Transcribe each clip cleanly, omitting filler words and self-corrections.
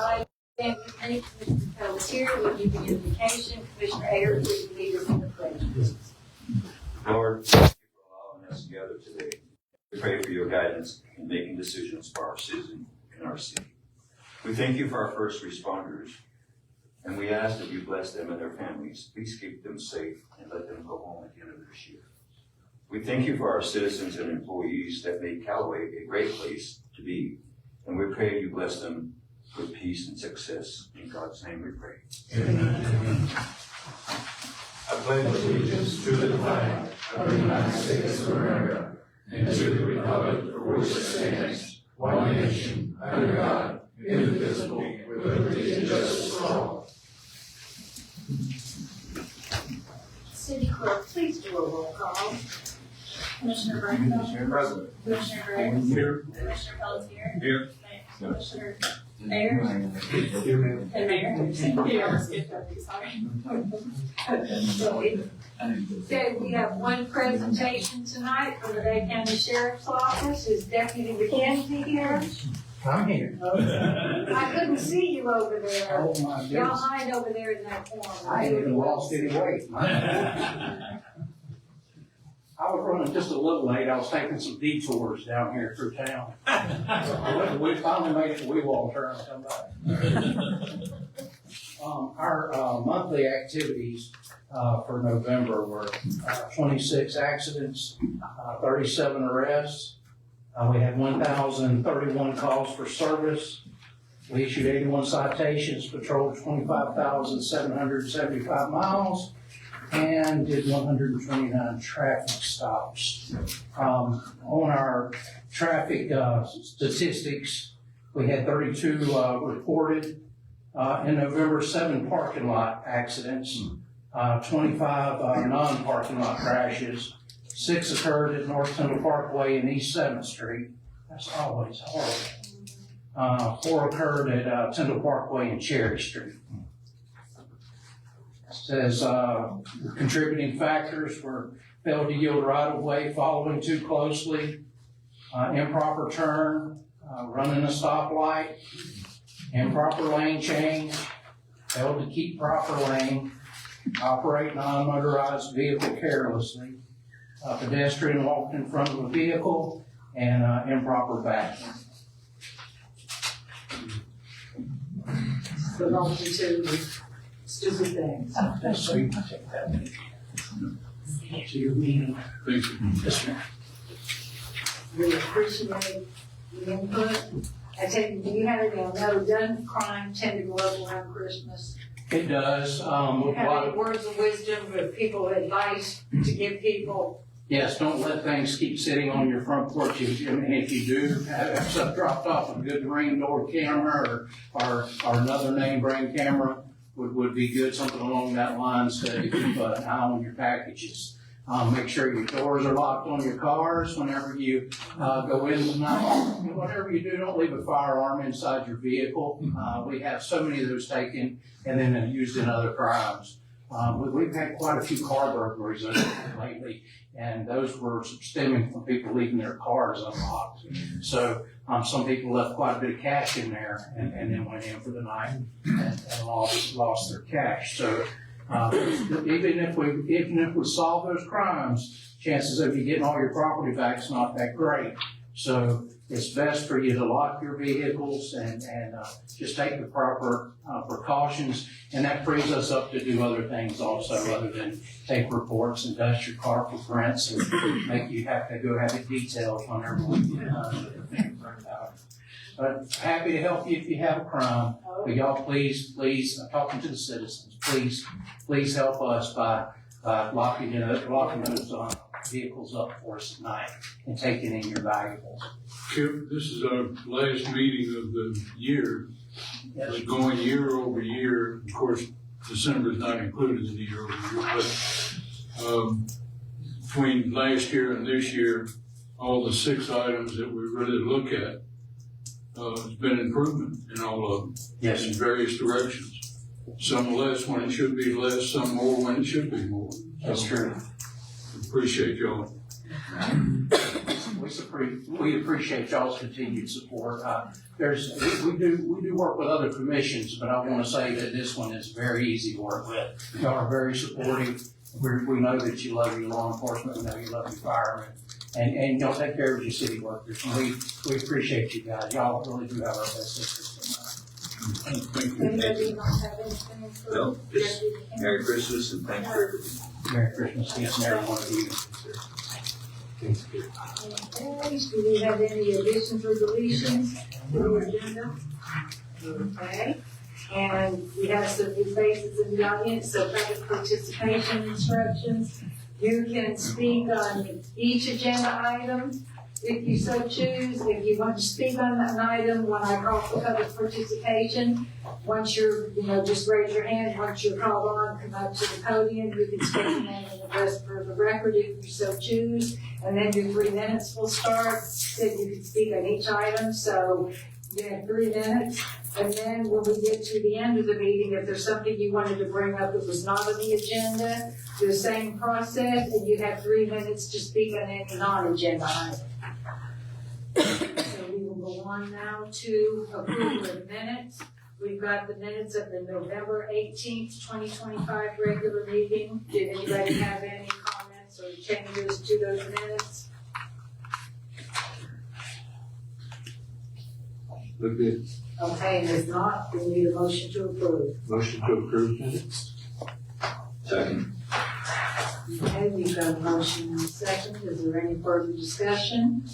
5. Then we thank Commissioner Pelletier, will you begin the invocation? Commissioner Ayers, will you lead us in the pledge? Lord, thank you for allowing us to gather today. We pray for your guidance in making decisions for our citizens in our city. We thank you for our first responders, and we ask that you bless them and their families. Please keep them safe and let them go home at the end of their shift. We thank you for our citizens and employees that make Callaway a great place to be, and we pray you bless them with peace and success. In God's name we pray. Amen. I pledge allegiance to the flag of the United States of America and to the republic for which it stands, one nation, under God, indivisible, with liberty and justice for all. City Clerk, please do a roll call. Commissioner Brinkenhoff. Mr. President. Commissioner Gray. Here. Commissioner Pelletier. Here. Commissioner Ayers. Here. And Mayor. You almost skipped over, sorry. Okay, we have one presentation tonight from the Bay County Sheriff's Office. Is Deputy McKenzie here? I'm here. I couldn't see you over there. Oh, my Y'all goodness. hide over there in that corner. I ain't even lost any weight. I was running just a little late. I was taking some detours down here through town. We finally made it to Weewall turn and come back. Our monthly activities for November were 26 accidents, 37 arrests. We had 1,031 calls for service. We issued 81 citations, patrolled 25,775 miles, and did 129 traffic stops. On our traffic statistics, we had 32 reported. In November, 7 parking lot accidents, 25 non-parking lot crashes. 6 occurred at North Tyndall Parkway and East 7th Street. That's always horrible. 4 occurred at Tyndall Parkway and Cherry Street. It says contributing factors were failed to yield right-of-way, following too closely, improper turn, running a stoplight, improper lane change, failed to keep proper lane, operate non-motorized vehicle carelessly, pedestrian walked in front of a vehicle, and improper backing. The multitude of stupid things. That's sweet. Take that. To your meeting. Thank you. Yes, ma'am. We appreciate the input. I take it, do you have any another gun crime tend to go up around Christmas? It does. Do you With a have lot any of, words of wisdom for people, advice to give people? yes, don't let things keep sitting on your front porch. And if you do have stuff dropped off, a good ring door camera or another name brand camera would be good, something along that line, so you keep an eye on your packages. Make sure your doors are locked on your cars whenever you go in the night. Whatever you do, don't leave a firearm inside your vehicle. We have so many of those taken and then used in other crimes. We've had quite a few car burglaries lately, and those were stemming from people leaving their cars unlocked. So some people left quite a bit of cash in there and then went in for the night and lost their cash. So even if we solve those crimes, chances of you getting all your property back is not that great. So it's best for you to lock your vehicles and just take the proper precautions, and that frees us up to do other things also, other than take reports and dust your car for prints and make you have to go have it detailed whenever we get out. But happy to help you if you have a crime. But y'all, please, I'm talking to the citizens, please help us by locking those vehicles up for us at night and taking in your valuables. Kip, this is our last meeting of the year. Yes. It's going year over year. Of course, December is not included in the year over year, but between last year and this year, all the 6 items that we really look at, there's been improvement in all of them. Yes. In various directions. Some less when it should be less, some more when it should be more. That's true. Appreciate y'all. We appreciate y'all's continued support. We do work with other commissions, but I want to say that this one is very easy to work with. Y'all are very supportive. We know that you love your law enforcement, we know you love your firemen, and y'all take care of your city workers. We appreciate you guys. Y'all really do have our best interests in mind. Anybody else have anything for? No, just Merry Christmas and thank you for everything. Merry Christmas to each and every one of you. Okay, do we have any additions or deletions to the agenda? Okay, and we have some new faces in the audience, so public participation instructions. You can speak on each agenda item if you so choose. If you want to speak on an item when I call for public participation, once you're, just raise your hand. Once you're called on, come up to the podium. You can state your name and address for the record if you so choose. And then your 3 minutes will start. Then you can speak on each item. So you have 3 minutes. And then when we get to the end of the meeting, if there's something you wanted to bring up that was not on the agenda, do the same process, and you have 3 minutes to speak on any non-agenda item. So we will go on now to approval of minutes. We've got the minutes of the November 18th, 2025 regular meeting. Did anybody have any comments or changes to those minutes? Look good. Okay, and if not, we need a motion to approve. Motion to approve minutes. Second. Okay, we've got a motion and a second. Is there any further discussion?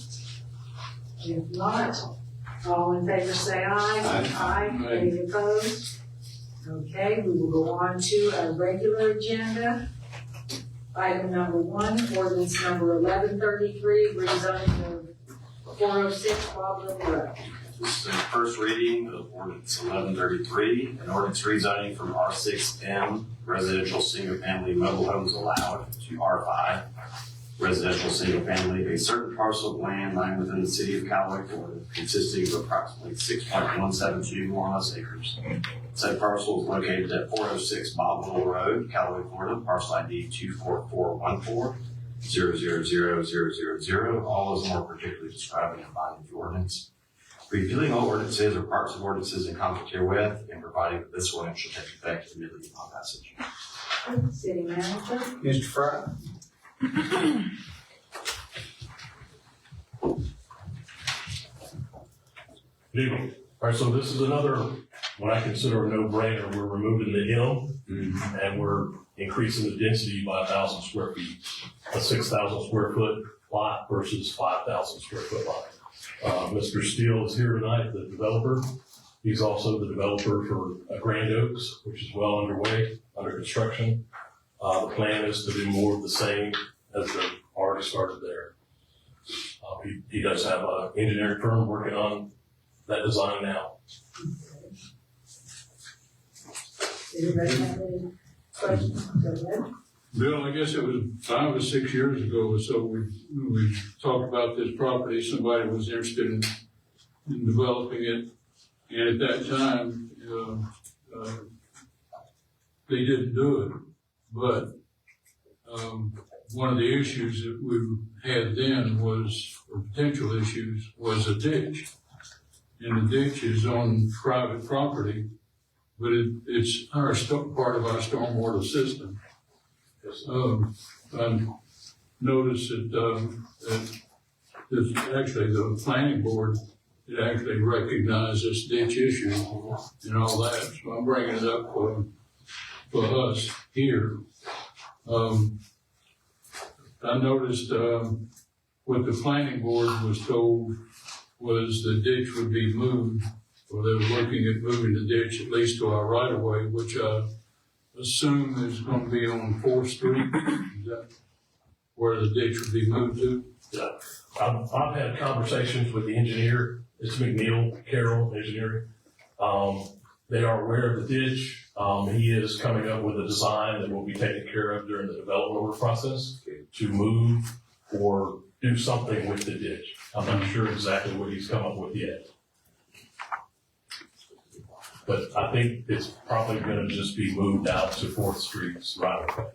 If not, all in favor say aye. Aye. Any opposed? Okay, we will go on to our regular agenda. Item number 1, ordinance number 1133, rezoning of 406 Woodland Road. This is the first reading of ordinance 1133, an ordinance rezoning from R6M, residential single-family mobile homes allowed, to R5, residential single-family, a certain parcel of land lying within the city of Callaway, Florida, consisting of approximately 6.172 more or less acres. Said parcel is located at 406 Bobwell Road, Callaway, Florida, parcel ID 24414000000, all as more particularly described in the body of the ordinance. Repealing all ordinances or parts of ordinances in conflict herewith, and providing that this ordinance shall take effect immediately upon passage. City manager? Mr. Fry? Good evening. All right, so this is another, what I consider a no-brainer. We're removing the M and we're increasing the density by 1,000 square feet. A 6,000 square foot lot versus 5,000 square foot lot. Mr. Steele is here tonight, the developer. He's also the developer for Grand Oaks, which is well underway, under construction. The plan is to do more of the same as they've already started there. He does have an engineering firm working on that design now. Anybody have any questions? Go ahead. Bill, I guess it was 5 or 6 years ago or so, we talked about this property. Somebody was interested in developing it. And at that time, they didn't do it. But one of the issues that we had then was, or potential issues, was a ditch. And the ditch is on private property, but it's part of our stormwater system. I noticed that actually the planning board, it actually recognized this ditch issue and all that, so I'm bringing it up for us here. I noticed what the planning board was told was the ditch would be moved, or they were looking at moving the ditch at least to our right of way, which I assume is going to be on 4th Street. Is that where the ditch would be moved to? Yeah. I've had conversations with the engineer. It's McNeil Carroll Engineering. They are aware of the ditch. He is coming up with a design that will be taken care of during the development order process to move or do something with the ditch. I'm not sure exactly what he's come up with yet. But I think it's probably going to just be moved out to 4th Street's right away.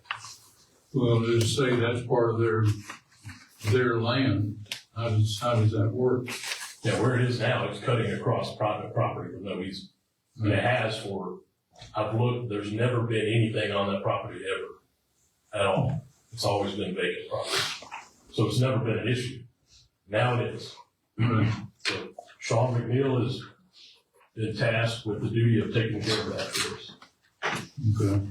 Well, just say that's part of their land. How does that work? Yeah, where it is now, it's cutting across private property with no easement. And it has for, I've looked, there's never been anything on that property ever, at all. It's always been vacant property. So it's never been an issue. Now it is. So Sean McNeil has been tasked with the duty of taking care of that for us. Okay.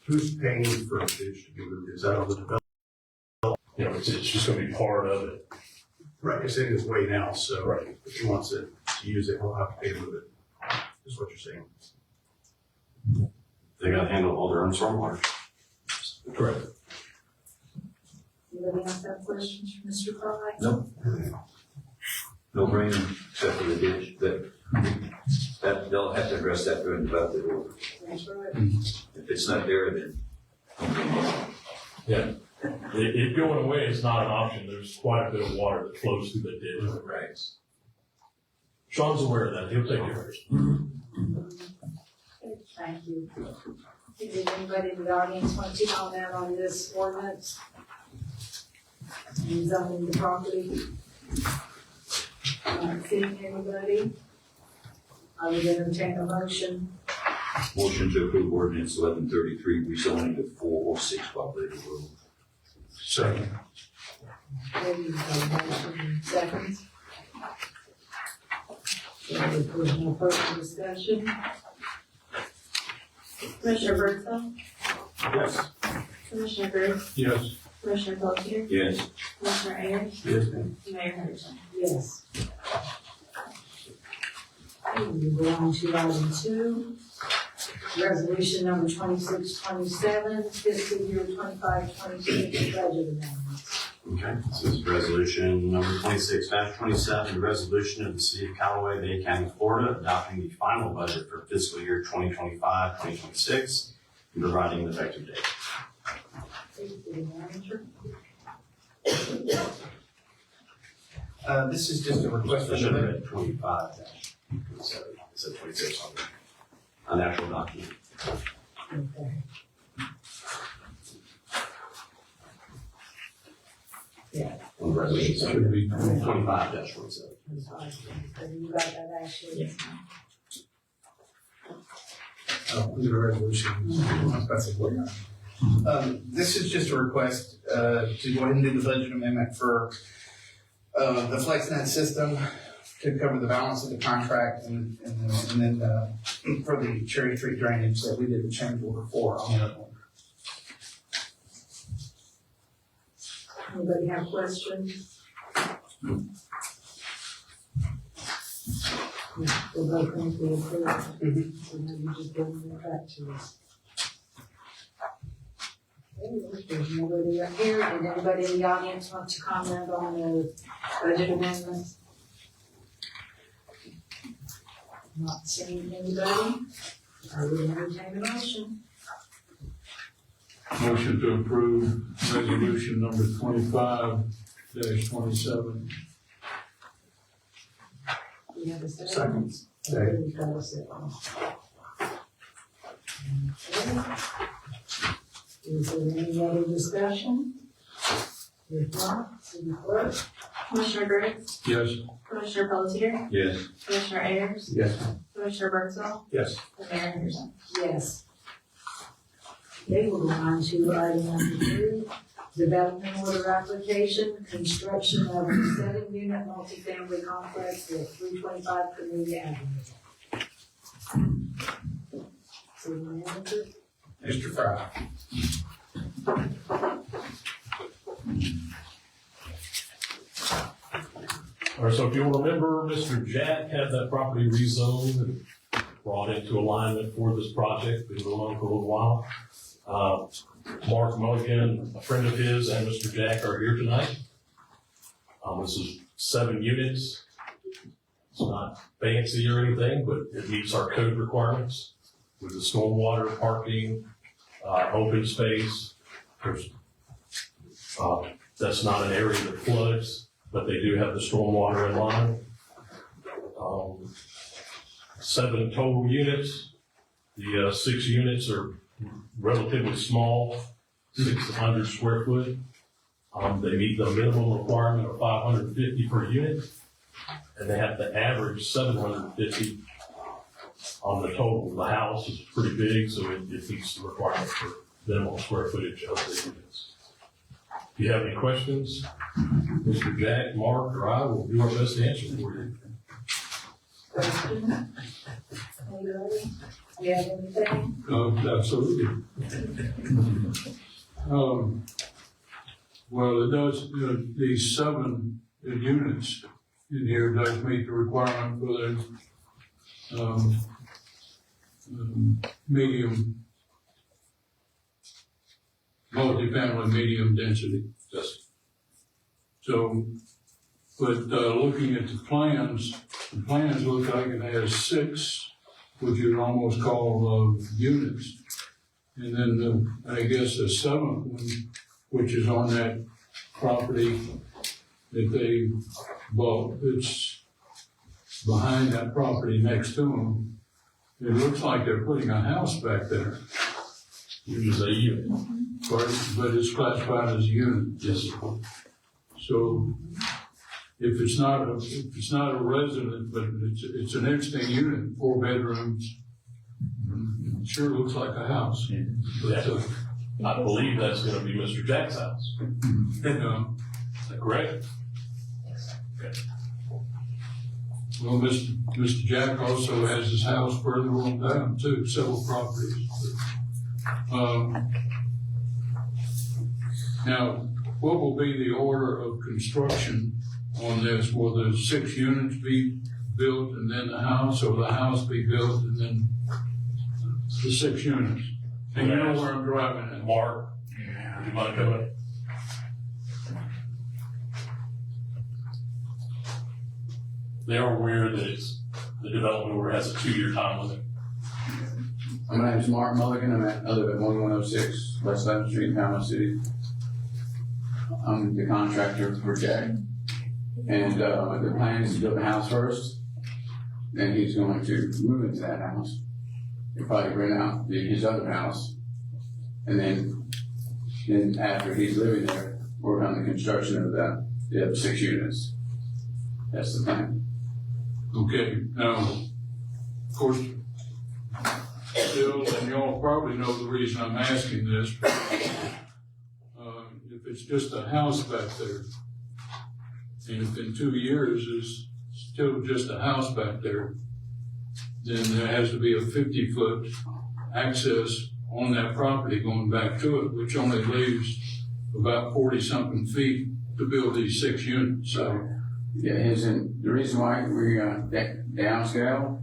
Who's paying for a ditch to be moved? Is that on the developer? You know, it's just gonna be part of it. Right, it's in his way now, so Right. if he wants it to use it, he'll have to pay to move it, is what you're saying. They gotta handle all their own stormwater. Correct. Anybody else have questions for Mr. Fry? No brainer, except for the ditch, that they'll have to address that during the budget order. That's right. If it's not there, then. Yeah. It going away is not an option. There's quite a bit of water that flows through the ditch. Right. Sean's aware of that. He'll take care of it. Thank you. Does anybody in the audience want to comment on this ordinance? And zoning the property? Not seeing anybody? I would entertain a motion. Motion to approve ordinance 1133, rezoning to 406 Bob Lady Road. Second. Maybe motion in seconds. So if there's no further discussion, Commissioner Birdsall, Yes. Commissioner Briggs, Yes. Commissioner Pelletier, Yes. Commissioner Ayers, Yes, ma'am. Mayor Henderson. yes. Okay, we go on to item 2. Resolution number 2627, fiscal year 25-26 budget amendments. Okay, this is resolution number 26-27, the resolution of the city of Callaway, Bay County, Florida, adopting the final budget for fiscal year 2025-2026 and providing an effective date. City manager. This is just a request I for should have the, read 25-27, it said 26 on an actual document. Okay. On the resolution, so Should be 25-27. You got that actually? the resolution. That's important. This is just a request, to go ahead and do the budget amendment for, the FlexNet system to cover the balance of the contract and then, for the Cherry Street drainage that we did the change order for on that one. Anybody have questions? We'll both think we approve. So now you just give them back to us. Okay, there's nobody up here. Did anybody in the audience want to comment on the budget amendments? Not seeing anybody. I will entertain a motion. Motion to approve resolution number 25-27. Do you have a second? Second. We've got a second. Okay. Is there any other discussion? If not, city clerk? Commissioner Briggs, Yes. Commissioner Pelletier, Yes. Commissioner Ayers, Yes. Commissioner Birdsall, Yes. and Mayor Henderson. Yes. Okay, we'll go on to item number 3, development order application, construction of a 7-unit multifamily complex at 325 Cornelia Avenue. City manager? Mr. Fry. All right, so if you'll remember, Mr. Jack had that property rezoned and brought into alignment for this project. Been going on for a little while. Mark Mulligan, a friend of his, and Mr. Jack are here tonight. This is 7 units. It's not fancy or anything, but it meets our code requirements with the stormwater, parking, open space. There's, that's not an area that floods, but they do have the stormwater in line. 7 total units. The 6 units are relatively small, 600 square foot. They meet the minimum requirement of 550 per unit, and they have to average 750 on the total. The house is pretty big, so it meets the requirement for minimum square footage of the units. If you have any questions, Mr. Jack, Mark, or I will do our best to answer for you. Questions? Anybody? You have anything? Absolutely. Well, it does, these 7 units in here does meet the requirement for the, medium, multifamily medium density. Yes. So, but, looking at the plans look like it has 6, which you'd almost call, units. And then I guess the 7th one, which is on that property that they bought, it's behind that property next to them. It looks like they're putting a house back there, It is a unit. but it's classified as a unit. Yes. So if it's not a resident, but it's an interesting unit, 4 bedrooms, it sure looks like a house. Yeah. I believe that's gonna be Mr. Jack's house. Is that correct? Well, Mr. Jack also has his house further on down too, several properties. Now, what will be the order of construction on this? Will the 6 units be built and then the house, or the house be built and then the 6 units? And you know where I'm driving at. Mark, would you mind going? They are aware that the development order has a 2-year time limit. My name is Mark Mulligan. I live at 1106 West 11th Street in Panama City. I'm the contractor for Jack. And the plan is to build a house first. Then he's going to move into that house. He'll probably rent out his other house. And then after he's living there, work on the construction of the other 6 units. That's the plan. Okay, now, of course, Bill, and y'all probably know the reason I'm asking this, but, if it's just a house back there, and if in 2 years is still just a house back there, then there has to be a 50-foot access on that property going back to it, which only leaves about 40-something feet to build these 6 units, so. Yeah, the reason why we downscale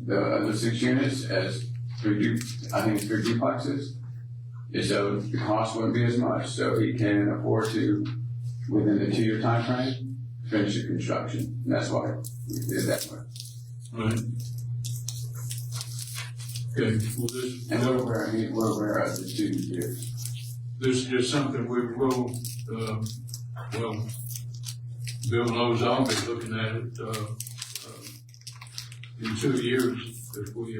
the other 6 units as 3 duplexes is so the cost wouldn't be as much, so he can afford to, within the 2-year time frame, finish the construction. And that's why we did that way. Right. Okay, well, this. And we're aware of the 2 years. This is just something we will, Bill knows I'll be looking at it, in 2 years, if we,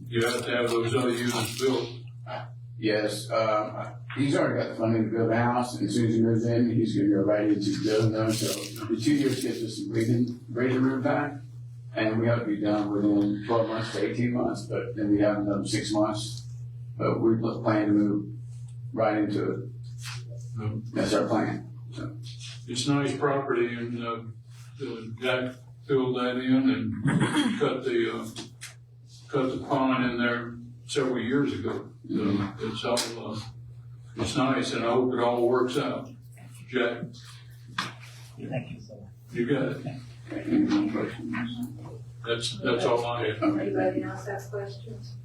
you have to have those other units built. Yes, he's already got the funding to build a house, and as soon as he moves in, he's gonna go right into building them, so the 2 years gives us some breathing room time, and we have to be done within 12 months to 18 months, but then we have another 6 months, but we plan to move right into it. That's our plan, so. It's nice property, and, Jack filled that in and cut the pond in there several years ago. So it's all, it's nice, and I hope it all works out. Jack? Thank you, sir. You got it. That's all I have. Anybody else have questions?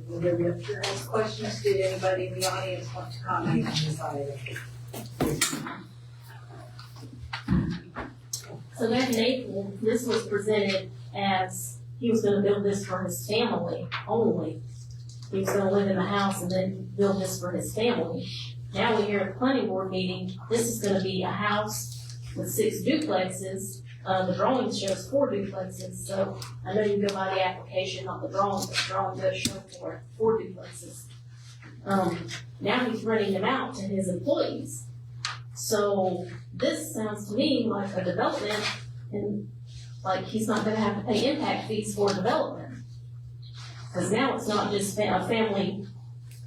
Will there be questions? Did anybody in the audience want to comment on this item? So back in April, this was presented as he was gonna build this for his family only. He was gonna live in the house and then build this for his family. Now we hear at the planning board meeting, this is gonna be a house with 6 duplexes The drawing shows 4 duplexes, so I know you go by the application, not the drawing, but the drawing does show 4 duplexes. Now he's renting them out to his employees. So this sounds to me like a development, and like he's not gonna have to pay impact fees for development. Cause now it's not just a family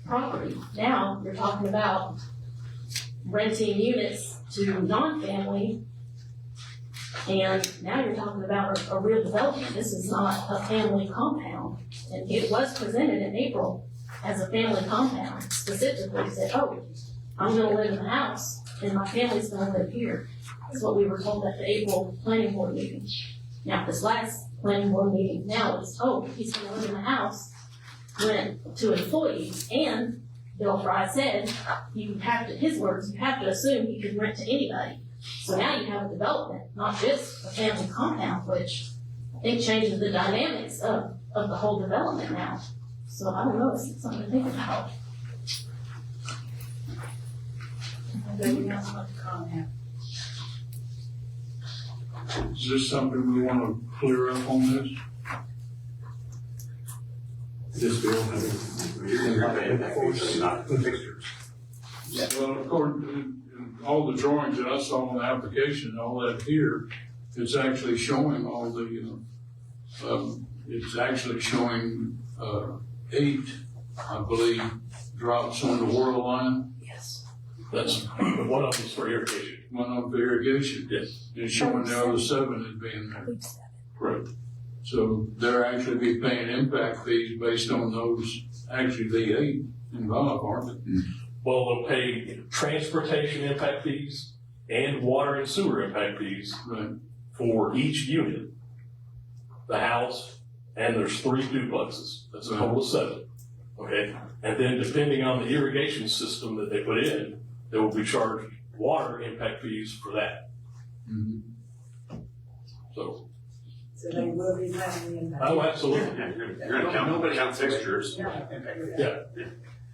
property. Now you're talking about renting units to non-family, and now you're talking about a real development. This is not a family compound. And it was presented in April as a family compound, specifically said, oh, I'm gonna live in the house and my family's gonna live here. That's what we were told at the April planning board meeting. Now, this last planning board meeting, now it's, oh, he's gonna live in the house, rent to employees, and Bill Fry said, you have to, his words, you have to assume he can rent to anybody. So now you have a development, not just a family compound, which I think changes the dynamics of the whole development now. So I don't know, it's something to think about. Anybody else want to comment? Is this something we want to clear up on this? This bill, You're paying that fee, not the fixtures. Well, according to all the drawings that I saw on the application, all that here, it's actually showing all the, it's actually showing, 8, I believe, drops on the water line. Yes. That's, one of them is for irrigation. One of the irrigation. Yes. And showing the other 7 as being there. Correct. So they're actually be paying impact fees based on those, actually the 8 involved, aren't they? Well, they'll pay transportation impact fees and water and sewer impact fees Right. for each unit. The house, and there's 3 duplexes, that's a total of 7, okay? And then depending on the irrigation system that they put in, they will be charged water impact fees for that. Mm-hmm. So, So they will be having the impact. oh, absolutely. Yeah, you're gonna count fixtures. Yeah,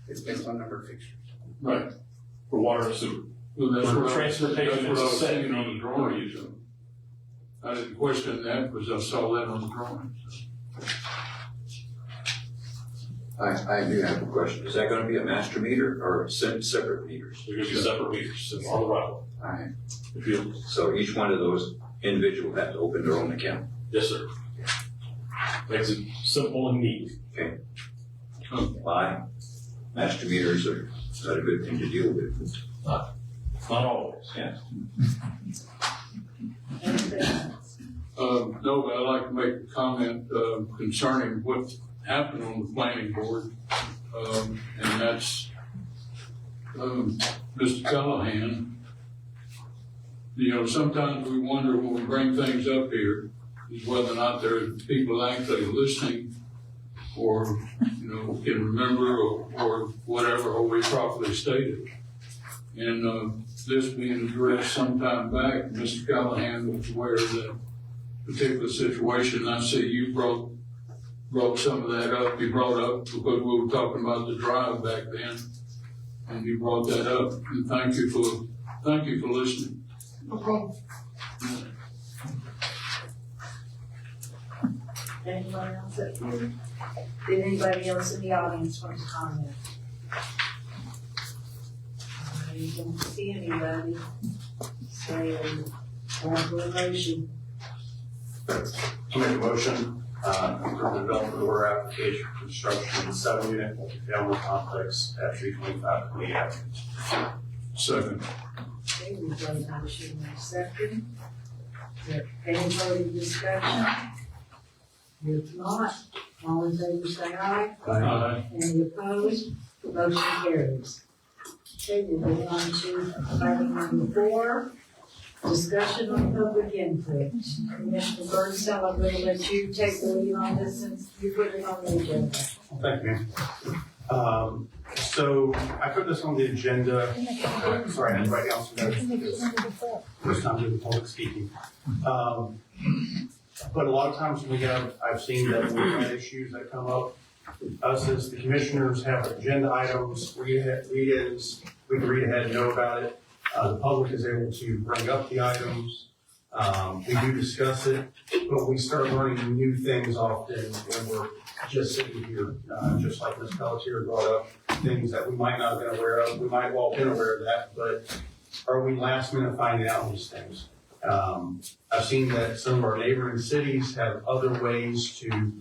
It's based on number of fixtures. right, for water and sewer. Well, that's For what transportation, I it's a was set seeing on the fee. drawings. I didn't question that because I saw that on the drawings. I do have a question. Is that gonna be a master meter or separate meters? They're gonna be separate meters on the right. Alright, If you, so each one of those individual have to open their own account. yes, sir. Makes it simple and neat. Why? Master meters are not a good thing to deal with. Not always. Yeah. Anything else? No, but I'd like to make a comment, concerning what happened on the planning board. And that's, Mr. Callahan. You know, sometimes we wonder when we bring things up here, is whether or not there are people actually listening or, you know, can remember or whatever, or we properly stated. And, this being addressed some time back, Mr. Callahan was aware of that particular situation. I see you brought some of that up. You brought up because we were talking about the drive back then, and you brought that up. And thank you for listening. No problem. Anyone else? Did anybody else in the audience want to comment? I don't see anybody. So, I have a motion. I make a motion, for the development order application for construction of a 7-unit multifamily complex at 325 Queen Avenue. Second. Okay, we've got a motion and a second. Is there any further discussion? If not, all in favor say aye. Aye. Any opposed? Motion carries. Okay, we'll move on to item number 4, discussion on public input. Commissioner Birdsell, I'm going to let you take the lead on this since you put it on the agenda. Thank you, ma'am. So I put this on the agenda, sorry, anybody else knows this, first time doing public speaking. But a lot of times I've seen that we've had issues that come up. Us as the commissioners have agenda items, we can read ahead and know about it. The public is able to bring up the items. We do discuss it, but we start learning new things often when we're just sitting here, just like Ms. Pelletier brought up, things that we might not have been aware of. We might well have been aware of that, but are we last minute finding out these things? I've seen that some of our neighboring cities have other ways to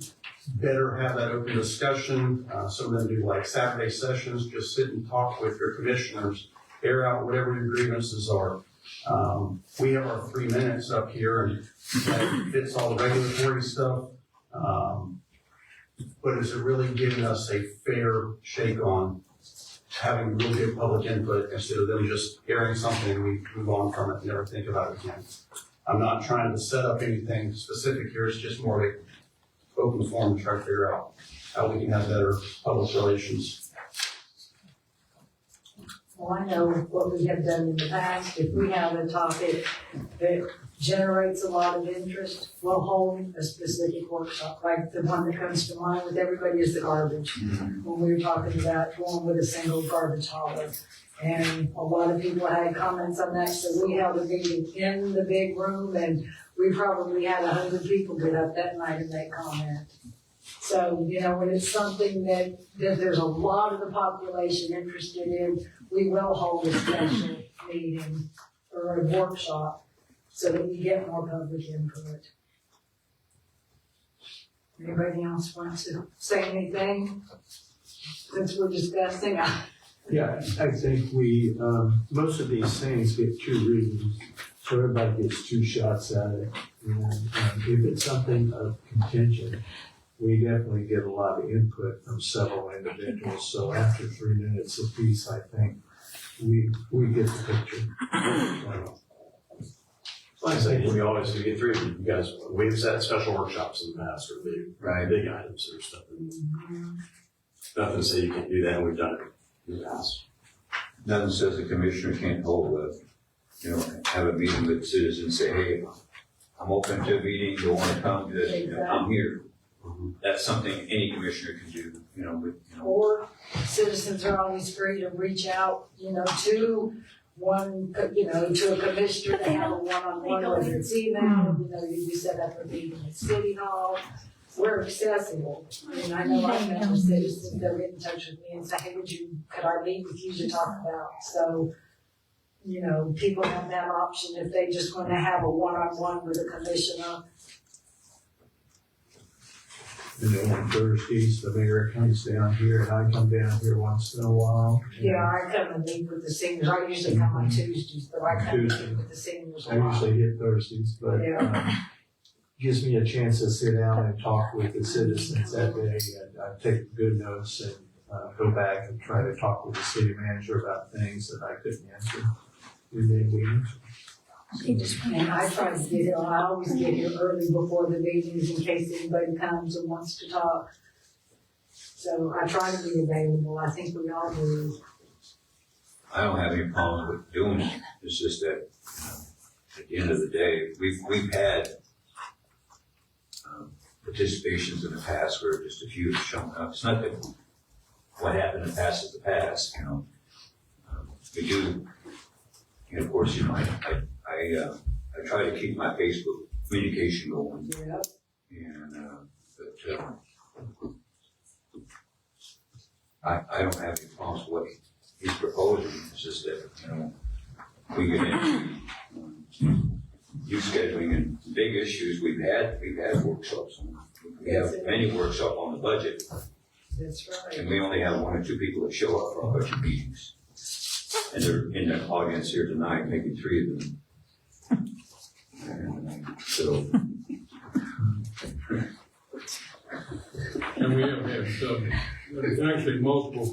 better have that open discussion. Some of them do like Saturday sessions, just sit and talk with your commissioners, air out whatever your grievances are. We have our 3 minutes up here and that fits all the regulatory stuff. But is it really giving us a fair shake on having real good public input instead of them just airing something and we move on from it and never think about it again? I'm not trying to set up anything specific here. It's just more of a open forum to try to figure out how we can have better public relations. Well, I know what we have done in the past. If we have a topic that generates a lot of interest, we'll hold a specific workshop, like the one that comes to mind with everybody is the garbage. When we were talking about going with a single garbage hauler. And a lot of people had comments on that, so we held a meeting in the big room and we probably had 100 people get up that night and make comment. So, you know, when it's something that there's a lot of the population interested in, we will hold a special meeting or a workshop so that we get more public input. Anybody else want to say anything since we're discussing? Yeah, I think we, most of these things get 2 readings, so everybody gets 2 shots at it. And if it's something of contention, we definitely get a lot of input from several individuals. So after 3 minutes apiece, I think we get the picture. Like I say, we always do get through you guys. We've set special workshops in the past for big items or stuff. Nothing to say you can't do that, and we've done it in the past. Nothing says the commissioner can't hold have a meeting with citizens, say, hey, I'm open to a meeting, you want to come to this, I'm here. That's something any commissioner can do, Or citizens are always free to reach out, to one, to a commissioner, they have a one-on-one, whether it's email, you set up a meeting at City Hall. We're accessible. I mean, I know I've met with citizens that get in touch with me and say, hey, could I meet with you to talk about? So, people have that option if they just want to have a one-on-one with a commissioner. And then on Thursdays, the mayor comes down here and I come down here once in a while. Yeah, I come and meet with the seniors. I usually come on Tuesdays, but I come and meet with the seniors a I lot. usually hit Thursdays, but gives me a chance to sit down and talk with the citizens that day, and I take good notes and go back and try to talk with the city manager about things that I couldn't answer in the meetings. And I try to get here, I always get here early before the meetings in case anybody comes and wants to talk. So I try to be available. I think we all do. I don't have any problems with doing it. It's just that at the end of the day, we've had participations in the past where just a few have shown up. It's not that what happened in the past is the past, We do, of course, I try to keep my Facebook communication going. Yeah. And, I don't have any problems with what he's proposing. It's just that, we get into youth scheduling and big issues. We've had workshops. We have many workshops on the budget. That's right. And we only have 1 or 2 people that show up for our budget meetings. And they're in the audience here tonight, maybe 3 of them. And so. And we have had actually multiple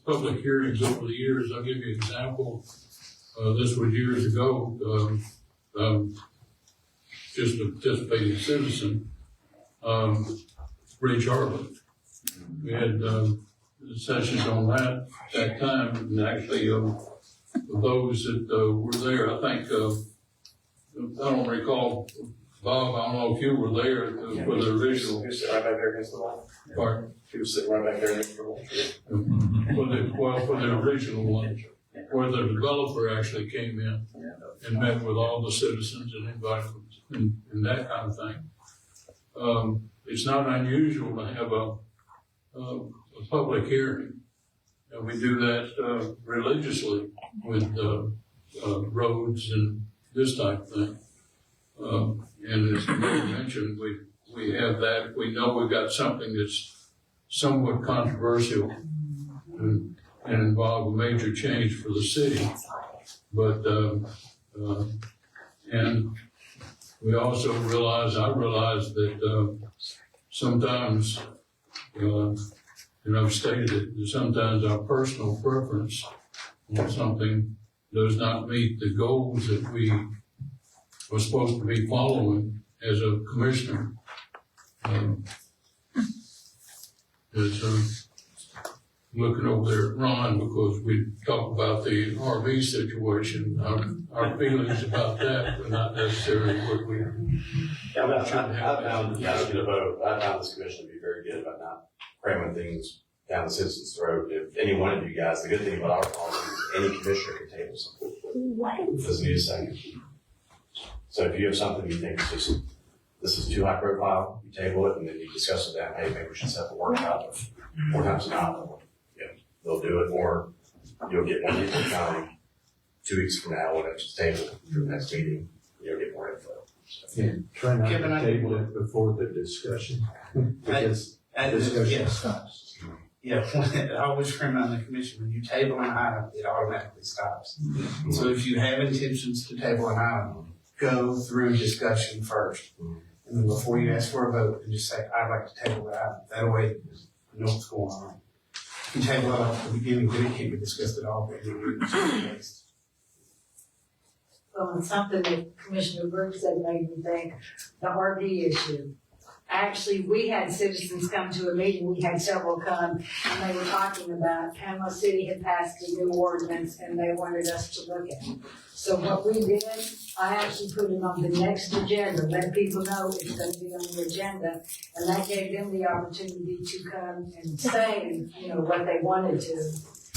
public hearings over the years. I'll give you an example. This was years ago. Just a participating citizen, Ray Charlotte. We had sessions on that at that time, and actually those that were there, I think, I don't recall, Bob, I don't know if you were there for the original. He was sitting right back there against the wall. Pardon? He was sitting right back there against the wall. For the original one, where the developer actually came in and met with all the citizens and invited them and that kind of thing. It's not unusual to have a public hearing. And we do that religiously with roads and this type of thing. And as Mayor mentioned, we have that. We know we've got something that's somewhat controversial and involve a major change for the city. But, and we also I realize that sometimes, and I've stated it, that sometimes our personal preference on something does not meet the goals that we are supposed to be following as a commissioner. Looking over there at Ron, because we talked about the RV situation, our feelings about that were not necessarily what we. I found, you guys get a vote. I found this commission to be very good about not cramming things down the citizens' throat. If any one of you guys, the good thing about our policy is any commissioner can table something. Doesn't need a second. So if you have something you think is just, this is too high profile, you table it and then you discuss it down, hey, maybe we should set the workshop of 4 times an hour. They'll do it, or you'll get one info county 2 weeks from now when it's tabled for the next meeting, you'll get more info. Yeah, try not Kevin, to table it before the discussion. Because discussion stops. Yeah, I always frame on the commission, when you table an item, it automatically stops. So if you have intentions to table an item, go through discussion first. And then before you ask for a vote, and just say, I'd like to table that item. That way, you know what's going on. If you table it at the beginning, then it can't be discussed at all, but it's Well, and something that Commissioner Brooks said made me think, the RV issue. Actually, we had citizens come to a meeting, we had several come, and they were talking about Panama City had passed a new ordinance and they wanted us to look at it. So what we did, I actually put it on the next agenda, let people know it's gonna be on the agenda, and that gave them the opportunity to come and say, you know, what they wanted to.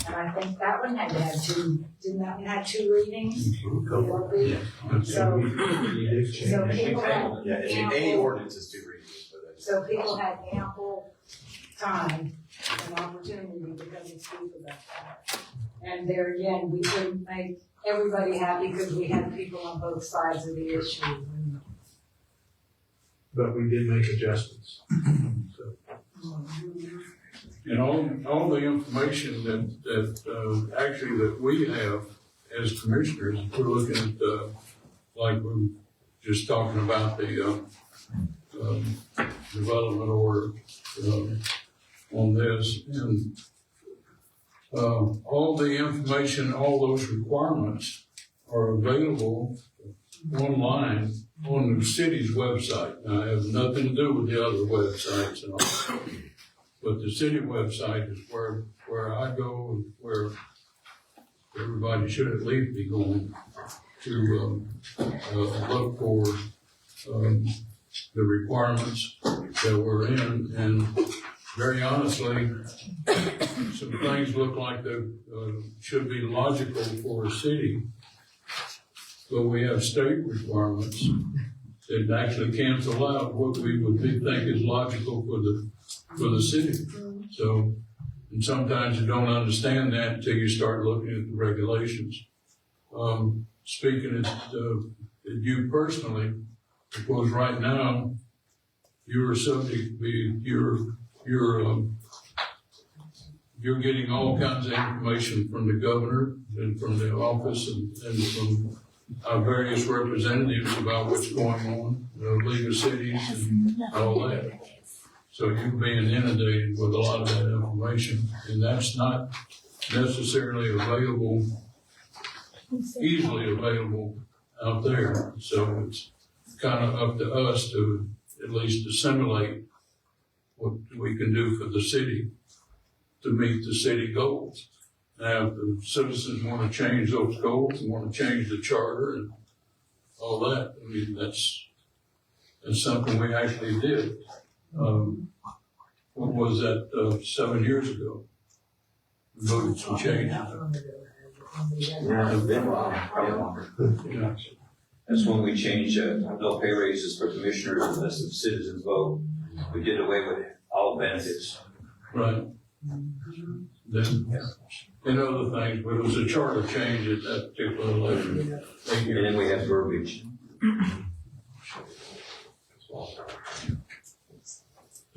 And I think that one had to have didn't that one have 2 readings? So people had Any ordinance is 2 readings. So people had ample time and opportunity to come and speak about that. And there again, we couldn't make everybody happy because we had people on both sides of the issue. But we did make adjustments. So. And all the information that actually that we have as commissioners, we're looking at, like we were just talking about the, development order, on this, and, all the information, all those requirements are available online on the city's website. Now, it has nothing to do with the other websites and all, but the city website is where I go, where everybody should at least be going to, look for, the requirements that we're in, and very honestly, some things look like they should be logical for a city, but we have state requirements that actually cancel out what we would think is logical for the city. So, and sometimes you don't understand that until you start looking at the regulations. Speaking at you personally, because right now, you're subject, you're getting all kinds of information from the governor and from the office and from our various representatives about what's going on, the League of Cities and all that. So you're being inundated with a lot of that information, and that's not necessarily available, easily available out there. So it's kind of up to us to at least assimilate what we can do for the city to meet the city goals. Now, if the citizens want to change those goals and want to change the charter and all that, I mean, that's something we actually did. What was that, 7 years ago? We voted some changes. Yeah, it's been a while, probably longer. That's when we changed, no pay raises for commissioners unless the citizens vote. We did away with all benefits. Right. Then, and other things, but it was a charter change at that particular election. And then we have verbiage.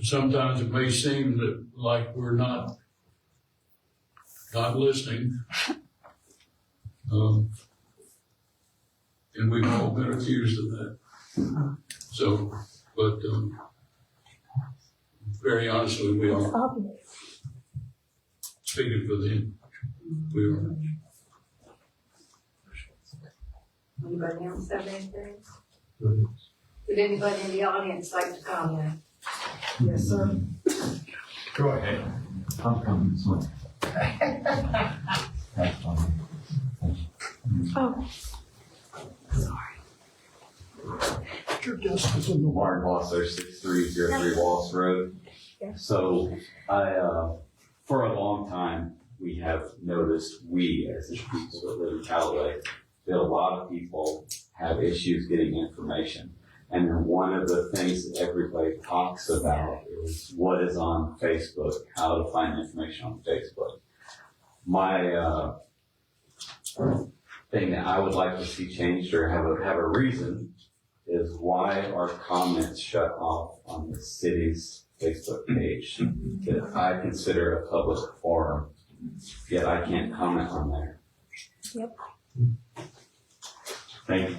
Sometimes it may seem that like we're not listening. And we've all been accused of that. So, but, very honestly, we are. Speaking for them, we are. Anybody else have anything? Would anybody in the audience like to comment? Yes, sir. Go ahead. I'm coming this way. Oh. Your desk is in the Warren Wallace 06303 Wallace Road. So for a long time, we have noticed, we as the people that live in Callaway, that a lot of people have issues getting information. And then one of the things that everybody talks about is what is on Facebook, how to find information on Facebook. My thing that I would like to see changed or have a reason is why are comments shut off on the city's Facebook page that I consider a public forum, yet I can't comment on there. Yep. Thank you.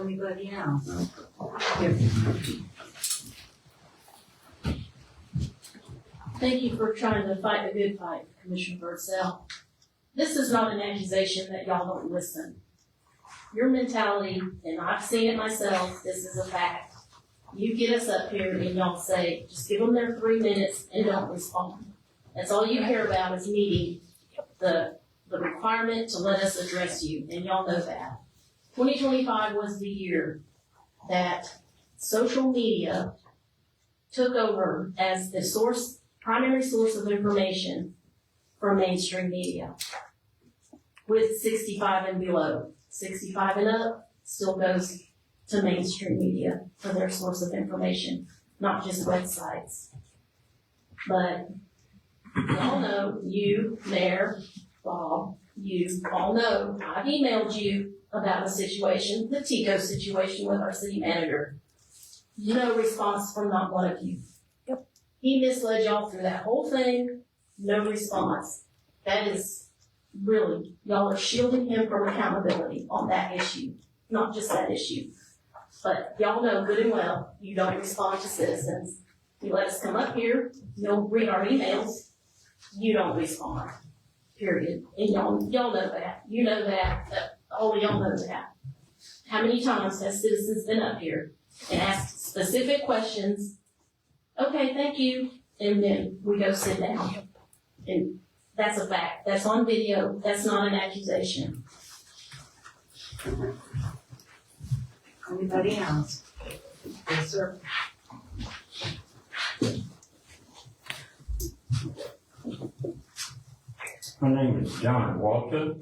Anybody else? Thank you for trying to fight the good fight, Commissioner Birdsell. This is not an accusation that y'all don't listen. Your mentality, and I've seen it myself, this is a fact. You get us up here and y'all say, just give them their 3 minutes and don't respond. That's all you care about is meeting the requirement to let us address you, and y'all know that. 2025 was the year that social media took over as the primary source of information for mainstream media. With 65 and below. 65 and up still goes to mainstream media for their source of information, not just websites. But y'all know, you, Mayor, Bob, you all know, I've emailed you about a situation, the Tico situation with our city manager. No response from not one of you. Yep. He misled y'all through that whole thing, no response. That is really, y'all are shielding him from accountability on that issue, not just that issue. But y'all know good and well, you don't respond to citizens. You let us come up here, you'll read our emails, you don't respond, period. And y'all know that, you know that, all of y'all know that. How many times has citizens been up here and asked specific questions? Okay, thank you, and then we go sit down. And that's a fact, that's on video, that's not an accusation. Anybody else? Yes, sir. My name is John Walter.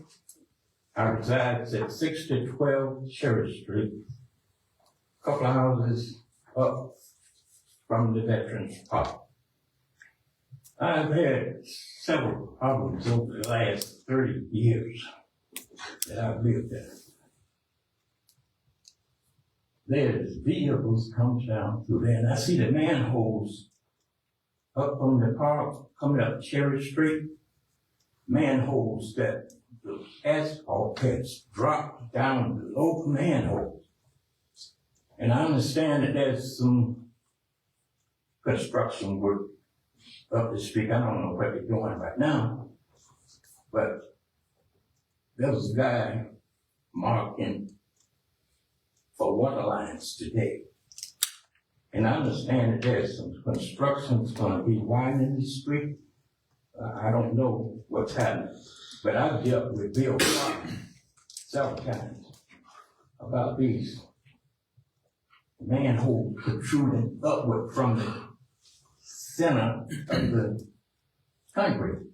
I reside at 6012 Cherry Street, a couple of houses up from the Veterans Park. I've had several problems over the last 30 years that I've lived there. There's vehicles comes down through there, and I see the manholes up on the park coming up Cherry Street. Manholes that the asphalt has dropped down below the manholes. And I understand that there's some construction work up the street. I don't know what they're doing right now, but there was a guy marking for water lines today. And I understand that there's some construction that's gonna be widening the street. I don't know what's happening, but I've dealt with Bill Clark several times about these manholes protruding upward from the center of the concrete.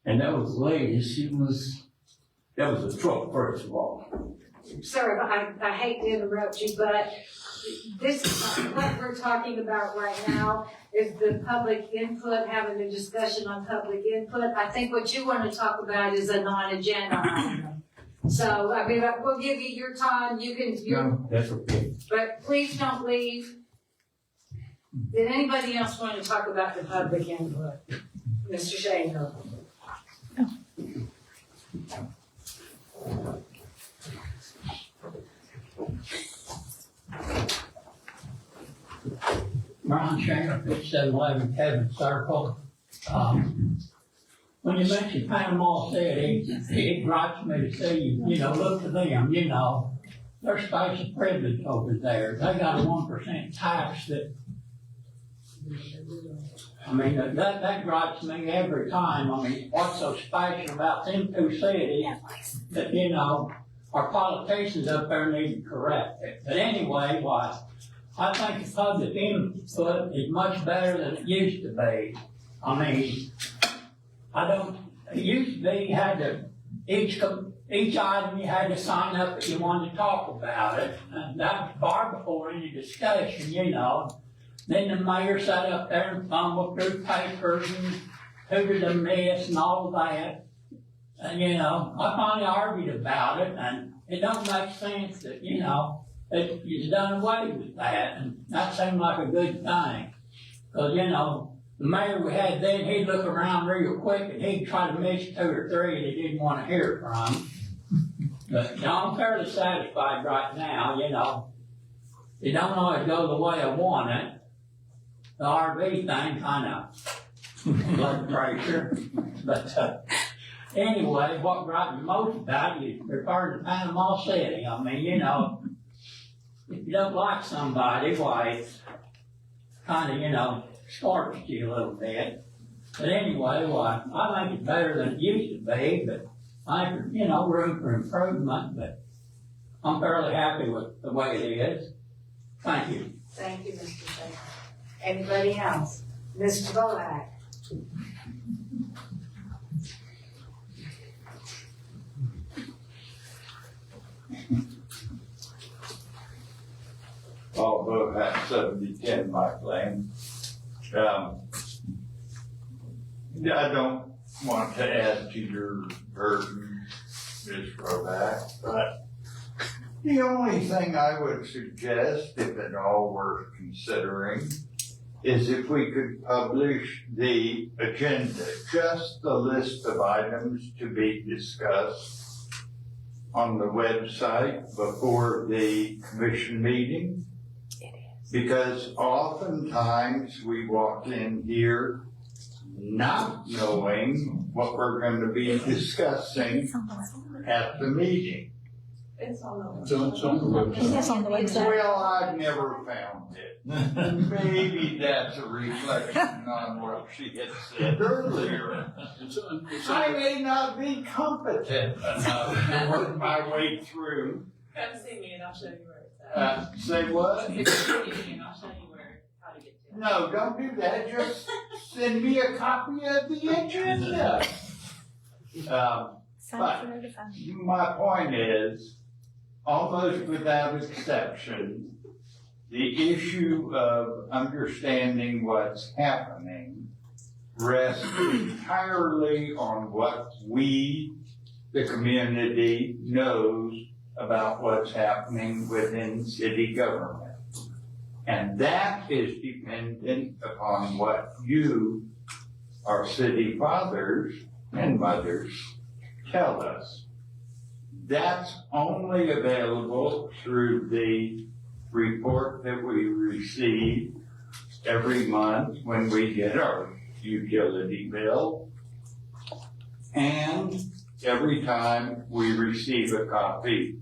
And that was lady, that was a truck, first of all. Sir, I hate to interrupt you, but this, what we're talking about right now is the public input, having a discussion on public input. I think what you want to talk about is a non-agenda item. So, I mean, we'll give you your time, No, that's okay. but please don't leave. Did anybody else want to talk about the public input? Mr. Shaver? Ron Shannon, 5711 Kevin Circle. When you mentioned Panama City, it gripes me to see, look to them, their special privilege over there. They got a 1% tax that, that gripes me every time. What's so special about them two cities that, our politicians up there need to correct it. But anyway, I think the public input is much better than it used to be. It used to be you had to, each item you had to sign up if you wanted to talk about it. And that was far before any discussion, Then the mayor sat up there and fumbled through papers and hooted a mess and all of that. And, I finally argued about it, and it don't make sense that, that you've done away with that, and that seemed like a good thing. Because, the mayor we had then, he'd look around real quick and he'd try to miss 2 or 3 that he didn't want to hear from. But, I'm fairly satisfied right now, It don't always go the way I want it. The RV thing kind of blood pressure. But, anyway, what gripes me most about it is referring to Panama City. If you don't like somebody, why, it's kind of, scorches you a little bit. But anyway, I think it's better than it used to be, but I think, room for improvement, but I'm fairly happy with the way it is. Thank you. Thank you, Mr. Shaver. Anybody else? Mr. Volak? Although at 7010 Mike Lane. I don't want to add to your burden, Ms. Roback, but the only thing I would suggest, if at all worth considering, is if we could publish the agenda, just the list of items to be discussed on the website before the commission meeting. Because oftentimes we walk in here not knowing what we're going to be discussing at the meeting. It's on the It's on the website. It's on the website. Well, I've never found it. Maybe that's a reflection on what she had said earlier. I may not be competent enough to work my way through. Come see me and I'll show you where it's at. Say what? Come see me and I'll show you how to get to it. No, don't do that. Just send me a copy of the agenda. But my point is, almost without exception, the issue of understanding what's happening rests entirely on what we, the community, knows about what's happening within city government. And that is dependent upon what you, our city fathers and mothers, tell us. That's only available through the report that we receive every month when we get our utility bill, and every time we receive a copy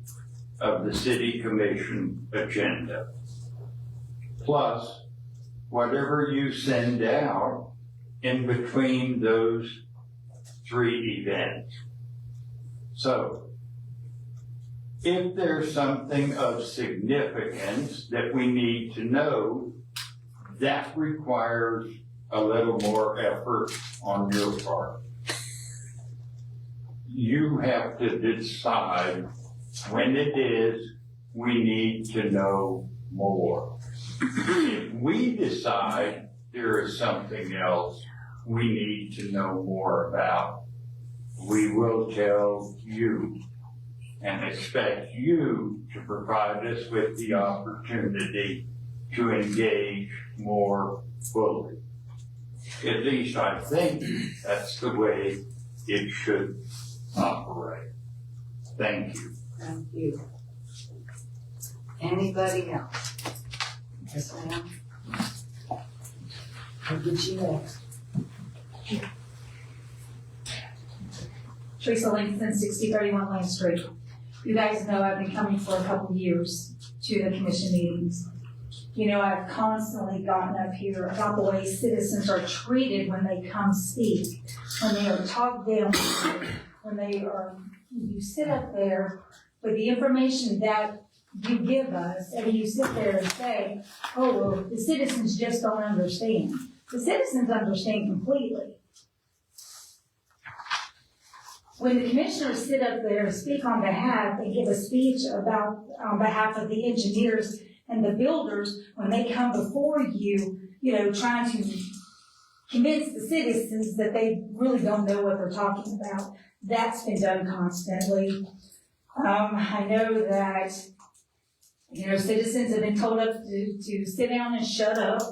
of the city commission agenda. Plus, whatever you send out in between those 3 events. So, if there's something of significance that we need to know, that requires a little more effort on your part. you have to decide when it is we need to know more. If we decide there is something else we need to know more about, we will tell you and expect you to provide us with the opportunity to engage more fully. At least I think that's the way it should operate. Thank you. Thank you. Anybody else? Yes, ma'am. What did you next? Teresa Langston, 6031 Lane Street. You guys know I've been coming for a couple of years to the commission meetings. You know, I've constantly gotten up here about the way citizens are treated when they come speak, when they are talked down, when you sit up there with the information that you give us, and you sit there and say, oh, well, the citizens just don't understand. The citizens understand completely. When the commissioners sit up there and speak on behalf and give a speech on behalf of the engineers and the builders, when they come before you, trying to convince the citizens that they really don't know what they're talking about, that's been done constantly. I know that, citizens have been told to sit down and shut up.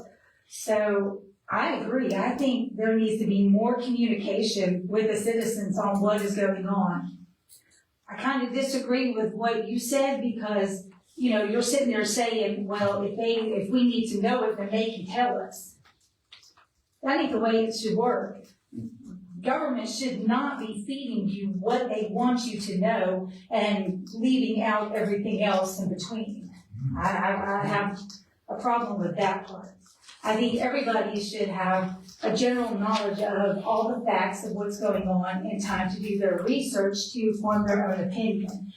So I agree. I think there needs to be more communication with the citizens on what is going on. I kind of disagree with what you said because, you're sitting there saying, well, if we need to know it, then they can tell us. That ain't the way it should work. Government should not be feeding you what they want you to know and leaving out everything else in between. I have a problem with that part. I think everybody should have a general knowledge of all the facts of what's going on in time to do their research to form their own opinion.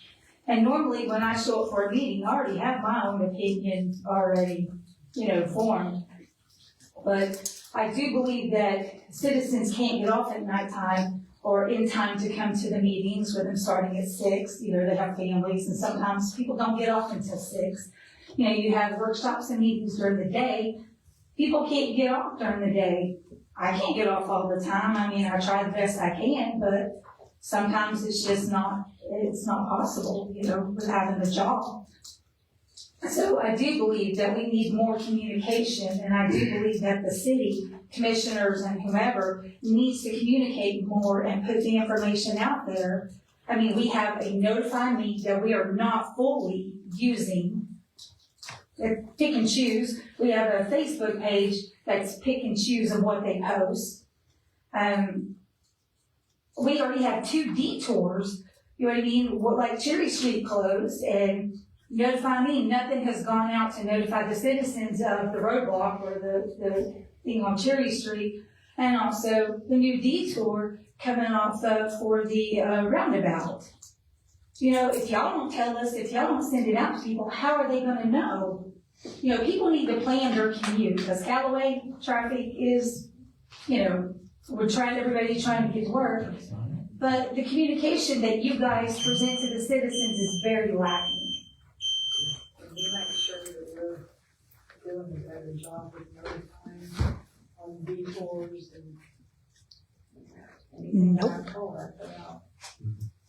And normally when I show up for a meeting, I already have my own opinion already, formed. But I do believe that citizens can't get off at nighttime or in time to come to the meetings with them starting at 6. They have families and sometimes people don't get off until 6. You have workshops and meetings during the day. People can't get off during the day. I can't get off all the time. I try the best I can, but sometimes it's just not possible, with having the job. So I do believe that we need more communication, and I do believe that the city commissioners and whomever needs to communicate more and put the information out there. We have a Notify Me that we are not fully using. Pick and choose. We have a Facebook page that's pick and choose of what they post. We already have 2 detours, like Cherry Street closed, and Notify Me, nothing has gone out to notify the citizens of the roadblock or the thing on Cherry Street, and also the new detour coming off for the roundabout. If y'all don't tell us, if y'all don't send it out to people, how are they going to know? People need to plan their commute because Callaway traffic is, everybody's trying to get to work. But the communication that you guys present to the citizens is very lacking. Can you make sure that we're doing a better job with notifying on detours and anything like that?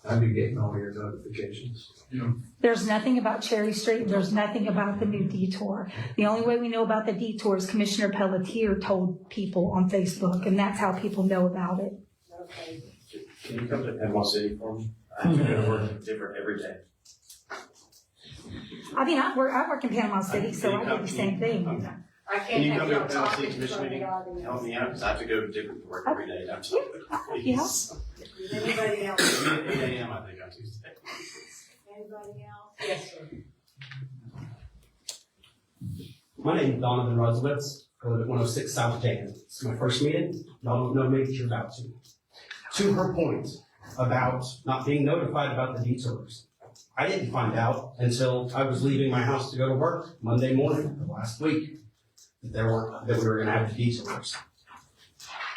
I've been getting all your notifications. There's nothing about Cherry Street. There's nothing about the new detour. The only way we know about the detour is Commissioner Pelletier told people on Facebook, and that's how people know about it. Okay. Can you come to Panama City for me? I have to work different every day. I work in Panama City, so I do the same thing. I Can you can't come have to a y'all Panama talking City in Commission front of meeting? the audience. Help me out, because I have to go to work every day. I'm sorry. Yes. Is anybody else? 8 a.m. I think on Tuesday. Anybody else? Yes, sir. My name's Donovan Rudzwitz. I live at 106 South Dayton. It's my first meeting. Y'all don't know me, but you're about to. To her point about not being notified about the detours. I didn't find out until I was leaving my house to go to work Monday morning of last week that we were going to have the detours.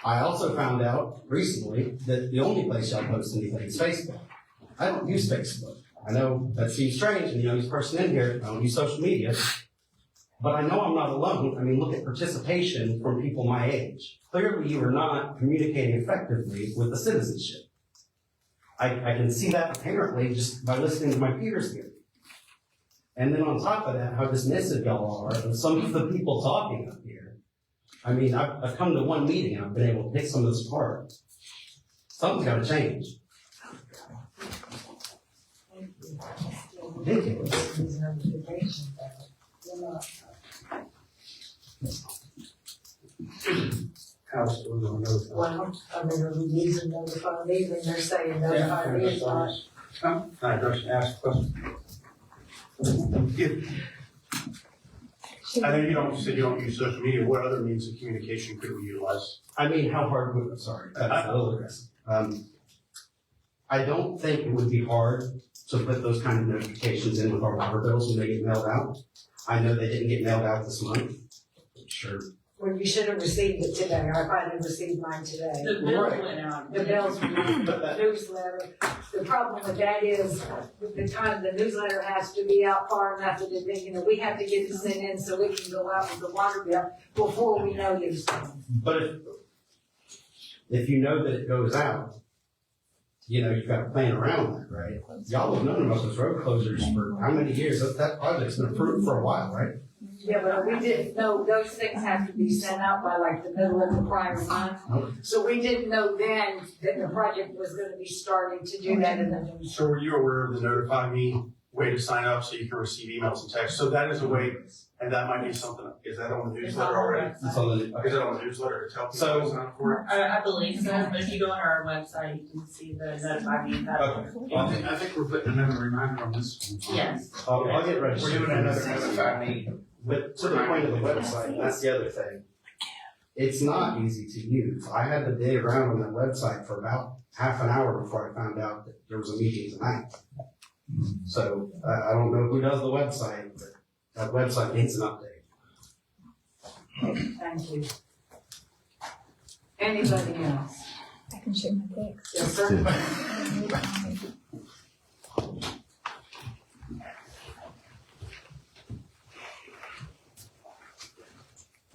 I also found out recently that the only place y'all post anything is Facebook. I don't use Facebook. I know that seems strange, and the youngest person in here, I don't use social media. But I know I'm not alone. I mean, look at participation from people my age. Clearly, you are not communicating effectively with the citizenship. I can see that apparently just by listening to my peers here. And then on top of that, how dismissive y'all are of some of the people talking up here. I mean, I've come to one meeting and I've been able to pick some of this apart. Something's got to change. Ridiculous. House doing on those. Well, I mean, are we using notify me when they're saying notify me is not? I just ask a question. I know you said you don't use social media. What other means of communication could we utilize? I mean, how hard would, sorry, that's a little aggressive. I don't think it would be hard to put those kind of notifications in with our water bills when they get mailed out. I know they didn't get mailed out this month. Sure. Well, you should have received it today. I finally received mine today. The bill went out. The bills went out, the newsletter. The problem with that is, the time the newsletter has to be out far enough that it, we have to get it sent in so we can go out with the water bill before we know these things. But if you know that it goes out, you've got to plan around that, right? Y'all have known about those road closures for how many years? That project's been approved for a while, right? Yeah, but we didn't know, those things have to be sent out by like the middle of the prior month. So we didn't know then that the project was gonna be starting to do that in the news. So were you aware of the notify me way to sign up so you can receive emails and texts? So that is a way, and that might be something, is that on the newsletter already? It's on the, Is it on the newsletter to tell people to sign up for it? I believe so, but if you go on our website, you can see the notify me. Okay. I think we're putting another reminder on this one. Yes. I'll get ready. We're doing another notify me. But to the point of the website, that's the other thing. It's not easy to use. I had to dig around on that website for about half an hour before I found out that there was a meeting tonight. So I don't know who does the website, but that website needs an update. Thank you. Anybody else? I can share my text. Yes, sir.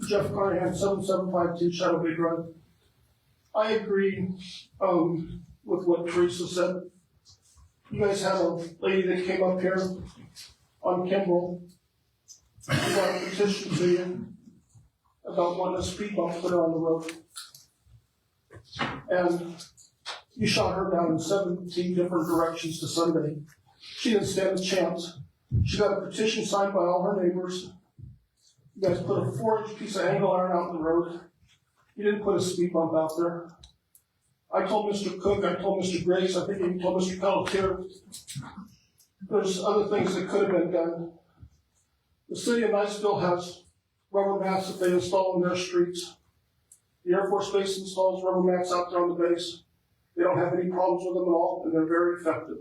Jeff Carnahan, 7752 Shadow Bay Drive. I agree with what Teresa said. You guys had a lady that came up here on Kimball, who brought a petition to you about wanting a speed bump put on the road. And you shot her down in 17 different directions to Sunday. She didn't stand a chance. She got a petition signed by all her neighbors. You guys put a 4-inch piece of angle iron out in the road. You didn't put a speed bump out there. I told Mr. Cook, I told Mr. Grace, I think even told Mr. Pelletier, there's other things that could have been done. The city of Niceville has rubber mats that they install in their streets. The Air Force Base installs rubber mats out there on the base. They don't have any problems with them at all, and they're very effective.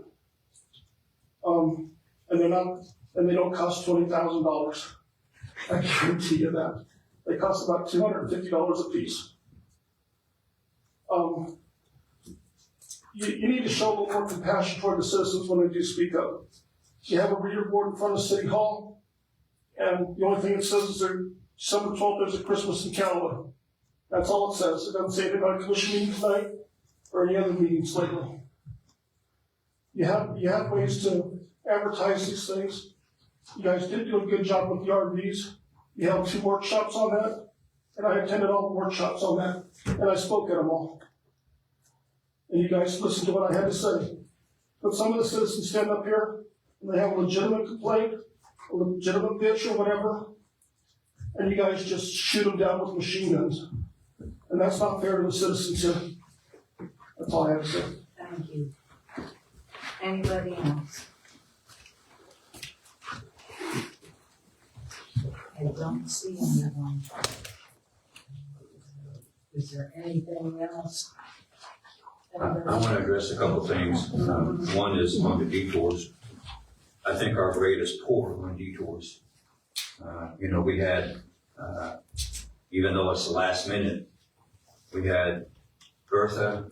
And they don't cost $20,000. I guarantee you that. They cost about $250 a piece. You need to show a little more compassion toward the citizens when they do speak up. You have a reader board in front of City Hall, and the only thing it says is there, December 12th, there's a Christmas in Canada. That's all it says. It doesn't say anything about a commission meeting tonight or any other meetings lately. You have ways to advertise these things. You guys did do a good job with the RVs. You held 2 workshops on that, and I attended all the workshops on that, and I spoke at them all. And you guys listened to what I had to say. But some of the citizens stand up here, and they have a legitimate complaint, a legitimate bitch or whatever, and you guys just shoot them down with machine guns. And that's not fair to the citizens here. That's all I have to say. Thank you. Anybody else? I don't see anyone. Is there anything else? I want to address a couple things. One is on the detours. I think our grade is poor on detours. We had, even though it's the last minute, we had Bertha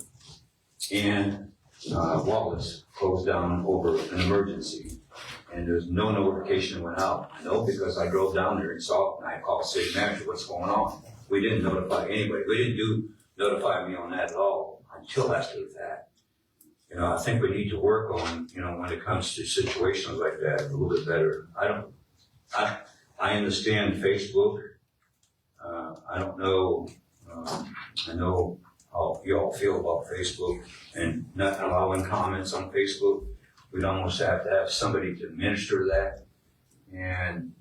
and Wallace closed down over an emergency. And there's no notification went out. I know because I drove down there and saw it, and I called city manager, what's going on? We didn't notify anybody. We didn't notify me on that at all until after that. You know, I think we need to work on, you know, when it comes to situations like that, a little bit better. I understand Facebook. I don't know, I know how you all feel about Facebook and not allowing comments on Facebook. We'd almost have to have somebody to administer that and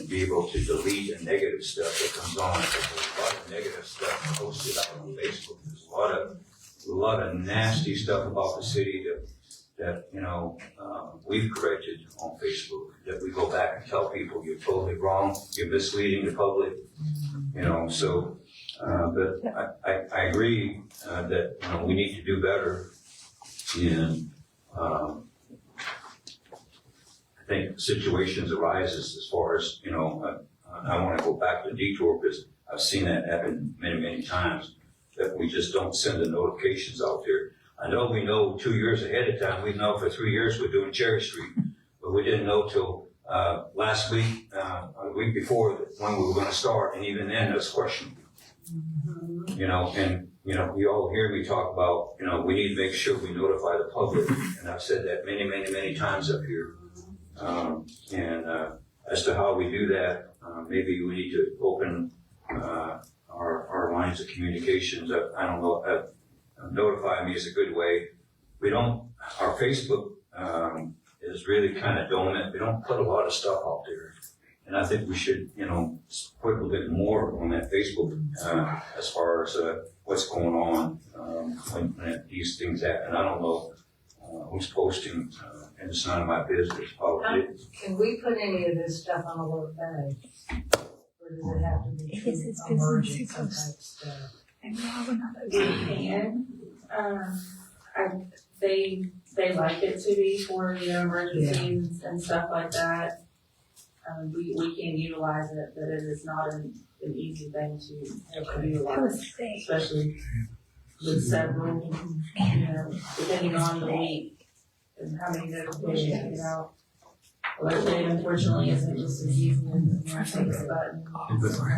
be able to delete the negative stuff that comes on. There's a lot of negative stuff posted out on Facebook. There's a lot of nasty stuff about the city that you know, we've corrected on Facebook, that we go back and tell people you're totally wrong, you're misleading the public, you know, so, but I agree, that, you know, we need to do better. And, I think situations arises as far as, you know, I want to go back to Detour because I've seen that happen many, many times, that we just don't send the notifications out there. I know we know 2 years ahead of time. We know for 3 years we're doing Cherry Street, but we didn't know till last week, a week before when we were going to start, and even then there's questionable. You know, and you know, you all hear me talk about, you know, we need to make sure we notify the public, and I've said that many, many, many times up here. As to how we do that, maybe we need to open our lines of communications. I don't know. Notify me is a good way. We don't. Our Facebook is really kind of dormant. We don't put a lot of stuff out there, and I think we should, you know, put a little bit more on that Facebook as far as what's going on when these things happen. I don't know who's posting. And it's none of my business. Can we put any of this stuff on a work day? Or does it have to be emergency type stuff? We can, they like it to be for, you know, emergencies and stuff like that. We can utilize it, but it is not an easy thing to utilize, especially with several, you know, depending on the week. And how many notifications get out. Well, that unfortunately isn't just as easy as pressing the button.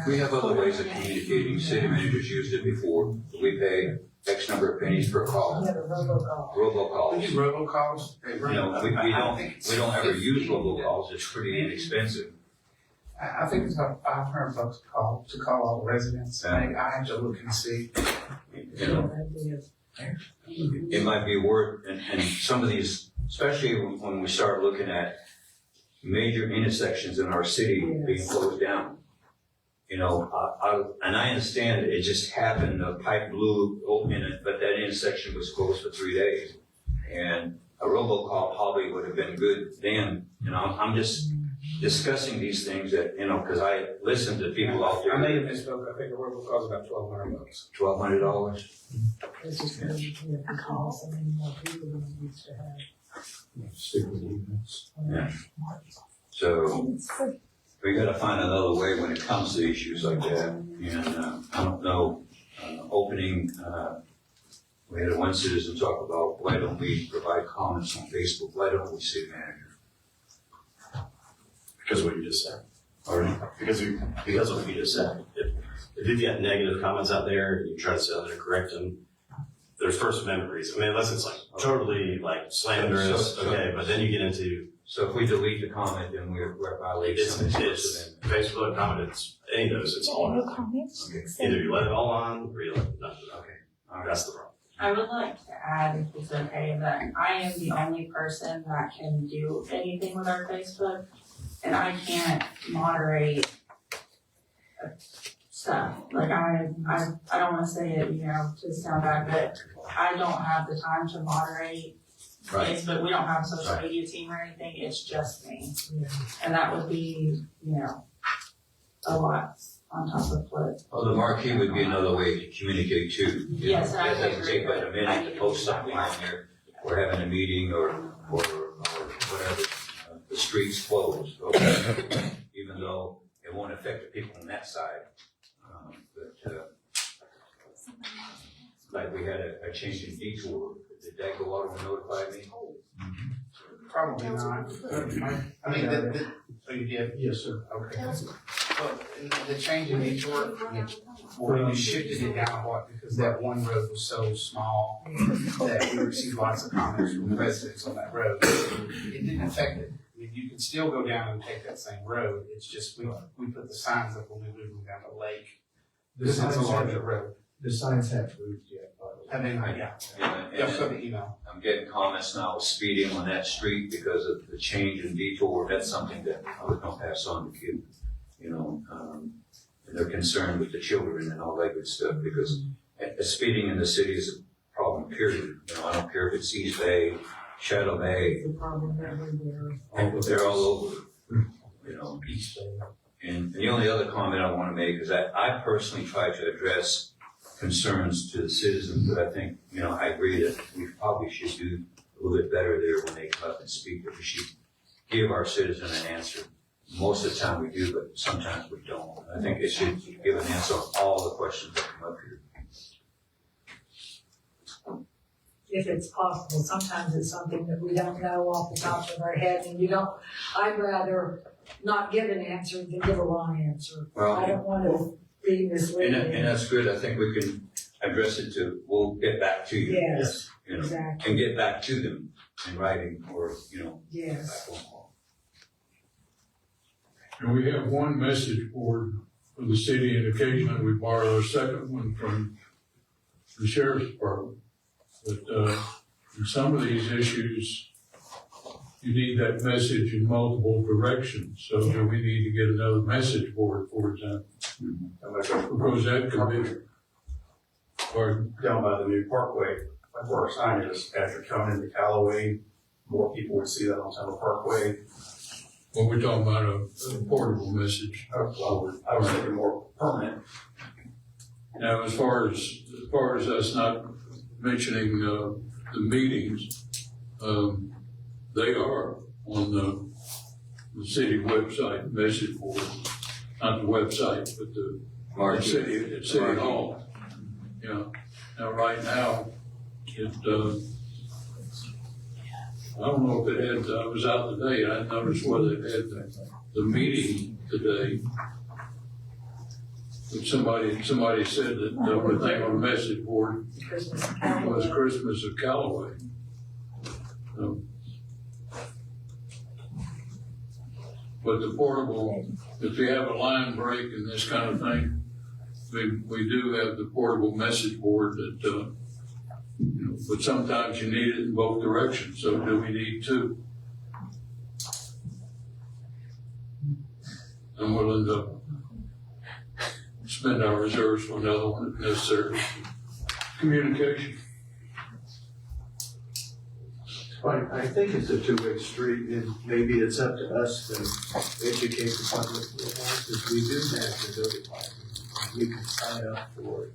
We have other ways of communicating. City managers used it before. We pay X number of pennies per call. We have a robocall. Robocalls. We do robocalls. You know, we don't ever use robocalls. It's pretty inexpensive. I think it's about $500 to call all the residents. I have to look and see. You know, it might be worth, and some of these, especially when we start looking at major intersections in our city being closed down. You know, and I understand it just happened, the pipe blew open in it, but that intersection was closed for 3 days. And a robocall probably would have been good then. You know, I'm just discussing these things that, you know, because I listen to people out there. I may have misspoke. I think a robocall is about $1,200. $1,200. It's just because you can't call so many more people than you used to have. Yeah. So we got to find another way when it comes to issues like that. And I don't know, opening. We had one citizen talk about why don't we provide comments on Facebook? Why don't we city manager? Because of what you just said. Pardon? Because of what you just said. If you've got negative comments out there and you try to sit out there and correct them, there's First Amendment reasons. I mean, unless it's like totally like slanderous, okay, but then you get into. So if we delete the comment, then we're violating somebody's First Amendment. Facebook comments, any of those, it's all on. Okay. Either you let it all on or you let nothing. Okay. All right. That's the problem. I would like to add, if it's okay, that I am the only person that can do anything with our Facebook, and I can't moderate stuff. Like I don't want to say it, you know, to sound bad, but I don't have the time to moderate Facebook. We don't have a social media team or anything. It's just me, and that would be, you know, a lot on top of what. Well, the marquee would be another way to communicate too. Yes, I agree. It doesn't take but a minute to post something on there. We're having a meeting or whatever. The streets closed, okay? Even though it won't affect the people on that side. like we had a change in detour, did that go out and notify me? Probably not. I mean, so you did? Yes, sir. Okay. Well, the change in detour, when you shifted it down a lot, because that one road was so small that we received lots of comments from residents on that road. It didn't affect it. I mean, you can still go down and take that same road. It's just we put the signs up when we moved them down the lake. This is a larger road. The signs have moved yet, by the way. I mean, yeah. And So the email. I'm getting comments now with speeding on that street because of the change in detour. That's something that I would not pass on to kids, you know. And they're concerned with the children and all that good stuff because speeding in the city is a problem, period. You know, I don't care if it's East Bay, Shadow Bay. They're all over, you know. And the only other comment I want to make is that I personally try to address concerns to the citizens, but I think, you know, I agree that we probably should do a little bit better there when they come up and speak, that we should give our citizen an answer. Most of the time we do, but sometimes we don't. I think it should give an answer on all the questions that come up here. If it's possible, sometimes it's something that we don't know off the top of our head, and I'd rather not give an answer than give a wrong answer. Well, I don't want to be misleading. And that's good. I think we can address it to, we'll get back to you. Yes, you know, exactly. and get back to them in writing or, you know, Yes. by phone call. And we have one message board for the city, and occasionally we borrow a second one from the sheriff's department. But, in some of these issues, you need that message in multiple directions. So do we need to get another message board, for example? Because that could be, or Down by the new parkway, like where our sign is, as you're coming into Callaway, more people would see that on Temple Parkway. well, we're talking about a portable message. I was thinking more permanent. Now, as far as us not mentioning, the meetings, they are on the city website message board, not the website, but the city hall. Yeah. Now, right now, I don't know if it had, I was out today, I noticed whether it had the meeting today. But somebody said that the only thing on the message board was Christmas of Callaway. But the portable, if you have a line break and this kind of thing, we do have the portable message board that, you know, but sometimes you need it in both directions, so do we need two? I'm willing to spend our reserves for another one if necessary. Communication. I think it's a two-way street, and maybe it's up to us to educate the public because we do have to notify them. You can sign up for it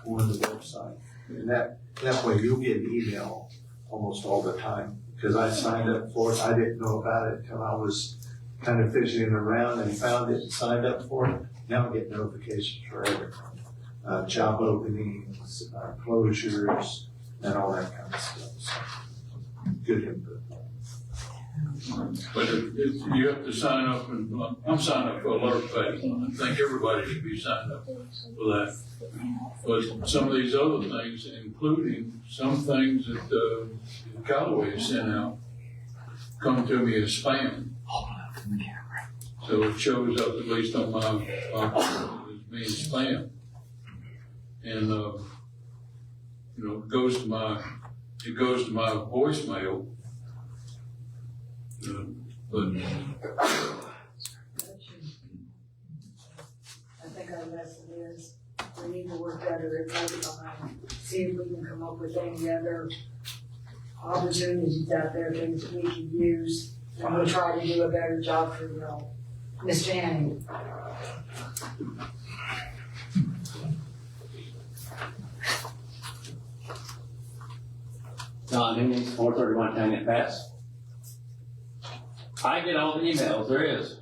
on the website, and that way you'll get an email almost all the time. Because I signed up for it, I didn't know about it until I was kind of fishing around and found it and signed up for it. Now I get notifications for everything, job openings, closures, and all that kind of stuff. So, good input. But if you have to sign up, and I'm signed up for Alert Pay. I think everybody should be signed up for that. But some of these other things, including some things that Callaway sent out, come to me as spam. So it shows up, at least on my as being spam. And you know, it goes to my voicemail. But I think our lesson is we need to work better at behind, see if we can come up with any other opportunities out there, things that we can use, and we'll try to do a better job for you all. Ms. Janning. John Higgins, 431 Tangent Pass. I get all the emails there is.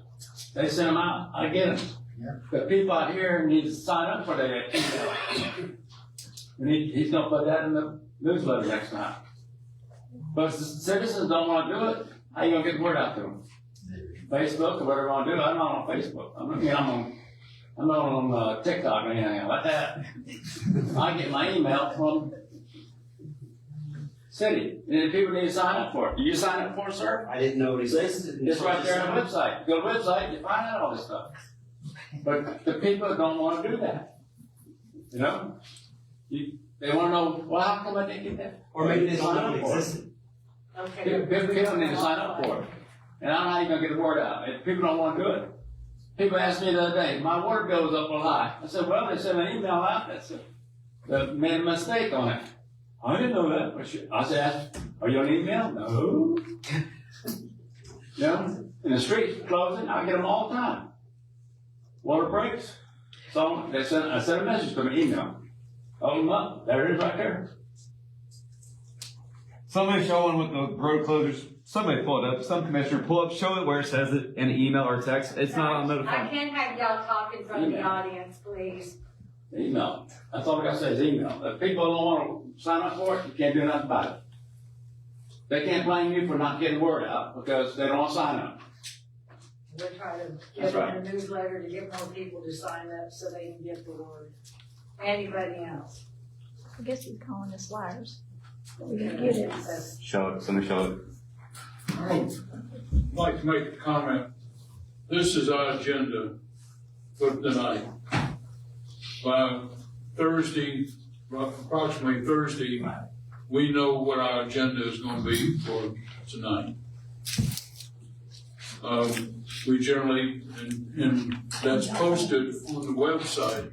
They send them out, I get them. Yeah. But people out here need to sign up for that email. And he's gonna put that in the newsletter next time. But if the citizens don't wanna do it, how you gonna get the word out to them? Facebook or whatever you wanna do, I'm not on Facebook, I'm not on TikTok or anything like that. I get my email from city, and people need to sign up for it. Do you sign up for it, sir? I didn't know it existed. It's right there on the website. Go to the website, you find out all this stuff. But the people don't wanna do that. You know? They wanna know, well, how come I didn't get that? Or maybe they don't Sign know up it for existed. Okay. People need to sign up for it. And I don't know how you're gonna get the word out. If people don't wanna do it. People asked me the other day, my water bill was up a lot. I said, well, they sent an email out that made a mistake on it. I didn't know that. I said, are you on email? No. You know, and the streets closing, I get them all the time. Water breaks. So I sent a message to an email. Hold them up. There it is right there. Somebody showing with the road closures. Somebody pull it up. Some commissioner pull up, show it where it says it in email or text. It's not on I notified. can't have y'all talk in front of the audience, please. Email. That's all I gotta say is email. If people don't wanna sign up for it, you can't do nothing about it. They can't blame you for not getting word out because they don't wanna sign up. We're trying to That's get right. in a newsletter to get more people to sign up so they can get the word. Anybody else? I guess he's calling us liars. We didn't get it. Show it, somebody show it. I'd like to make a comment. This is our agenda for tonight. By Thursday, approximately Thursday, we know what our agenda is gonna be for tonight. We generally, and that's posted on the website.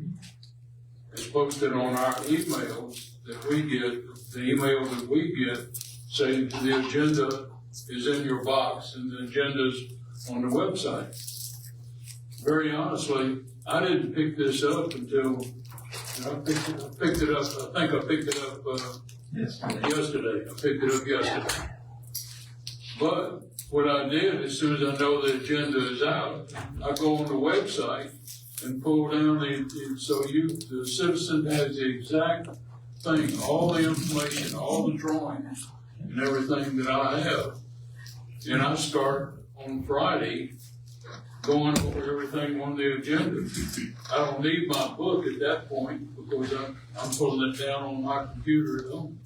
It's posted on our emails that we get, the email that we get saying the agenda is in your box and the agenda's on the website. Very honestly, I didn't pick this up until, I picked it up, I think I picked it up, yesterday. I picked it up yesterday. But what I did, as soon as I know the agenda is out, I go on the website and pull down so the citizen has the exact thing, all the information, all the drawings and everything that I have. And I start on Friday going over everything on the agenda. I don't need my book at that point because I'm pulling it down on my computer at home.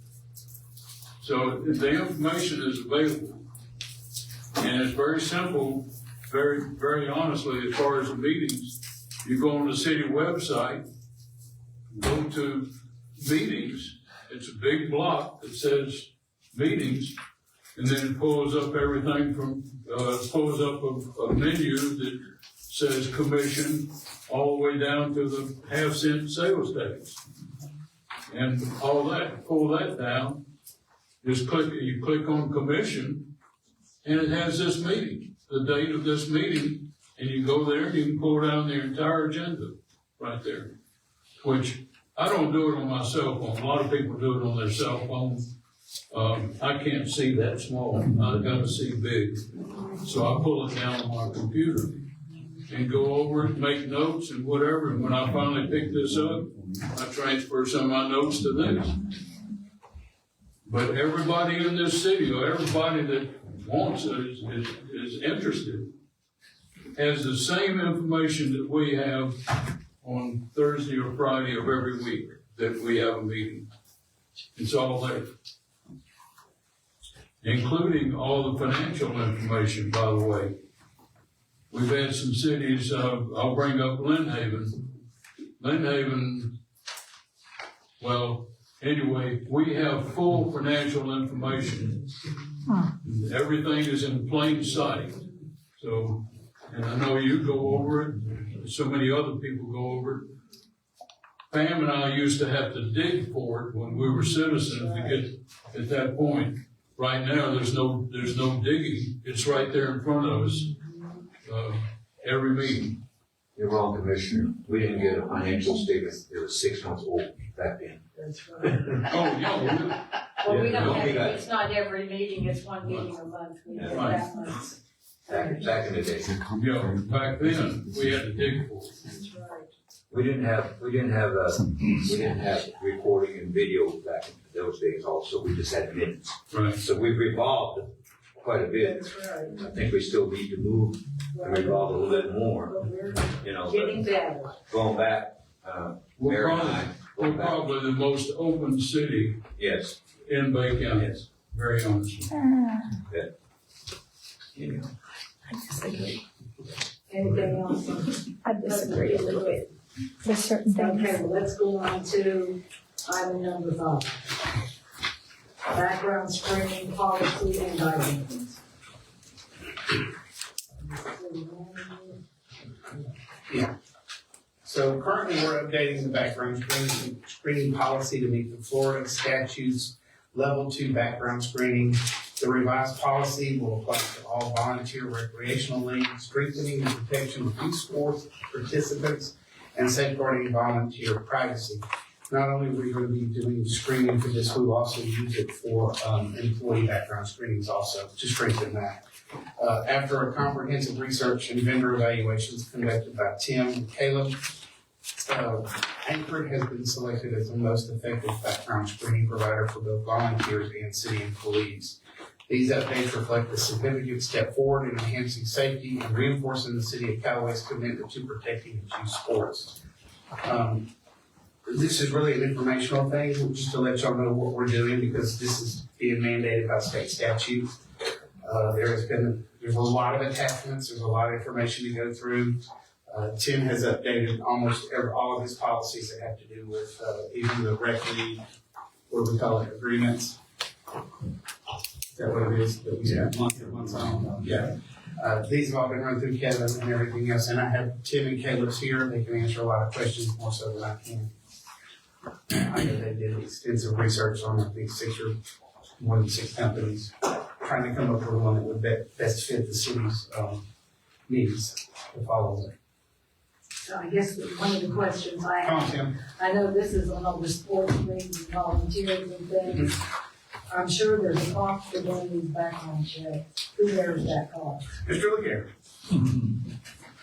So the information is available. And it's very simple, very, very honestly, as far as the meetings. You go on the city website, go to meetings, it's a big block that says meetings, and then it pulls up everything from, pulls up a menu that says commission, all the way down to the half-cent sales tax. And all that, pull that down, you click on commission, and it has this meeting, the date of this meeting, and you go there and you can pull down the entire agenda right there. Which, I don't do it on my cell phone, a lot of people do it on their cell phone. I can't see that small, I've got to see big. So I pull it down on my computer and go over it, make notes and whatever, and when I finally pick this up, I transfer some of my notes to this. But everybody in this city, or everybody that wants it, is interested, has the same information that we have on Thursday or Friday of every week that we have a meeting. It's all there. Including all the financial information, by the way. We've had some cities, I'll bring up Lynn Haven. Lynn Haven, well, anyway, we have full financial information. Everything is in plain sight. So, and I know you go over it, so many other people go over it. Pam and I used to have to dig for it when we were citizens to get at that point. Right now, there's no digging. It's right there in front of us, every meeting. You're wrong, Commissioner. We didn't get a financial statement. It was 6 months old back then. That's right. Oh, yeah. Well, we don't have, it's not every meeting, it's one meeting a month. We do that once. Back in the day. Yeah, back then, we had to dig for it. That's right. We didn't have recording and video back in those days also, we just had minutes. Right. So we've evolved quite a bit. That's right. I think we still need to move and evolve a little bit more, But we're you know. getting better. Going back, Mayor and I, We're probably the most open city yes, in Bay County, yes. very honestly. I disagree. Anything else? I disagree a little bit. There's certain things. Okay, well, let's go on to item number 5. Background screening policy and guidelines. Yeah. So currently, we're updating the background screening policy to meet the Florida statutes level 2 background screening. The revised policy will apply to all volunteer recreational leagues, strengthening the protection of youth sports participants and safeguarding volunteer privacy. Not only are we going to be doing screening for this, we will also use it for employee background screenings also to strengthen that. After a comprehensive research and vendor evaluations conducted by Tim and Caleb, Anchor has been selected as the most effective background screening provider for both volunteers and city employees. These updates reflect a significant step forward in enhancing safety and reinforcing the city of Callaway's commitment to protecting its youth sports. This is really an informational thing, just to let y'all know what we're doing, because this is being mandated by state statute. There's a lot of attachments, there's a lot of information to go through. Tim has updated almost all of his policies that have to do with even the rec league, what do we call it, agreements. Is that what it is? That we have months on? Yeah. These have all been run through Kevin and everything else, and I have Tim and Caleb's here. They can answer a lot of questions more so than I can. I know they did extensive research on, I think, more than six companies, trying to come up with one that would best fit the city's needs to follow it. So I guess one of the questions I Come on, have, Tim. I know this is on all the sports leagues and volunteers and things. I'm sure there's a cost for doing these background checks. Who bears that cost? Mr. LeGarrette.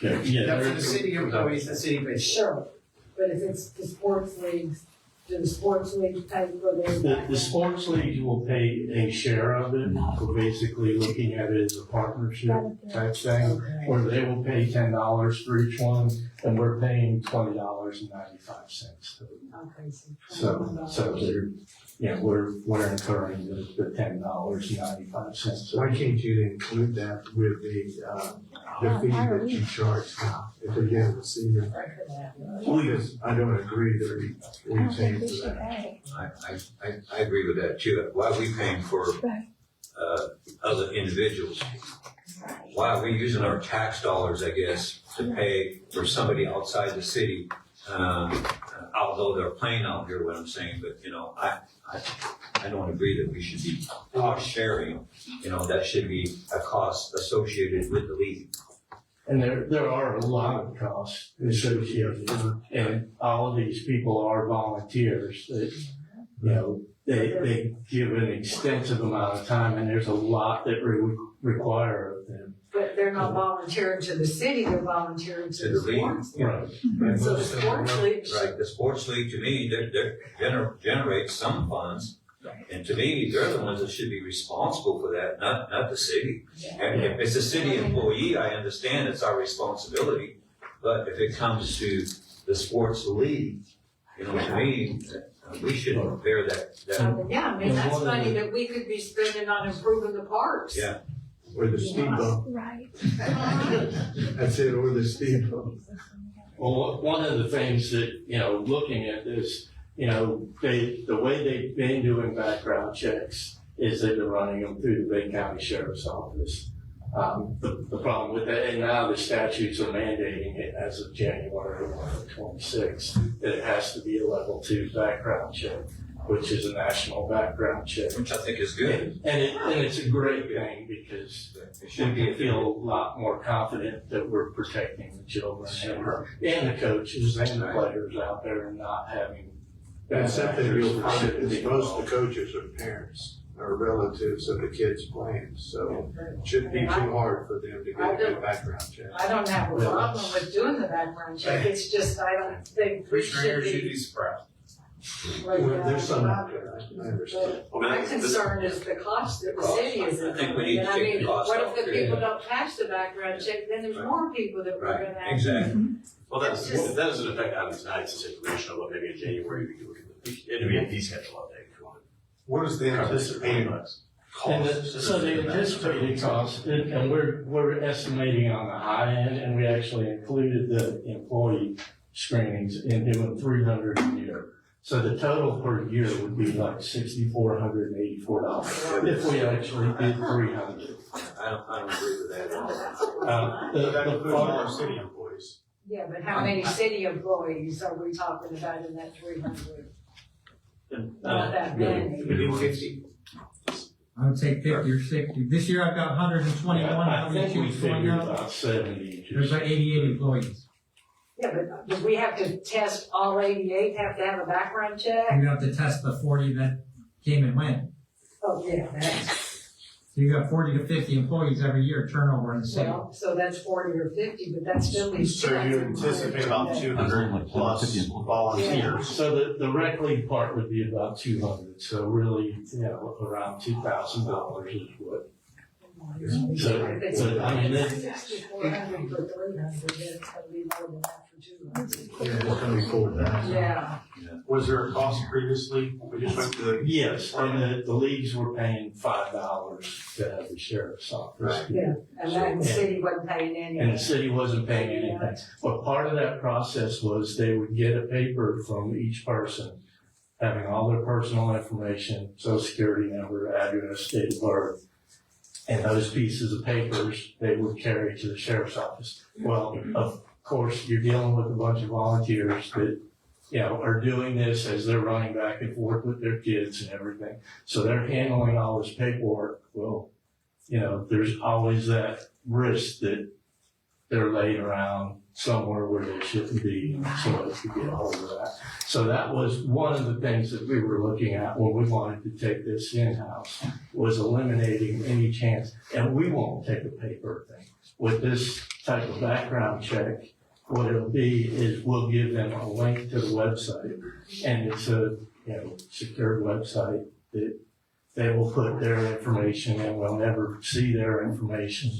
That's for the city employees, the city pays. Sure, but if it's the sports leagues, do the sports leagues pay for their? The sports leagues will pay a share of it. We're basically looking at it as a partnership type thing, where they will pay $10 for each one, and we're paying $20.95. Okay, So they're, we're incurring the $10.95. Why can't you include that with the fee that you charge now, if they get a senior? Because I don't agree that we pay for that. I agree with that too. Why are we paying for other individuals? Why are we using our tax dollars, I guess, to pay for somebody outside the city? Although they're playing out here, what I'm saying, but I don't agree that we should be cost sharing. That should be a cost associated with the league. And there are a lot of costs associated, and all of these people are volunteers that, they give an extensive amount of time, and there's a lot that we require of them. But they're not volunteering to the city, they're volunteering to the sports. Right. So the sports league. Right, the sports league, to me, they generate some funds. And to me, they're the ones that should be responsible for that, not the city. And if it's a city employee, I understand it's our responsibility. But if it comes to the sports league, to me, we should bear that. Yeah, that's money that we could be spending on improving the parks. Yeah. Or the speed bump. Right. That's it, or the speed bump. Well, one of the things that, looking at this, the way they've been doing background checks is that they're running them through the Bay County Sheriff's Office. The problem with that, and now the statutes are mandating it as of January 26th, that it has to be a level 2 background check, which is a national background check. Which I think is good. And it's a great thing, because we can feel a lot more confident that we're protecting the children and the coaches and the players out there, and not having. Except that you'll find that most of the coaches are parents. are relatives of the kids playing, so it shouldn't be too hard for them to get a background check. I don't have a problem with doing the background check, it's just, I don't think we should be. surprised. There's some out there, I understand. My concern is the cost that the city is. I think we need to And I take the mean, cost what off if the there. people don't pass the background check, then there's more people that we're gonna have. Exactly. Well, that doesn't affect item tonight's it's informational, but maybe in January we can look at it'll be a fee schedule update if you want. What is the anticipated And cost? so the anticipated cost, and we're estimating on the high end, and we actually included the employee screenings in doing 300 a year. So the total per year would be like $6,484 if we actually did 300. I don't agree with that at all. That includes all our city employees. Yeah, but how many city employees are we talking about in that 300? Not that many. We do 50. I would say 50 or 60. This year I've got 121. I think we How many figured going up? about 70. There's like 88 employees. Yeah, but do we have to test all 88, have to have a background check? You have to test the 40 that came and went. Oh, yeah, that's, So you got 40 to 50 employees every year turnover in the city. well, so that's 40 or 50, but that still leaves. So you anticipate about 200 plus volunteers? So the rec league part would be about 200, so really, around $2,000 is what. So, I mean, it's, 6,400 for 300, that's gonna be more than that for 200. Yeah, it's gonna be forward that. Yeah. Was there a cost previously? We just went to the. yes, and the leagues were paying $5 to have the sheriff's office. Right. Yeah, and that the city wasn't paying And any. the city wasn't paying anything. But part of that process was they would get a paper from each person having all their personal information, social security number, address, date of birth. And those pieces of papers, they would carry to the sheriff's office. Well, of course, you're dealing with a bunch of volunteers that, are doing this as they're running back and forth with their kids and everything. So they're handling all this paperwork. Well, there's always that risk that they're laid around somewhere where they shouldn't be, so as to get a hold of that. So that was one of the things that we were looking at when we wanted to take this in-house, was eliminating any chance, and we won't take a paper thing. With this type of background check, what it'll be is we'll give them a link to the website, and it's a, secure website that they will put their information in, we'll never see their information.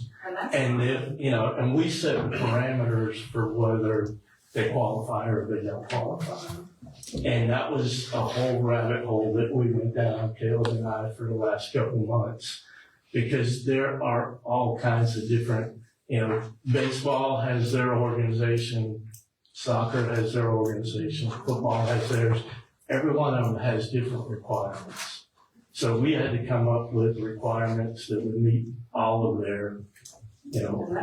And if, and we set parameters for whether they qualify or they don't qualify. And that was a whole rabbit hole that we went down, Caleb and I, for the last couple of months. Because there are all kinds of different, baseball has their organization, soccer has their organization, football has theirs. Every one of them has different requirements. So we had to come up with requirements that would meet all of their,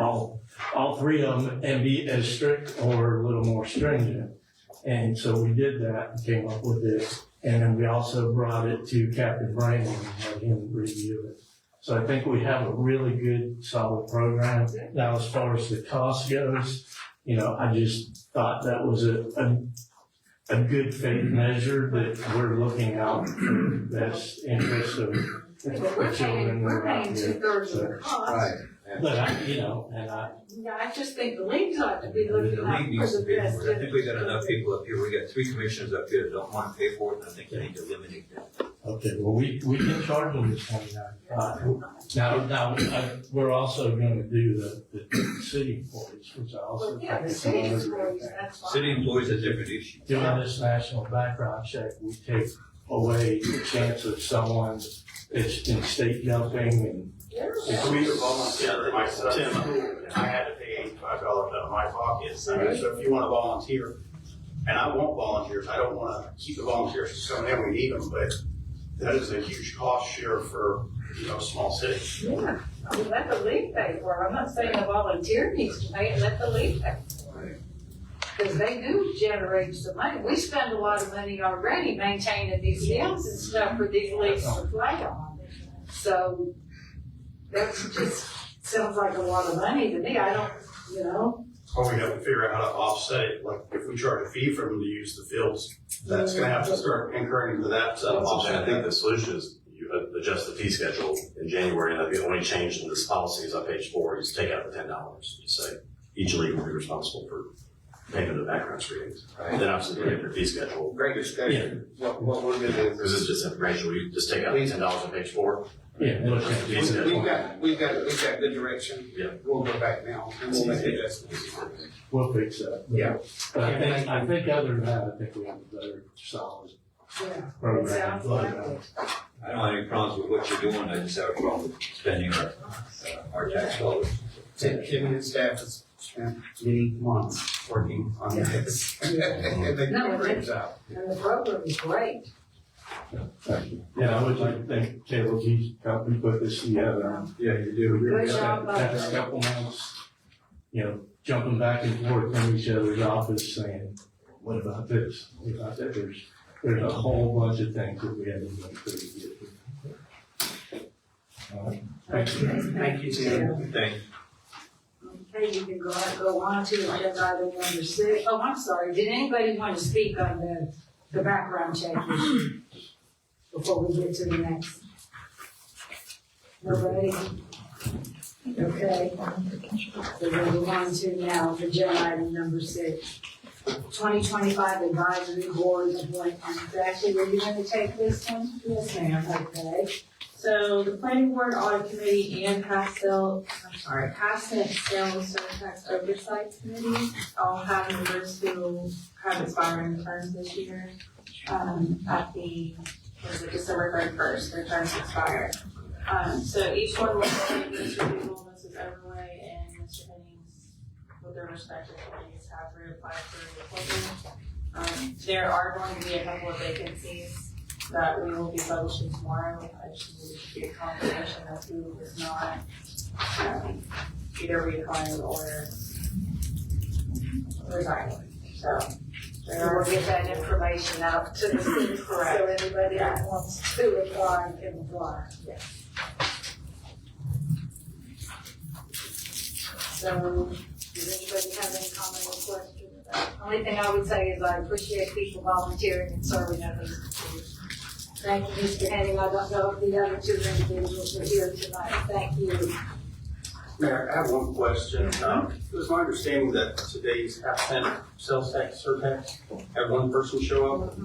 all three of them, and be as strict or a little more stringent. And so we did that and came up with this. And then we also brought it to Captain Brandon and had him review it. So I think we have a really good, solid program. Now, as far as the cost goes, I just thought that was a good faith measure that we're looking out for the best interest of the children. We're paying 2/3 of the cost. Right. But I just think the leagues ought to be The looking out league needs for to the pay best. for it. I think we got enough people up here. We got 3 commissioners up here that don't want to pay for it, and I think they need to eliminate that. Okay, well, we can charge them this $29. Now, we're also gonna do the city employees, which I also Yeah, think the is city another employees, great thing. that's fine. City employees are a different issue. Doing this national background check, we take away the chance of someone that's in state jumping and. If we were volunteer, my son's school, I had to pay $85 out of my pocket. So if you want to volunteer, and I want volunteers, I don't want to keep the volunteers to someone else, we need them, but that is a huge cost share for, a small city. Yeah, I mean, let the league pay for it. I'm not saying a volunteer needs to pay it, let the league pay for it. Because they do generate some money. We spend a lot of money already maintaining these fields and stuff for these leagues to play on. So that's just, sounds like a lot of money to me. I don't, Or we have to figure out how to offset it, like if we charge a fee for them to use the fields, that's gonna have to start incurring into that. I think the solution is, you adjust the fee schedule in January, and the only change in this policy is on page 4, is take out the $10. You say each league will be responsible for payment of background screenings. Right. And then obviously you have your fee schedule. Great discussion. What we're gonna do. This is just information, we just take out the $10 on page 4. Yeah. We've got good direction. Yeah. We'll go back now and we'll make adjustments. We'll fix that. Yeah. But I think other than that, I think we have a better solid Yeah. program. It sounds like it. I don't have any problems with what you're doing, I just have a problem with spending our tax dollars. Tim and staff has spent many months working on this. And they No, do a great job. And the program is great. Yeah, I would like to thank Caleb, he's helped me put this together. Yeah, you do. Good job, Past couple months, jumping back and forth from each other's office saying, what about this? What about that? There's a whole bunch of things that we haven't done to get. Thank you. Thank you, Tim. Thank you. Okay, you can go on to agenda item number 6. Oh, I'm sorry. Did anybody want to speak on the background check issue before we get to the next? Nobody? Okay. So we'll move on to now agenda item number 6. 2025 Advisory Board appointments. Ashley, were you going to take this one? Yes, ma'am. Okay. So the planning board, audit committee, and past sales sales tax oversight committee all have members who have expiring terms this year. At the, December 31st, their terms expire. So each one will say Mr. Beagle, Mrs. Everway, and Mr. Hennings, with their respective committees, have reapplied for the appointment. There are going to be a couple of vacancies that we will be publishing tomorrow. I just need to get confirmation of who is not either reapplying or resigning. So We'll get that information out to the citizens, so anybody that wants to apply can apply. Yes. So, does anybody have any comment or question about it? Only thing I would say is I appreciate people volunteering and serving others. Thank you, Mr. Henning. I don't know if the other 2 individuals are here tonight. Thank you. Mayor, I have one question. It was my understanding that today's absent sales tax surtax had one person show up.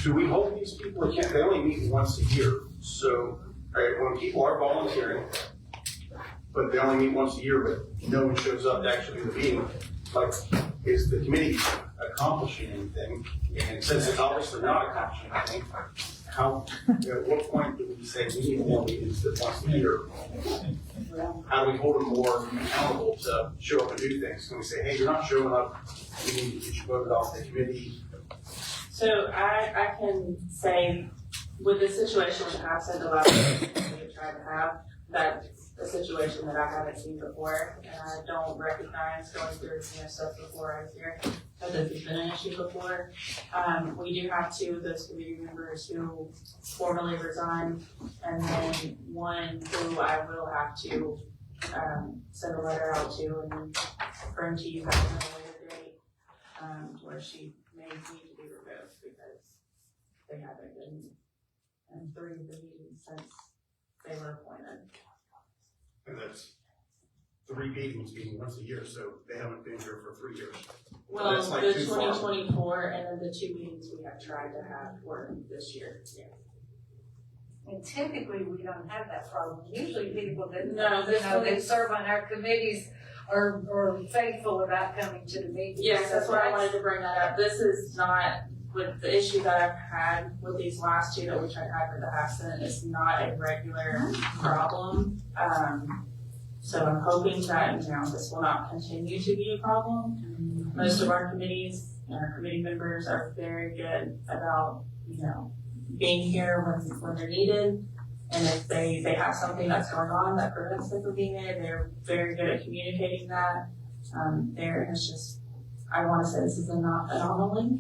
Do we hold these people accountable? They only meet once a year. So when people are volunteering, but they only meet once a year, but no one shows up to actually do the meeting, like, is the committee accomplishing anything? And since it's obviously not accomplishing anything, at what point do we say we need more meetings than once a year? How do we hold them more accountable to show up and do things? Can we say, hey, you're not showing up, we need to get you voted off the committee? So I can say, with the situation with absent allowance we tried to have, that's a situation that I haven't seen before, and I don't recognize going through stuff before I was here. But this has been an issue before. We do have 2 of those committee members who formally resigned, and then one who I will have to send a letter out to and bring to you guys at a later date, where she may need to be removed because they haven't been in 3 of the meetings since they were appointed. And that's 3 meetings being once a year, so they haven't been here for 3 years. Well, That's like the too far. 2024 and then the 2 meetings we have tried to have were this year. Yeah. And typically, we don't have that problem. Usually people that, No, this one that is- serve on our committees are faithful about coming to the meetings. Yes, that's So why I wanted to bring that up. This is not, with the issue that I've had with these last 2 that we tried to have for the absent, it's not a regular problem. So I'm hoping that, this will not continue to be a problem. Most of our committees and our committee members are very good about, being here when they're needed. And if they have something that's going on that prevents them from being there, they're very good at communicating that. It's just, I want to say this is an anomaly,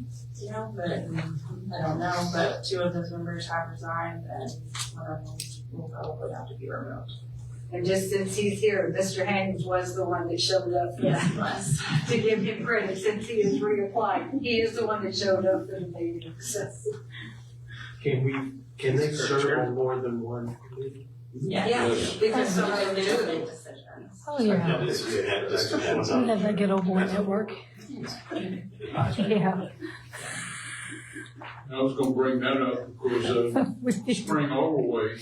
but I don't know. But 2 of those members have resigned, and one of them will probably have to be removed. And just since he's here, Mr. Haynes was the one that showed up. Yes, he was. To give him credit, since he is reapplied, he is the one that showed up for the meeting. So, Can we Can they serve on more than one committee? Yes, because somebody will do it. Oh, yeah. This depends We on. have that good old boy network. Yeah. I was gonna bring that up because, Spring Overway,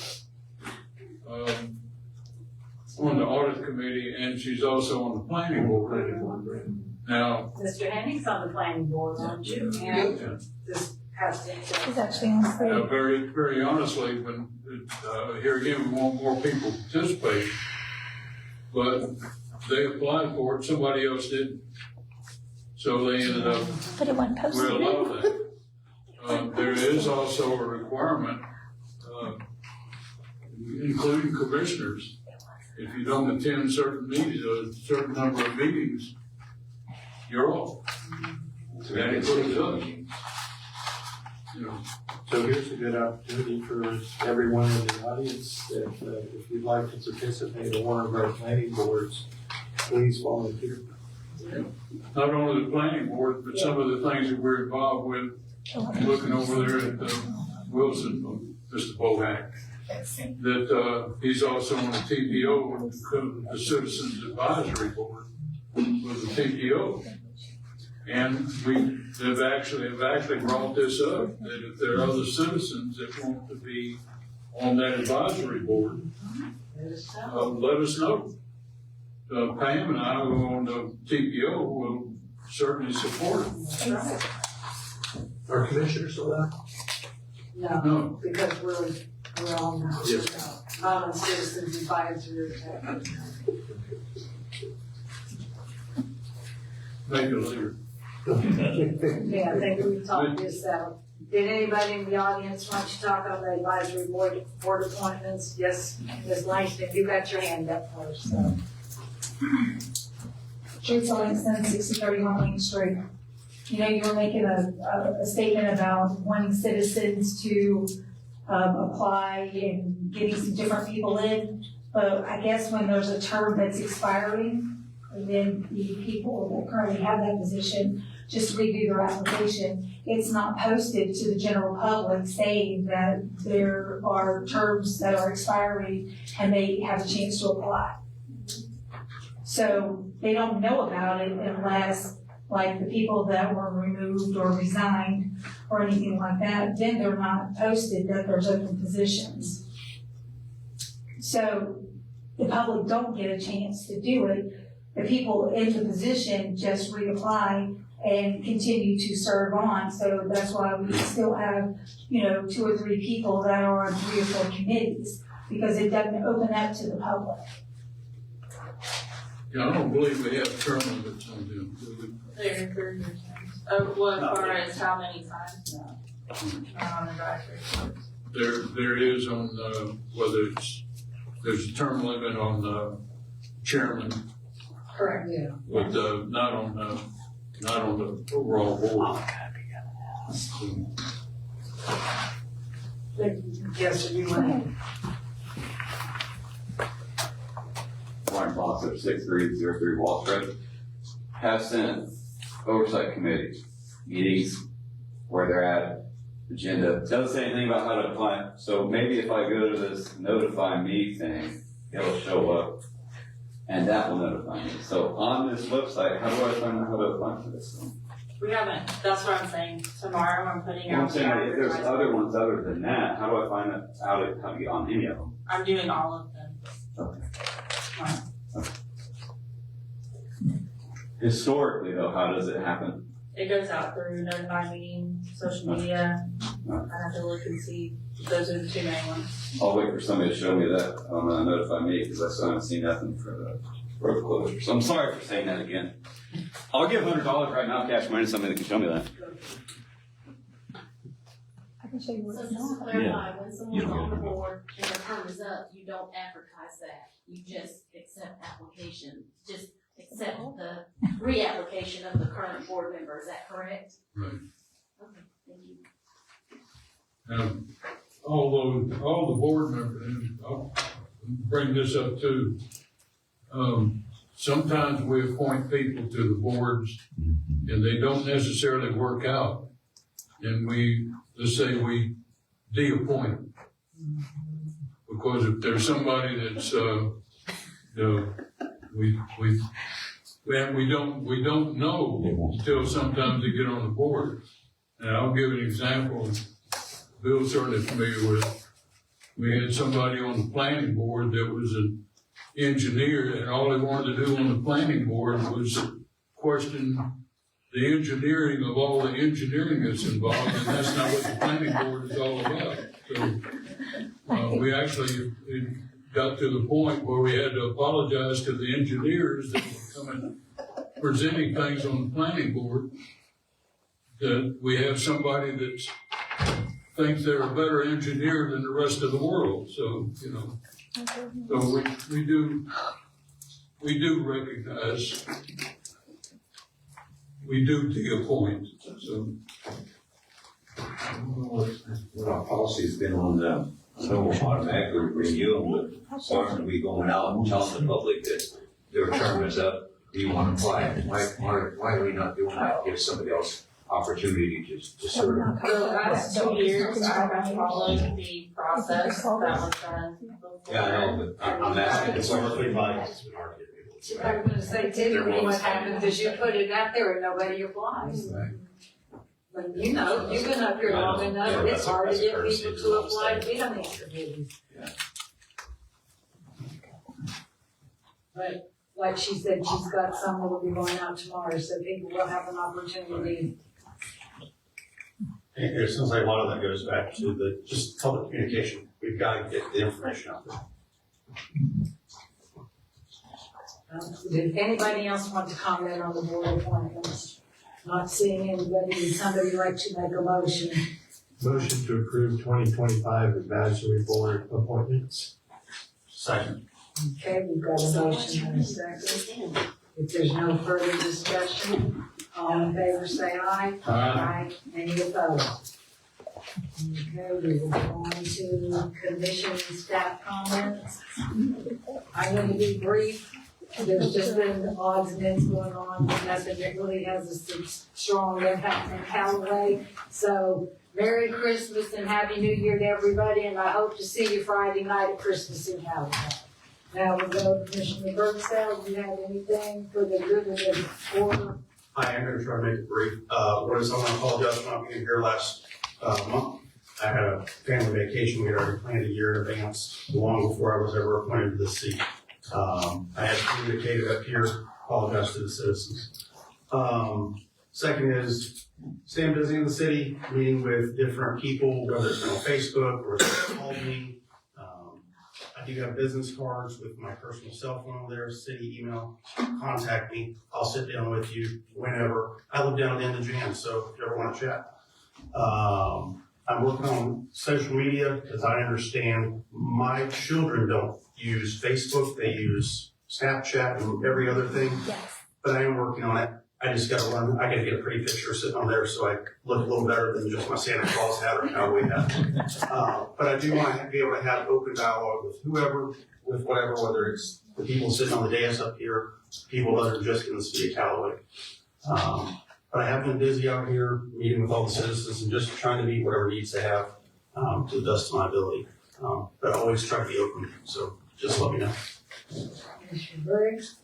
on the audit committee, and she's also on the planning board. Now, Mr. Henning's on the planning board, aren't you? And this has to. She's actually on stage. very, very honestly, when, here again, we want more people to participate, but they applied for it, somebody else didn't. So they ended up, But it wasn't we posted. allow that. There is also a requirement, including commissioners. If you don't attend certain meetings, a certain number of meetings, you're off. That includes us. You know, So here's a good opportunity for everyone in the audience, if you'd like to participate in one of our planning boards, please volunteer. not only the planning board, but some of the things that we're involved with, looking over there at Wilson, Mr. Bohack, that he's also on the TPO, the Citizens Advisory Board with the TPO. And we have actually brought this up, that if there are other citizens that want to be on that advisory board, let us know. Pam and I, who are on the TPO, will certainly support it. Are commissioners allowed? No, because we're on, not on Citizens Advisory. Make it later. Yeah, I think we talked this out. Did anybody in the audience want to talk on the advisory board appointments? Yes, Ms. Langston, you got your hand up first, so. Teresa Langston, 6031 Main Street. You know, you were making a statement about wanting citizens to apply and getting some different people in. But I guess when there's a term that's expiring, and then the people that currently have that position just redo their application, it's not posted to the general public saying that there are terms that are expiring and they have a chance to apply. So they don't know about it unless, like, the people that were removed or resigned or anything like that, then they're not posted that there's open positions. So the public don't get a chance to do it. The people in the position just reapply and continue to serve on. So that's why we still have, 2 or 3 people that are on 3 or 4 committees, because it doesn't open up to the public. Yeah, I don't believe we have term limits on them, do we? They're 3 years. Oh, well, as far as how many times? No. Not on advisory boards. There is on, whether there's a term limit on the chairman, Correct, yeah. but, not on the overall board. Yes, sir, you want Warren Foster, 6303 Wall Street, have sent oversight committees, meetings, where they're at, agenda. Doesn't say anything about how to apply. So maybe if I go to this notify me thing, it'll show up and that will notify me. So on this website, how do I find out how to apply for this one? We haven't, that's what I'm saying. Tomorrow I'm putting Well, I'm out. saying, if there's other ones other than that, how do I find out how to get on any of them? I'm doing all of them. Okay. Tomorrow. Historically though, how does it happen? It goes out through notify meeting, social media. I have to look and see. Those are the 2 main ones. I'll wait for somebody to show me that on Notify Me, because I still haven't seen nothing for the road closure. So I'm sorry for saying that again. I'll give $100 right now, cash money, to somebody that can show me that. I can show you what So it's just to not. clarify, when someone's on the board and their term is up, you don't advertise that. You just accept application, just accept the reapplication of the current board member, is that correct? Right. Okay, thank you. Although all the board members, and I'll bring this up too, sometimes we appoint people to the boards and they don't necessarily work out. And let's say we de-appointed. Because if there's somebody that's, we don't know until sometimes they get on the board. And I'll give an example Bill's certainly familiar with. We had somebody on the planning board that was an engineer, and all they wanted to do on the planning board was question the engineering of all the engineering that's involved, and that's not what the planning board is all about. So, we actually got to the point where we had to apologize to the engineers that were coming, presenting things on the planning board, that we have somebody that thinks they're a better engineer than the rest of the world. So, so we do recognize, we do de-appoint, so. What our policy's been on so automatically renew them, but aren't we going out and telling the public that their term is up, do you want to apply? Why are we not doing that? Give somebody else opportunity to serve. For the last 2 years, I have followed the process that was done. Yeah, I know, but I'm asking. It's already like, I was gonna say, typically what happens is you put it out there and nobody applies. But you've been up here long enough, it's hard to get people to apply to be on these committees. But like she said, she's got some that will be going out tomorrow, so people will have an opportunity. And it sounds like a lot of that goes back to the just public communication. We've got to get the information out there. Did anybody else want to comment on the board appointments? Not seeing anybody, would somebody like to make a motion? Motion to approve 2025 advisory board appointments. Second. Okay, we've got a motion and a second. If there's no further discussion, all in favor say aye. Aye. Any opposed? Okay, we will go on to commission and staff comments. I'm going to be brief. There's just been odds and ends going on, nothing that really has a strong impact in Callaway. So, Merry Christmas and Happy New Year to everybody, and I hope to see you Friday night at Christmas in Callaway. Now we'll go to Commissioner Birdsell. Do you have anything for the good of the order? Hi, I'm going to try to make it brief. I want to apologize for not being here last month. I had a family vacation. We had already planned a year in advance, long before I was ever appointed to this seat. I had communicated up here, apologize to the citizens. Second is staying busy in the city, meeting with different people, whether it's on Facebook or they called me. I do have business cards with my personal cell phone there, city email, contact me. I'll sit down with you whenever. I live down at the end of Jan, so if you ever want to chat. I'm working on social media because I understand my children don't use Facebook, they use Snapchat and every other thing. Yes. But I am working on it. I just gotta learn, I gotta get a pretty picture sitting on there so I look a little better than just my Santa Claus hat or cowboy hat. But I do want to be able to have open dialogue with whoever, with whatever, whether it's the people sitting on the dais up here, people that are just in the city of Callaway. But I have been busy out here meeting with all the citizens and just trying to meet whatever needs they have to the best of my ability. But I always try to be open, so just let me know. Commissioner Briggs?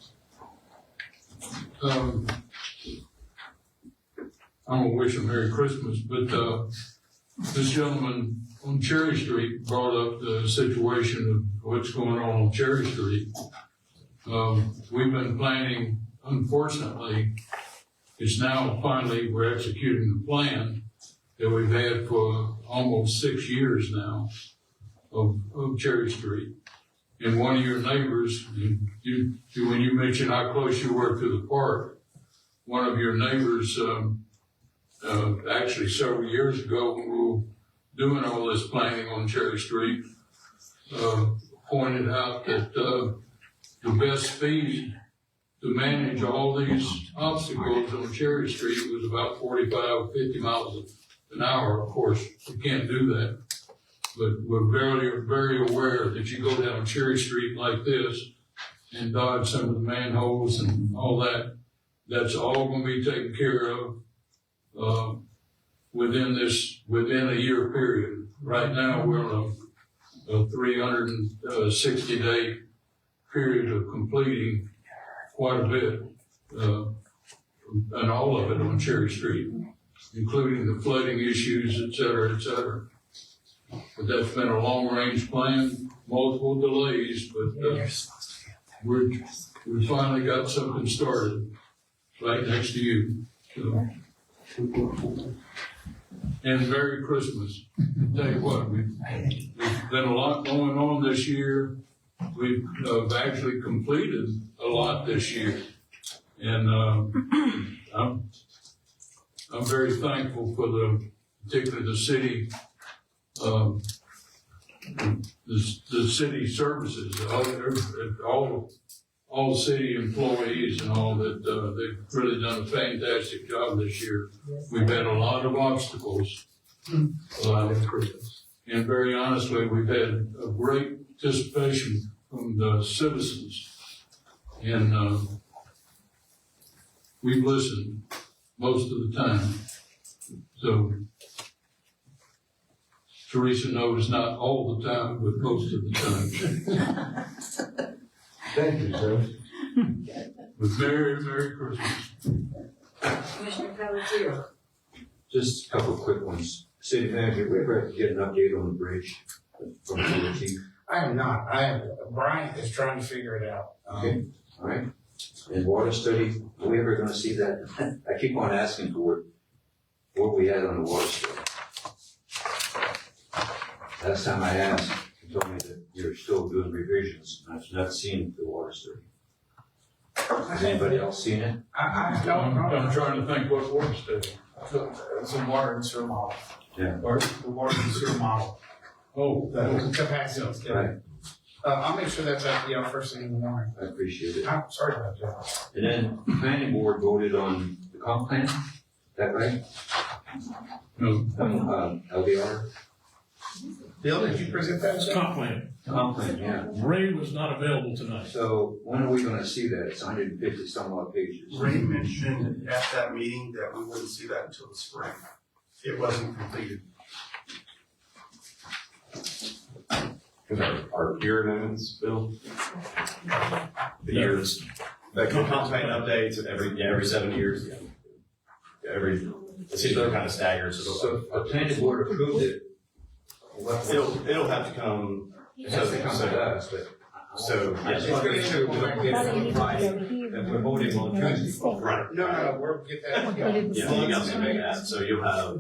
I'm gonna wish him Merry Christmas, but, this gentleman on Cherry Street brought up the situation of what's going on Cherry Street. We've been planning, unfortunately, it's now finally, we're executing the plan that we've had for almost 6 years now of Cherry Street. And one of your neighbors, when you mentioned how close you were to the park, one of your neighbors, actually several years ago when we were doing all this planning on Cherry Street, pointed out that the best speed to manage all these obstacles on Cherry Street was about 45, 50 miles an hour. Of course, we can't do that. But we're very, very aware that you go down Cherry Street like this and dodge some of the manholes and all that. That's all going to be taken care of within a year period. right now, we're on a 360-day period of completing quite a bit, and all of it on Cherry Street, including the flooding issues, et cetera, et cetera. But that's been a long-range plan, multiple delays, but we finally got something started right next to you. So. And Merry Christmas. Tell you what, there's been a lot going on this year. We've actually completed a lot this year. And I'm very thankful for particularly the city, the city services, all city employees and all that, they've really done a fantastic job this year. We've had a lot of obstacles, and very honestly, we've had a great participation from the citizens, and we've listened most of the time. So Teresa knows not all the time, but most of the time. Thank you, sir. Merry Christmas. Commissioner Pelletier. Just a couple of quick ones. City manager, we ever have to get an update on the bridge from the chief? I am not. Brian is trying to figure it out. Okay, all right. And water study, are we ever gonna see that? I keep on asking for what we had on the water study. Last time I asked, you told me that you're still doing revisions. I've not seen the water study. Has anybody else seen it? I don't know. I'm trying to think what water study. It's a water and sewer model. Yeah. The water and sewer model. Oh, The capacity. Right. I'll make sure that's at the first thing in the morning. I appreciate it. I'm sorry about that. And then the planning board voted on the comp plan, is that right? No. LDR? Bill, did you present that? Comp plan. Comp plan, yeah. Ray was not available tonight. So when are we gonna see that? It's 150 some odd pages. Ray mentioned at that meeting that we wouldn't see that until the spring. It wasn't completed. Our year amendments, Bill? The years, the comp plan updates every 7 years. It's usually kind of staggered, So the planning board approved it. it'll have to come. It has to come to us, but. So, I just want to make sure we don't get it right, that we're voting on Tuesday. right. No, we'll get that. Yeah, you guys can make that. So you'll have,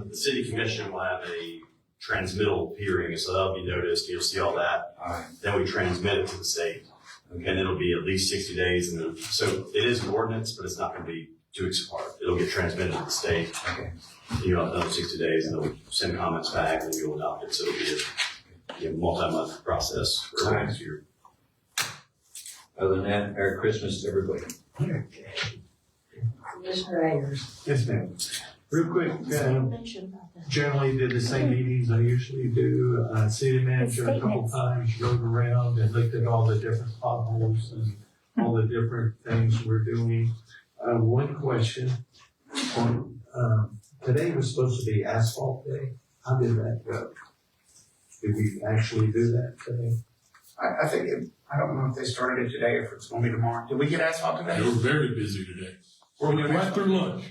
the city commission will have a transmittal hearing, so that'll be noticed, you'll see all that. Then we transmit it to the state, and it'll be at least 60 days, and then, so it is an ordinance, but it's not gonna be 2 weeks apart. It'll get transmitted to the state. Okay. You'll have another 60 days, and they'll send comments back, and then you'll adopt it, so it'll be a multi-month process for next year. Other than that, Merry Christmas to everybody. Commissioner Ayers. Yes, ma'am. Real quick, generally did the same meetings I usually do. City manager a couple times rode around and looked at all the different potholes and all the different things we're doing. One question on, today was supposed to be asphalt day. How did that go? Did we actually do that today? I think I don't know if they started it today or if it's going to be tomorrow. Did we get asphalt today? They were very busy today. Worked right through lunch.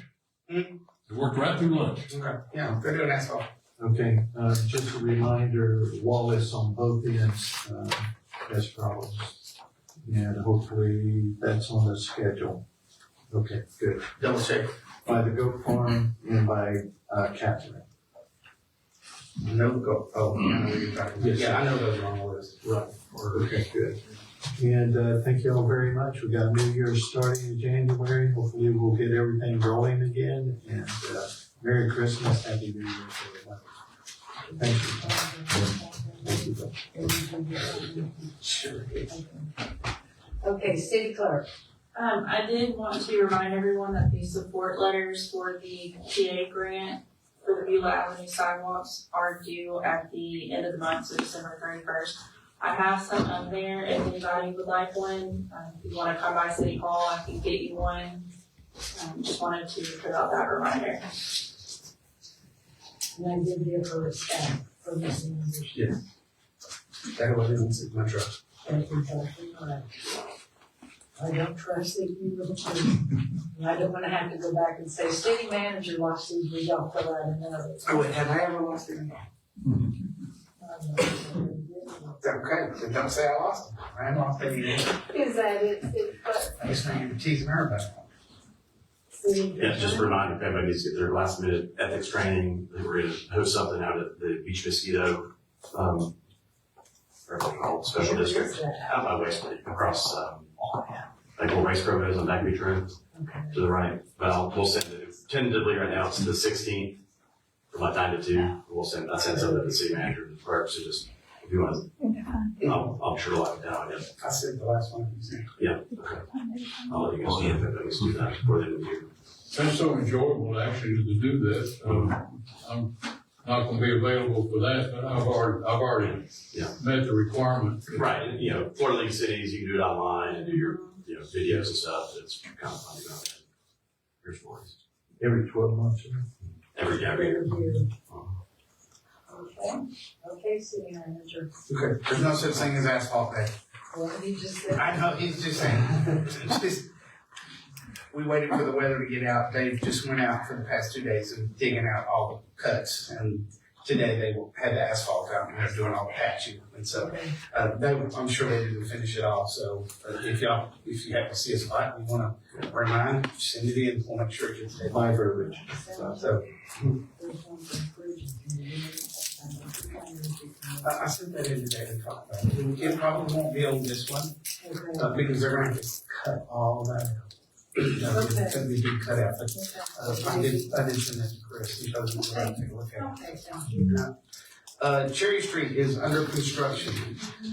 They worked right through lunch. Okay, yeah, they're doing asphalt. Okay, just a reminder, Wallace on both ends, has problems. And hopefully that's on the schedule. Okay, good. Double check. By the goat farm and by, Catherine. No go. Oh, I know what you're talking about. Yeah, I know those are on the list. Right. Okay, good. And, thank you all very much. We got a new year starting in January. Hopefully we'll get everything rolling again. And, Merry Christmas, Happy New Year to everyone. Thank you. Okay, city clerk. I did want to remind everyone that the support letters for the TA grant for the Beulah Avenue sidewalks are due at the end of the month, so December 31st. I have some up there if anybody would like one. If you want to come by City Hall, I can get you one. Just wanted to put out that reminder. And then give you for Yeah. That was my truck. Thank you, Dr. Wright. I don't trust that you will too. And I don't wanna have to go back and say, city manager lost these, we don't fill out another. Oh, wait, have I ever lost it? Okay, then don't say I lost it. I haven't lost any yet. Is that it, but I just know you're teasing her about it. Yeah, just a reminder, if anybody needs to get their last minute ethics training, we're gonna host something out at the Beach Mosquito, or called Special District, out by Waste, across, like where Waste Pro is on Back Beach Road, to the right. But we'll send it, tentatively right now, it's the 16th, from like 9 to 2. I send something to the city manager and clerk, so just, if you want, I'm sure to lock it down, I guess. I said the last one. Yeah, okay. I'll let you guys know if anybody's do that before the end of the year. It's so enjoyable actually to do this. I'm not gonna be available for that, but I've already met the requirement. Right, and, you know, Florida League cities, you can do it online and do your, you know, videos and stuff. It's kind of fun to go ahead. Your stories. Every 12 months. Every year. Okay, city manager. Okay, there's no such thing as asphalt pay. What did he just say? I know, he's just saying. It's just, we waited for the weather to get out. Dave just went out for the past 2 days and digging out all the cuts. And today they had the asphalt out and they're doing all the patching. And so, I'm sure they didn't finish it all. So if you have to see a spot and you want to remind, send it in. We'll make sure it gets there. My verbiage. So. I sent that in today to talk about it. It probably won't be on this one, because they're going to cut all that out. It's going to be a big cut out, but I did send that to Chris. He told me to take a look at it. Cherry Street is under construction.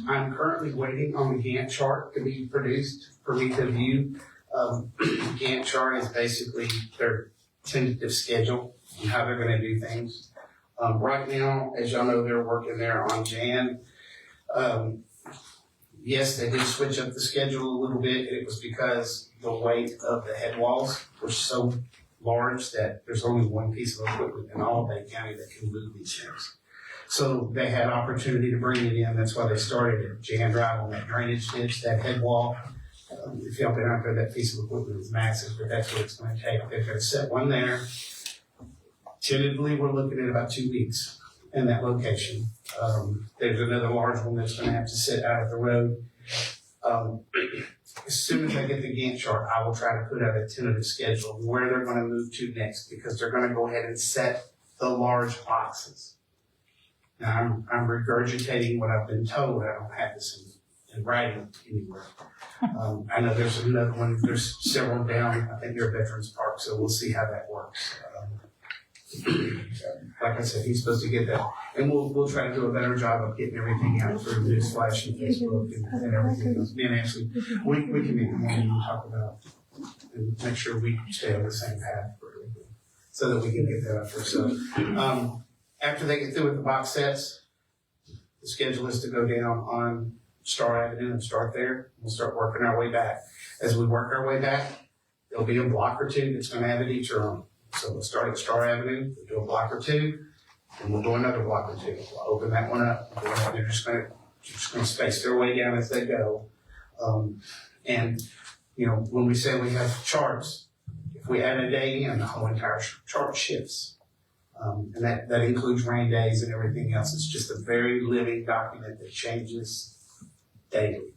I'm currently waiting on the Gantt chart to be produced for me to view. Gantt chart is basically their tentative schedule and how they're going to do things. Right now, as y'all know, they're working there on Jan. Yes, they did switch up the schedule a little bit. It was because the weight of the head walls were so large that there's only one piece of equipment in all of Bay County that can move these things. So they had opportunity to bring it in. That's why they started at Jan Drive on that drainage ditch, that head wall. If y'all been out there, that piece of equipment is massive, but that's what it's going to take. They're going to set one there. Tentatively, we're looking at about 2 weeks in that location. There's another large one that's going to have to sit out at the road. As soon as I get the Gantt chart, I will try to put out a tentative schedule of where they're going to move to next, because they're going to go ahead and set the large boxes. Now, I'm regurgitating what I've been told. I don't have this in writing anywhere. I know there's another one. There's several down. I think near Veterans Park, so we'll see how that works. Like I said, he's supposed to get that, and we'll try to do a better job of getting everything out through Newsflash and Facebook and everything else. Me and Ashley, we can meet in the morning and talk about and make sure we stay on the same path for everything, so that we can get that out there. So after they get through with the box sets, the schedule is to go down on Star Avenue and start there. We'll start working our way back. As we work our way back, there'll be a block or two that's going to have a detour on. So we'll start at Star Avenue, we'll do a block or two, and we'll do another block or two. We'll open that one up. They're just going to space their way down as they go. And, you know, when we say we have charts, if we add a day in, the whole entire chart shifts. And that includes rain days and everything else. It's just a very living document that changes daily.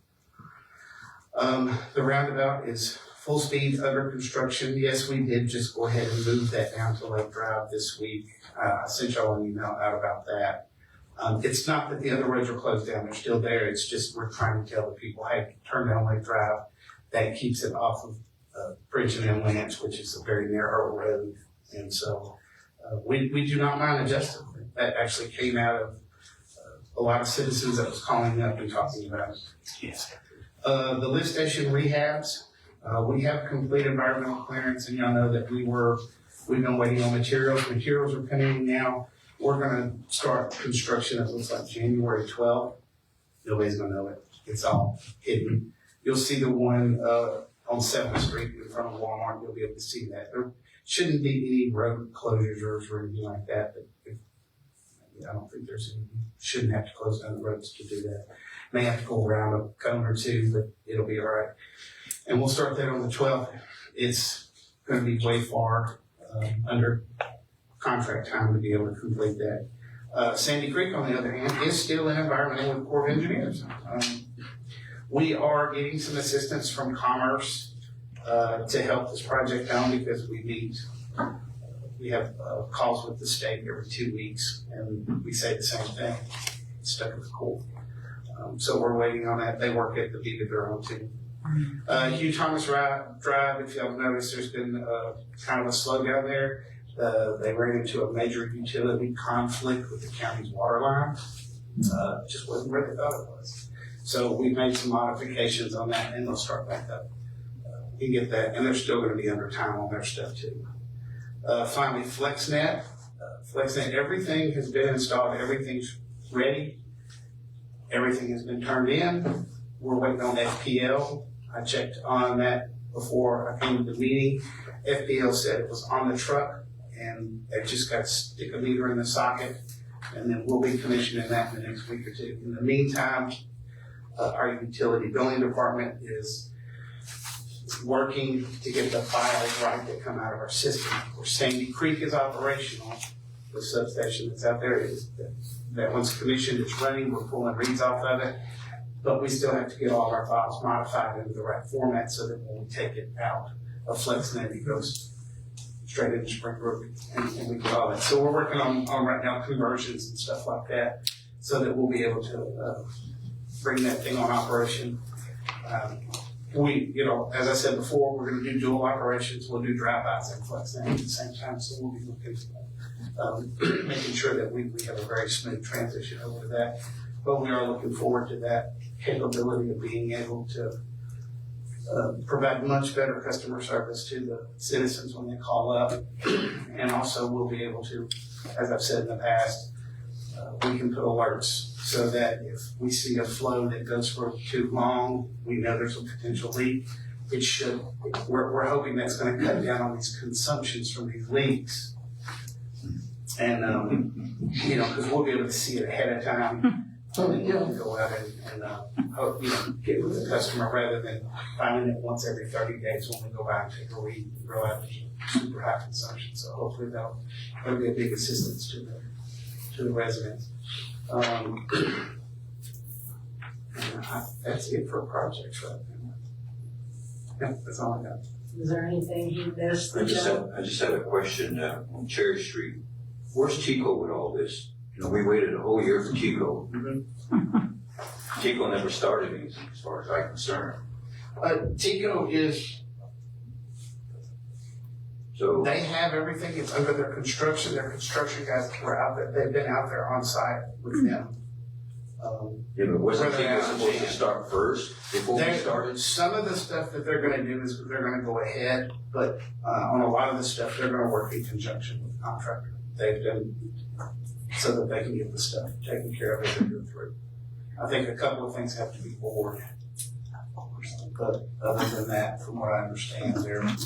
The roundabout is full speed under construction. Yes, we did just go ahead and move that down to Lake Drive this week. I sent y'all an email out about that. It's not that the other roads are closed down. They're still there. It's just we're trying to tell the people, hey, turn down Lake Drive. That keeps it off of Bridgeton and Lance, which is a very narrow road. And so we do not mind adjusting. That actually came out of a lot of citizens that was calling up and talking about it. Yes. The lift station rehabs. We have complete environmental clearance, and y'all know that we've been waiting on materials. Materials are coming in now. We're gonna start construction, it looks like January 12th. Nobody's gonna know it. It's all hidden. You'll see the one, on 7th Street in front of Walmart. You'll be able to see that. There shouldn't be any road closures or anything like that, but I don't think shouldn't have to close down the roads to do that. May have to go around a cone or two, but it'll be all right. And we'll start that on the 12th. It's gonna be way far, under contract time to be able to complete that. Sandy Creek, on the other hand, is still in environmental with Corps of Engineers. We are getting some assistance from Commerce to help this project down because we have calls with the state every 2 weeks, and we say the same thing. It's stuck at the court. So we're waiting on that. They work at the beat of their own too. Hugh Thomas Drive, if y'all noticed, there's been kind of a slowdown there. They ran into a major utility conflict with the county's water line. Just wasn't where they thought it was. So we made some modifications on that, and they'll start back up. You get that, and they're still going to be under time on their stuff too. Finally, FlexNet. FlexNet, everything has been installed. Everything's ready. Everything has been turned in. We're waiting on FPL. I checked on that before I came to the meeting. FPL said it was on the truck, and they've just got to stick a meter in the socket, and then we'll be commissioning that in the next week or two. In the meantime, our utility billing department is working to get the files right that come out of our system. Where Sandy Creek is operational, the substation that's out there is that once commissioned, it's running. We're pulling reads off of it, but we still have to get all of our files modified into the right format so that when we take it out of FlexNet, it goes straight into Springbrook and we get all that. So we're working on right now conversions and stuff like that so that we'll be able to bring that thing on operation. As I said before, we're going to do dual operations. We'll do drive-bys and FlexNet at the same time, so we'll be looking making sure that we have a very smooth transition over to that. But we are looking forward to that capability of being able to provide much better customer service to the citizens when they call up. And also we'll be able to, as I've said in the past, we can put alerts so that if we see a flow that goes for too long, we know there's a potential leak. We're hoping that's going to cut down on these consumptions from these leaks. And, because we'll be able to see it ahead of time. So we can go out and hope, get with the customer rather than finding it once every 30 days when we go by and take a read and realize there's super high consumption. So hopefully that'll be a big assistance to the residents. That's it for projects right now. Yeah, that's all I got. Is there anything you missed? I just have a question on Cherry Street. Where's Chico with all this? We waited a whole year for Chico. Mm-hmm. Chico never started anything as far as I'm concerned. Chico is, so they have everything. It's under their construction. Their construction guys were out there. They've been out there on site with them. Yeah, but wasn't Chico supposed to start first before we started? Some of the stuff that they're going to do is they're going to go ahead, but on a lot of the stuff, they're going to work in conjunction with the contractor. They've done so that they can get the stuff taken care of as they go through. I think a couple of things have to be bored, but other than that, from what I understand, they're going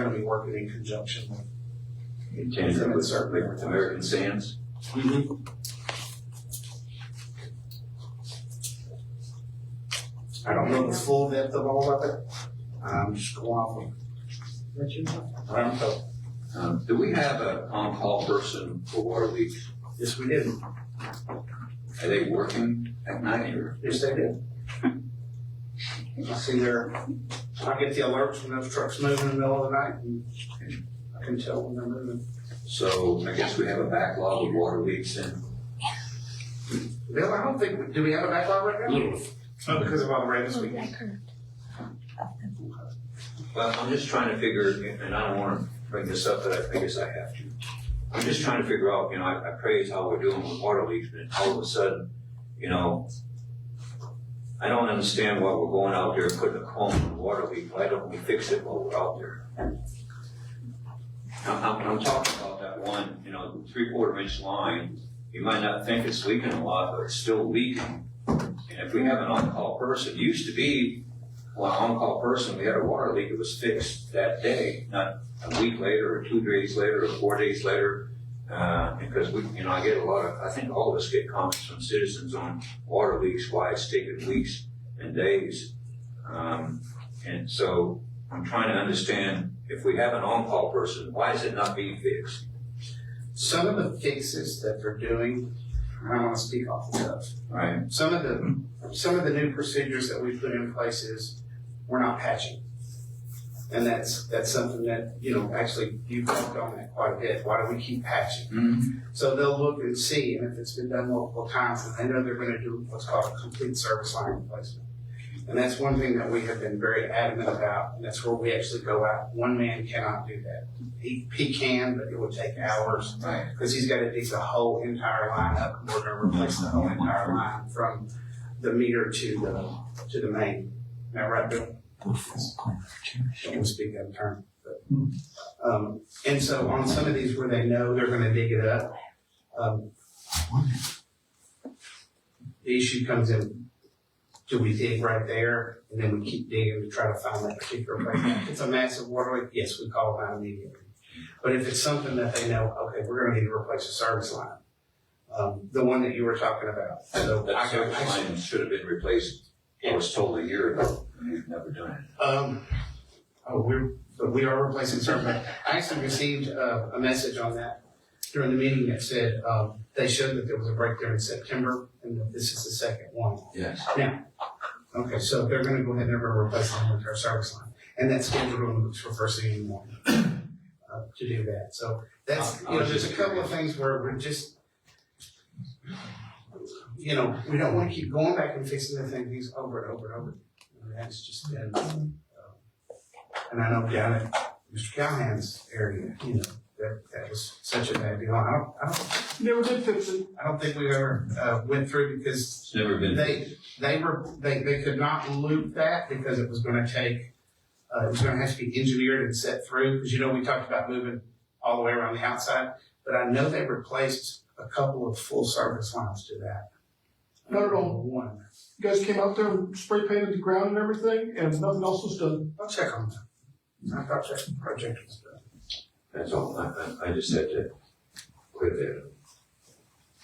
to be working in conjunction with American Sands. Mm-hmm. I don't know the full depth of all of it. I'm just going off of what I'm told. Do we have an on-call person for water leaks? Yes, we did. Are they working at night or? Yes, they did. I see I get the alerts when those trucks move in the middle of the night, and I can tell when they're moving. So I guess we have a backlog of water leaks and. Bill, I don't think, do we have a backlog right now? Oh, because of all the rain this week. Well, I'm just trying to figure, and I don't want to bring this up, but I guess I have to. I'm just trying to figure out, I praise how we're doing with water leaks, but all of a sudden, I don't understand why we're going out there and putting a comb in the water leak. Why don't we fix it while we're out there? I'm talking about that one, 3/4 inch line. You might not think it's leaking a lot, but it's still leaking. And if we have an on-call person, used to be, on-call person, we had a water leak, it was fixed that day, not a week later or 2 days later or 4 days later. Because we, you know, I get a lot of, I think all of us get comments from citizens on water leaks, why it's taken weeks and days. And so I'm trying to understand, if we have an on-call person, why is it not being fixed? Some of the fixes that they're doing, I don't want to speak off the cuff. Right. Some of the new procedures that we put in place is we're not patching. And that's something that, you know, actually you've worked on that quite a bit. Why do we keep patching? Mm-hmm. So they'll look and see, and if it's been done multiple times, and they know they're going to do what's called a complete service line replacement. And that's one thing that we have been very adamant about, and that's where we actually go out. One man cannot do that. He can, but it would take hours. Right. Because he's got to dig the whole entire line up, and we're going to replace the whole entire line from the meter to the main. Is that right, Bill? Don't want to speak out of turn. But, and so on some of these where they know they're going to dig it up, the issue comes in, do we dig right there and then we keep digging to try to find that particular place? If it's a massive water leak, yes, we call it out immediately. But if it's something that they know, okay, we're going to need to replace a service line, the one that you were talking about. So That service line should have been replaced, I was told a year ago, and you've never done it. We are replacing service line. I actually received a message on that during the meeting that said they showed that there was a break there in September, and that this is the second one. Yes. Now, okay, so they're going to go ahead and they're going to replace the entire service line, and that's scheduled on the books for first thing in the morning to do that. So that's, you know, there's a couple of things where we're just, you know, we don't want to keep going back and fixing the things over and over and over. And that's just been, and I know down at Mr. Callahan's area, you know, that was such a bad deal. I don't never did fix it. I don't think we ever went through because It's never been. they could not loop that because it was going to take, it was going to have to be engineered and set through, because you know we talked about moving all the way around the outside, but I know they replaced a couple of full service lines to that. Not at all. One. You guys came out there and spray painted the ground and everything, and nothing else was done. I'll check on that. I thought that project was done. That's all. I just had to quit that.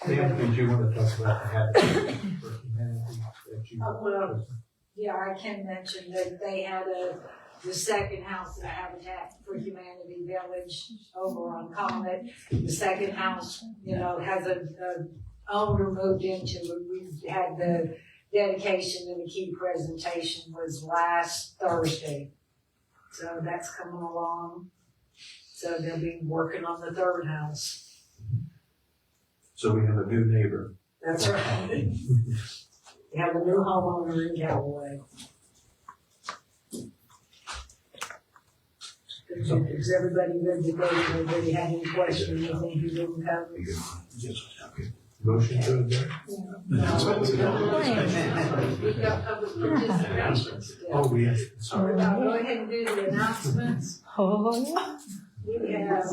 Sam, did you want to talk about the habitat for humanity that you? Well, yeah, I can mention that they had the second house in Habitat for Humanity Village over on Comet. The second house, you know, has a owner moved into it. We had the dedication and the key presentation was last Thursday. So that's coming along. So they'll be working on the third house. So we have a new neighbor. That's right. We have a new homeowner in Callaway. Is everybody good to go? Anybody have any questions, anything you didn't cover? Motion to adjourn? We got public participation still. Oh, yes, sorry. I'll go ahead and do the announcements. We have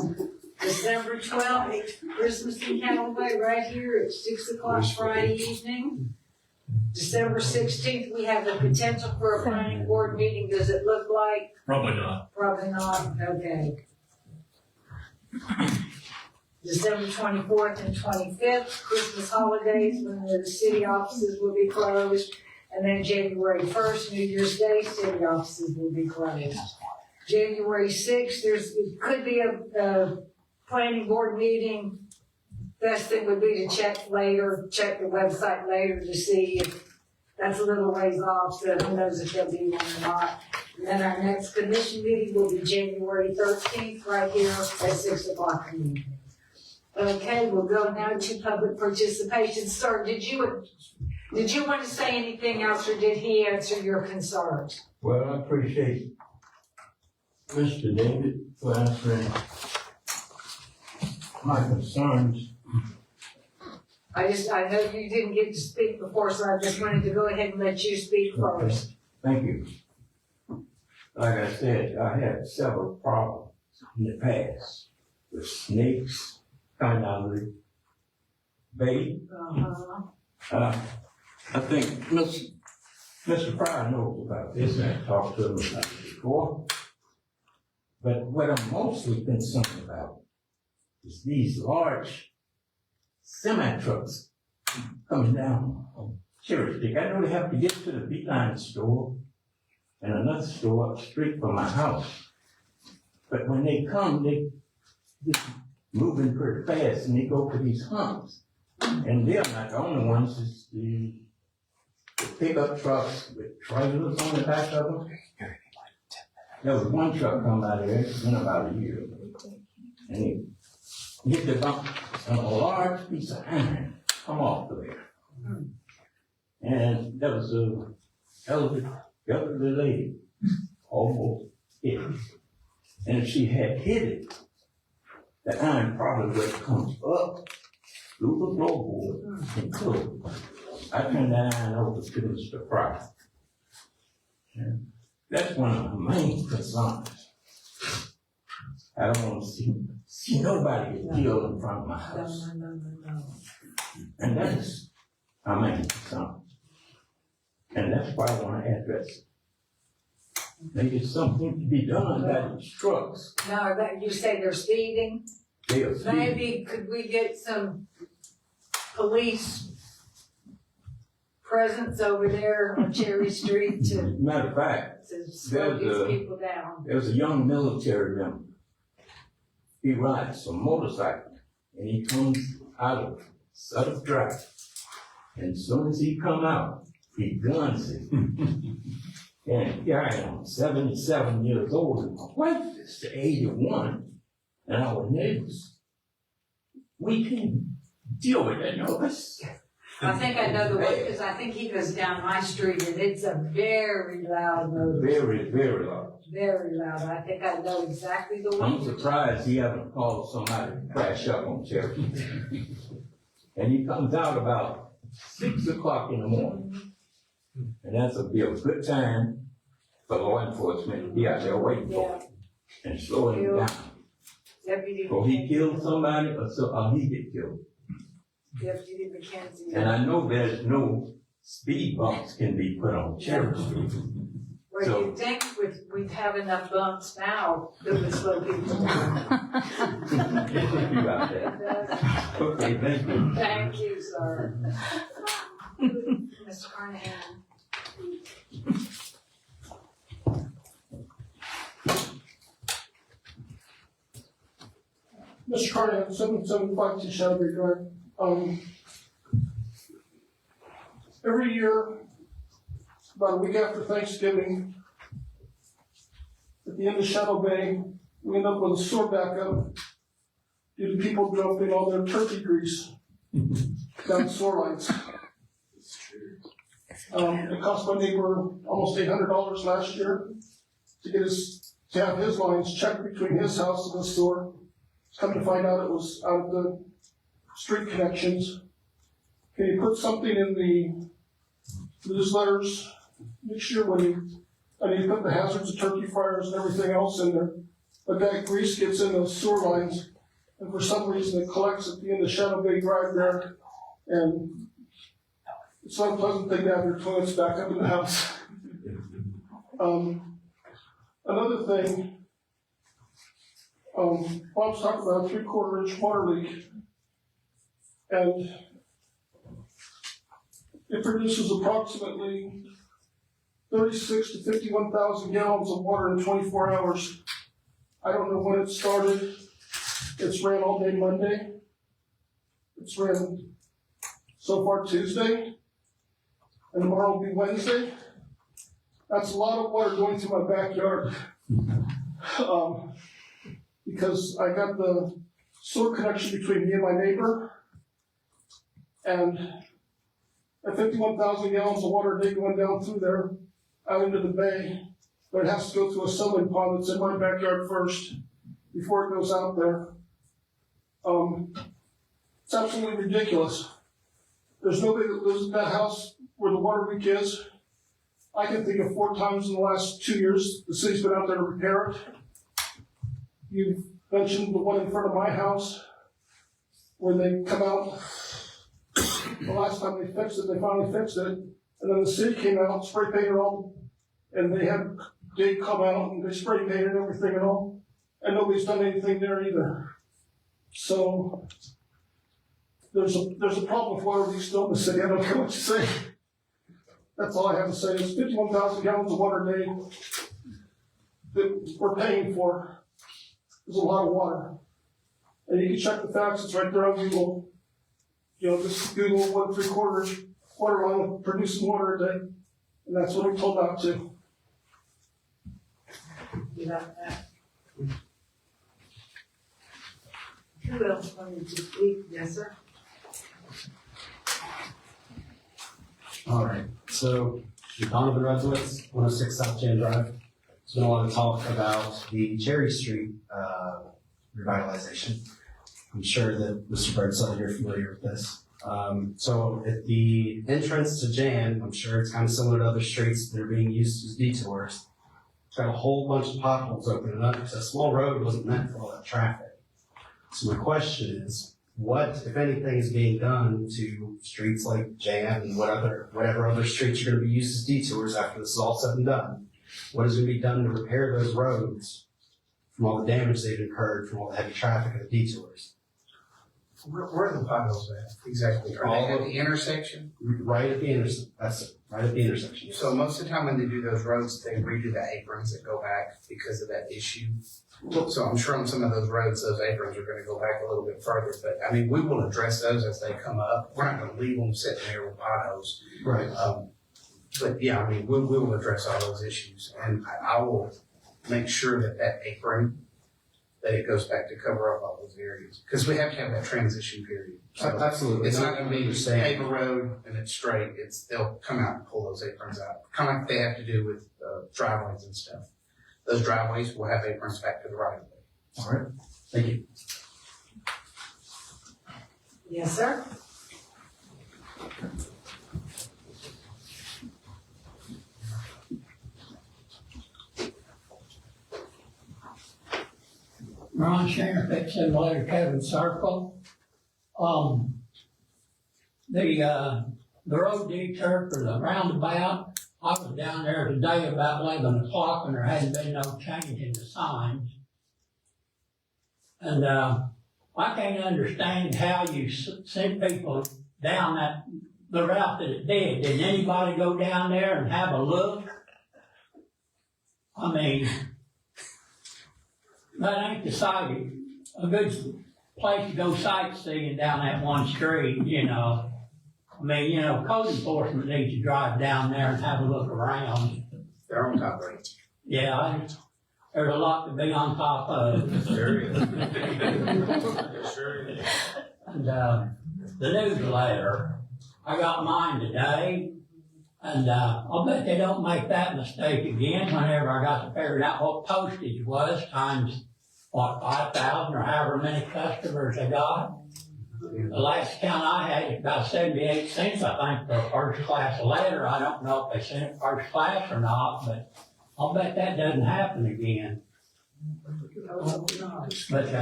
December 12th, Christmas in Callaway, right here at 6 o'clock Friday evening. December 16th, we have the potential for a planning board meeting. Does it look like? Probably not. Probably not, okay. December 24th and 25th, Christmas holidays, when the city offices will be closed. And then January 1st, New Year's Day, city offices will be closed. January 6th, it could be a planning board meeting. Best thing would be to check the website later to see if that's a little ways off, so who knows if there'll be one or not. And then our next commission meeting will be January 13th, right here at 6 o'clock in the evening. Okay, we'll go now to public participation. Sir, did you want to say anything else, or did he answer your concerns? Well, I appreciate Mr. David for answering my concerns. I know you didn't get to speak before, so I just wanted to go ahead and let you speak first. Thank you. Like I said, I had several problems in the past with snakes coming out of the bay. I think Mr. Pryor knows about this, and I talked to him about it before. But what I'm mostly concerned about is these large semi trucks coming down on Cherry Street. I know they have to get to the Beeline store and another store up the street from my house. But when they come, they just moving pretty fast and they go for these humps. And they're not the only ones, it's the pickup trucks with trailers on the back of them. There was one truck come out of there, it's been about a year. And he hit the bump and a large piece of iron come off of there. And there was a elderly lady, almost hit. And if she had hit it, the iron probably would have come up through the floorboard and closed. I turned that iron over to Mr. Price. And that's one of my main concerns. I don't want to see nobody get killed in front of my house. And that's my main concern. And that's why I want to address it. Maybe something to be done about these trucks. No, that, you say they're speeding? They are speeding. Maybe could we get some police presence over there on Cherry Street to Matter of fact, slow these people down? there's a young military member. He rides a motorcycle and he comes out of Sutter Drive. And as soon as he come out, he guns it. And here I am, 77 years old, and my wife is 81, and our neighbors, we can deal with that noise. I think I know the way, because I think he goes down my street and it's a very loud motor. Very, very loud. Very loud. I think I know exactly the way. I'm surprised he haven't called somebody to crash up on Cherry. And he comes out about 6 o'clock in the morning. And that'll be a good time for law enforcement to be out there waiting for him and slowing him down. Deputy Or he kills somebody or he get killed. Deputy McKenzie. And I know there's no speed bumps can be put on Cherry Street. Well, So- you'd think we'd have enough bumps now that would slow people down. You got that. Okay, thank you. Thank you, sir. Mr. Carnahan. Mr. Carnahan, 7752 Shelby Drive. Every year, about a week after Thanksgiving, at the end of Shadow Bay, we end up with a sewer backup due to people dumping all their turkey grease down the sewer lines. It cost my neighbor almost $800 last year to have his lines checked between his house and the sewer. Come to find out it was out of the street connections. Can you put something in the newsletters next year when you put the hazards of turkey fryers and everything else in there? But that grease gets in those sewer lines, and for some reason it collects at the end of Shadow Bay Drive there, and it's not a pleasant thing to have your toilets back up in the house. Another thing, Bob's talking about a 3/4 inch water leak, and it produces approximately 36 to 51,000 gallons of water in 24 hours. I don't know when it started. It's ran all day Monday. It's ran so far Tuesday, and tomorrow will be Wednesday. That's a lot of water going through my backyard. Because I got the sewer connection between me and my neighbor, and at 51,000 gallons of water a day going down through there, out into the bay, but it has to go through a settling pond that's in my backyard first, before it goes out there. It's absolutely ridiculous. There's nobody that lives in that house where the water leak is. I can think of 4 times in the last 2 years the city's been out there to repair it. You mentioned the one in front of my house where they come out. The last time they fixed it, they finally fixed it. And then the city came out, spray painted all, and they had Dave come out and they spray painted everything and all. And nobody's done anything there either. So there's a problem with water leaks still in the city. I don't care what you say. That's all I have to say. It's 51,000 gallons of water a day that we're paying for. There's a lot of water. And you can check the facts. It's right there on Google. You know, just Google 1¾ water line producing water a day. And that's what we're told not to. You got that? Who else wanted to speak? Yes, sir. All right, so Donovan Rudzowitz, 106 South Jan Drive. There's been a lot of talk about the Cherry Street revitalization. I'm sure that Mr. Birdsall, you're familiar with this. So at the entrance to Jan, I'm sure it's kind of similar to other streets that are being used as detours. It's got a whole bunch of potholes opening up because a small road wasn't meant for all that traffic. So my question is, what, if anything, is being done to streets like Jan and whatever other streets are going to be used as detours after this is all said and done? What is going to be done to repair those roads from all the damage they've incurred from all the heavy traffic of the detours? Where are the potholes at? Exactly. Are they at the intersection? Right at the intersection. That's it. Right at the intersection. So most of the time when they do those roads, they redo the aprons that go back because of that issue. So I'm sure on some of those roads, those aprons are going to go back a little bit further. But I mean, we will address those as they come up. We're not going to leave them sitting there with potholes. Right. But yeah, I mean, we will address all those issues, and I will make sure that that apron, that it goes back to cover up all those areas, because we have to have that transition period. So absolutely. It's not going to be paper road and it's straight. They'll come out and pull those aprons out, kind of like they have to do with driveways and stuff. Those driveways will have aprons back to the right of way. All right. Thank you. Yes, sir. Ron Sharon, 57 Kevin Circle. The road detour for the roundabout, I was down there today about 11 o'clock and there hadn't been no change in the signs. And, I can't understand how you sent people down the route that it did. Did anybody go down there and have a look? I mean, that ain't a good place to go sightseeing down that one street, you know. I mean, code enforcement needs to drive down there and have a look around. They're on top of it. Yeah, there's a lot to be on top of. Sure is. Sure is. And, the newsletter, I got mine today, and, I'll bet they don't make that mistake again whenever I got to figure out what postage was times, 5,000 or however many customers they got. The last count I had, it about 78 cents, I think, for a first class letter. I don't know if they sent it first class or not, but I'll bet that doesn't happen again. But,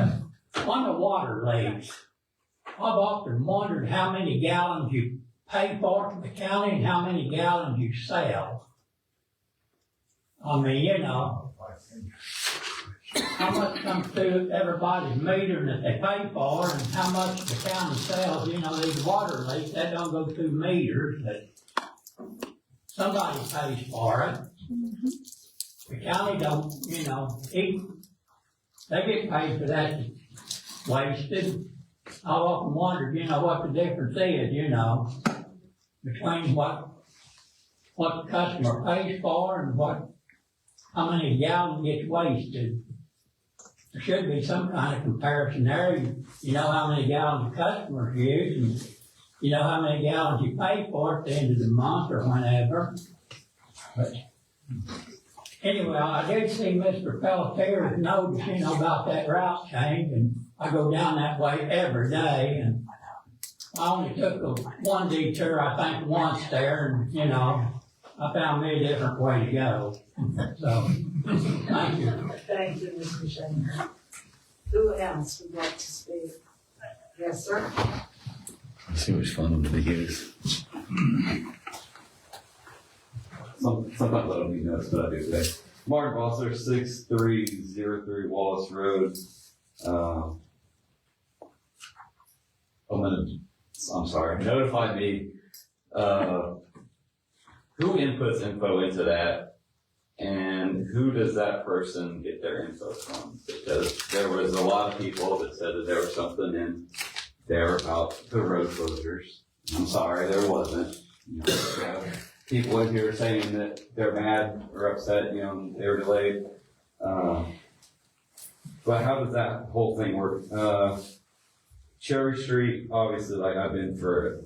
on the water leaks, I've often wondered how many gallons you pay for from the county and how many gallons you sell. I mean, how much comes through everybody's meter that they pay for and how much the county sells, these water leaks, that don't go through meters, but somebody pays for it. The county don't, they get paid for that wasted. I've often wondered, what the difference is, between what the customer pays for and how many gallons gets wasted. There should be some kind of comparison there. You know how many gallons the customers use, and you know how many gallons you pay for at the end of the month or whenever. But anyway, I did see Mr. Pelletier notice, about that route change, and I go down that way every day, and I only took one detour, I think, once there, and, I found me a different way to go. So, thank you. Thank you, Mr. Shane. Who else would like to speak? Yes, sir. See which one to use. Sometimes I don't need notes, but I do today. Martin Bosser, 6303 Wallace Road. I'm sorry, notify me, who inputs info into that, and who does that person get their info from? Because there was a lot of people that said that there was something in there about the road closures. I'm sorry, there wasn't. You know, we have people in here saying that they're mad or upset, you know, they were delayed. But how does that whole thing work? Cherry Street, obviously, like I've been for,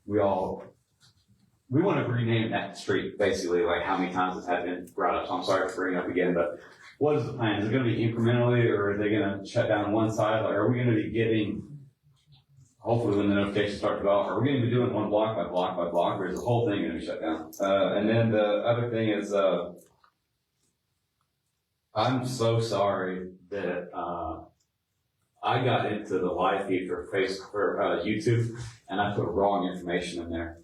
we want to rename that street, basically, like how many times it's had been brought up. So I'm sorry for bringing it up again, but what is the plan? Is it going to be incrementally, or are they going to shut down one side? Like, are we going to be getting, hopefully when the notifications start to go out, are we going to be doing one block by block by block, or is the whole thing going to be shut down? And then the other thing is, I'm so sorry that I got into the live feed for YouTube, and I put wrong information in there.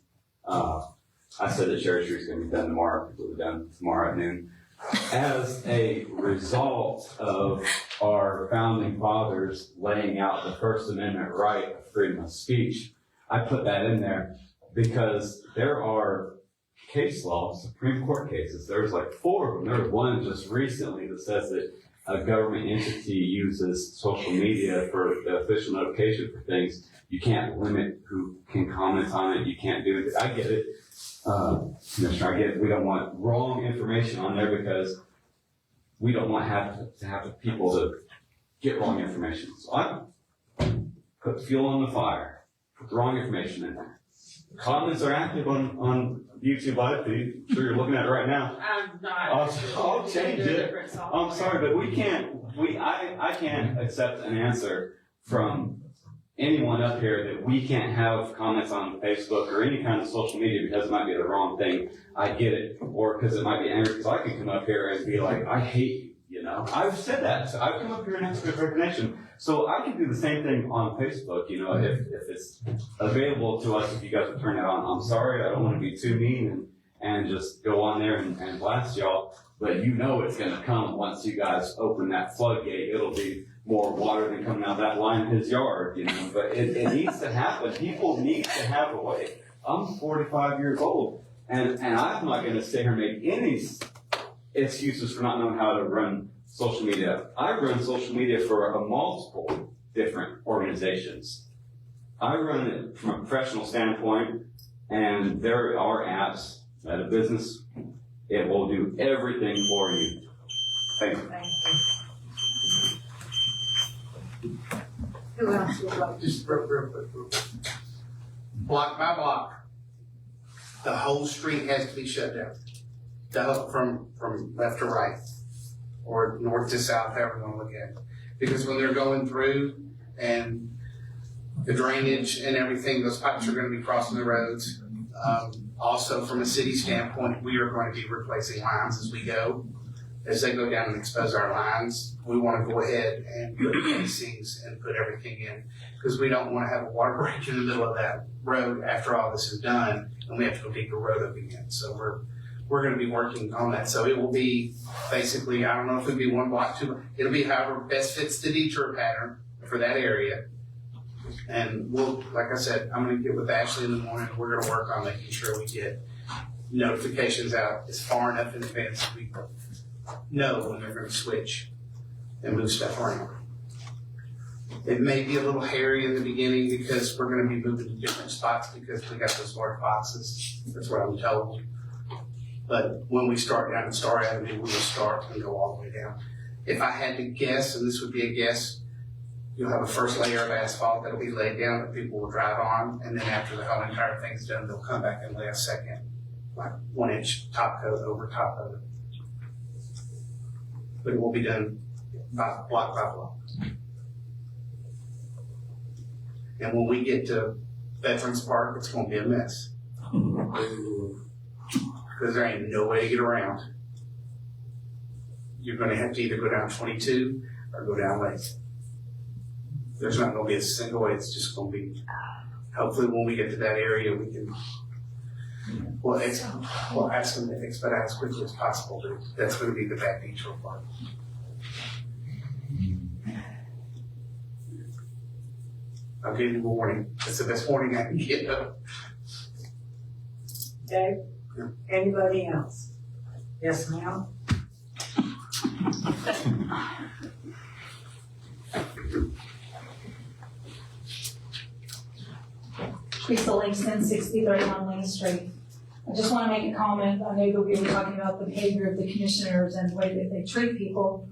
I said that Cherry Street's going to be done tomorrow. It'll be done tomorrow at noon. As a result of our founding fathers laying out the First Amendment right of freedom of speech, I put that in there because there are case law, Supreme Court cases. There's like 4 of them. There was one just recently that says that a government entity uses social media for the official notification for things. You can't limit who can comment on it. You can't do it. I get it. Commissioner, I get it. We don't want wrong information on there because we don't want to have people to get wrong information. So I put fuel on the fire, put the wrong information in there. Comments are active on YouTube live feed. I'm sure you're looking at it right now. I'm not. I'll change it. I'm sorry, but I can't accept an answer from anyone up here that we can't have comments on Facebook or any kind of social media because it might be the wrong thing. I get it. Or because it might be angry, because I can come up here and be like, I hate you, you know. I've said that. So I've come up here and asked for recognition. So I can do the same thing on Facebook, you know, if it's available to us, if you guys would turn it on. I'm sorry, I don't want to be too mean and just go on there and blast y'all. But you know it's going to come once you guys open that floodgate. It'll be more water than coming out that line in his yard, you know. But it needs to happen. People need to have a way. I'm 45 years old, and I'm not going to sit here and make any excuses for not knowing how to run social media. I run social media for multiple different organizations. I run it from a professional standpoint, and there are apps at a business. It will do everything for you. Thank you. Thank you. Who else would like to? Just real quick. Block by block, the whole street has to be shut down. From left to right, or north to south, however you want to look at it. Because when they're going through and the drainage and everything, those pipes are going to be crossing the roads. Also, from a city standpoint, we are going to be replacing lines as we go. As they go down and expose our lines, we want to go ahead and put casings and put everything in, because we don't want to have a water break in the middle of that road after all this is done, and we have to go dig the road up again. So we're going to be working on that. So it will be basically, I don't know if it'll be 1 block, 2, it'll be however best fits the detour pattern for that area. And we'll, like I said, I'm going to get with Ashley in the morning. We're going to work on making sure we get notifications out as far enough in advance that we know when they're going to switch and move stuff around. It may be a little hairy in the beginning because we're going to be moving to different spots because we got those large boxes. That's what I'm told. But when we start down at Star Avenue, we will start and go all the way down. If I had to guess, and this would be a guess, you'll have a first layer of asphalt that'll be laid down that people will drive on, and then after the whole entire thing's done, they'll come back and lay a second, like 1-inch top coat over top of it. But it will be done block by block. And when we get to Veterans Park, it's going to be a mess. Because there ain't no way to get around. You're going to have to either go down 22 or go down Lake. There's not going to be a single way. It's just going to be, hopefully when we get to that area, we can, ask them to expedite as quickly as possible. But that's going to be the bad detour part. I'll give you a warning. That's the best warning I can give them. Okay, anybody else? Yes, ma'am? Teresa Langston, 6031 Lane Street. I just want to make a comment. I know that we were talking about the behavior of the commissioners and the way that they treat people.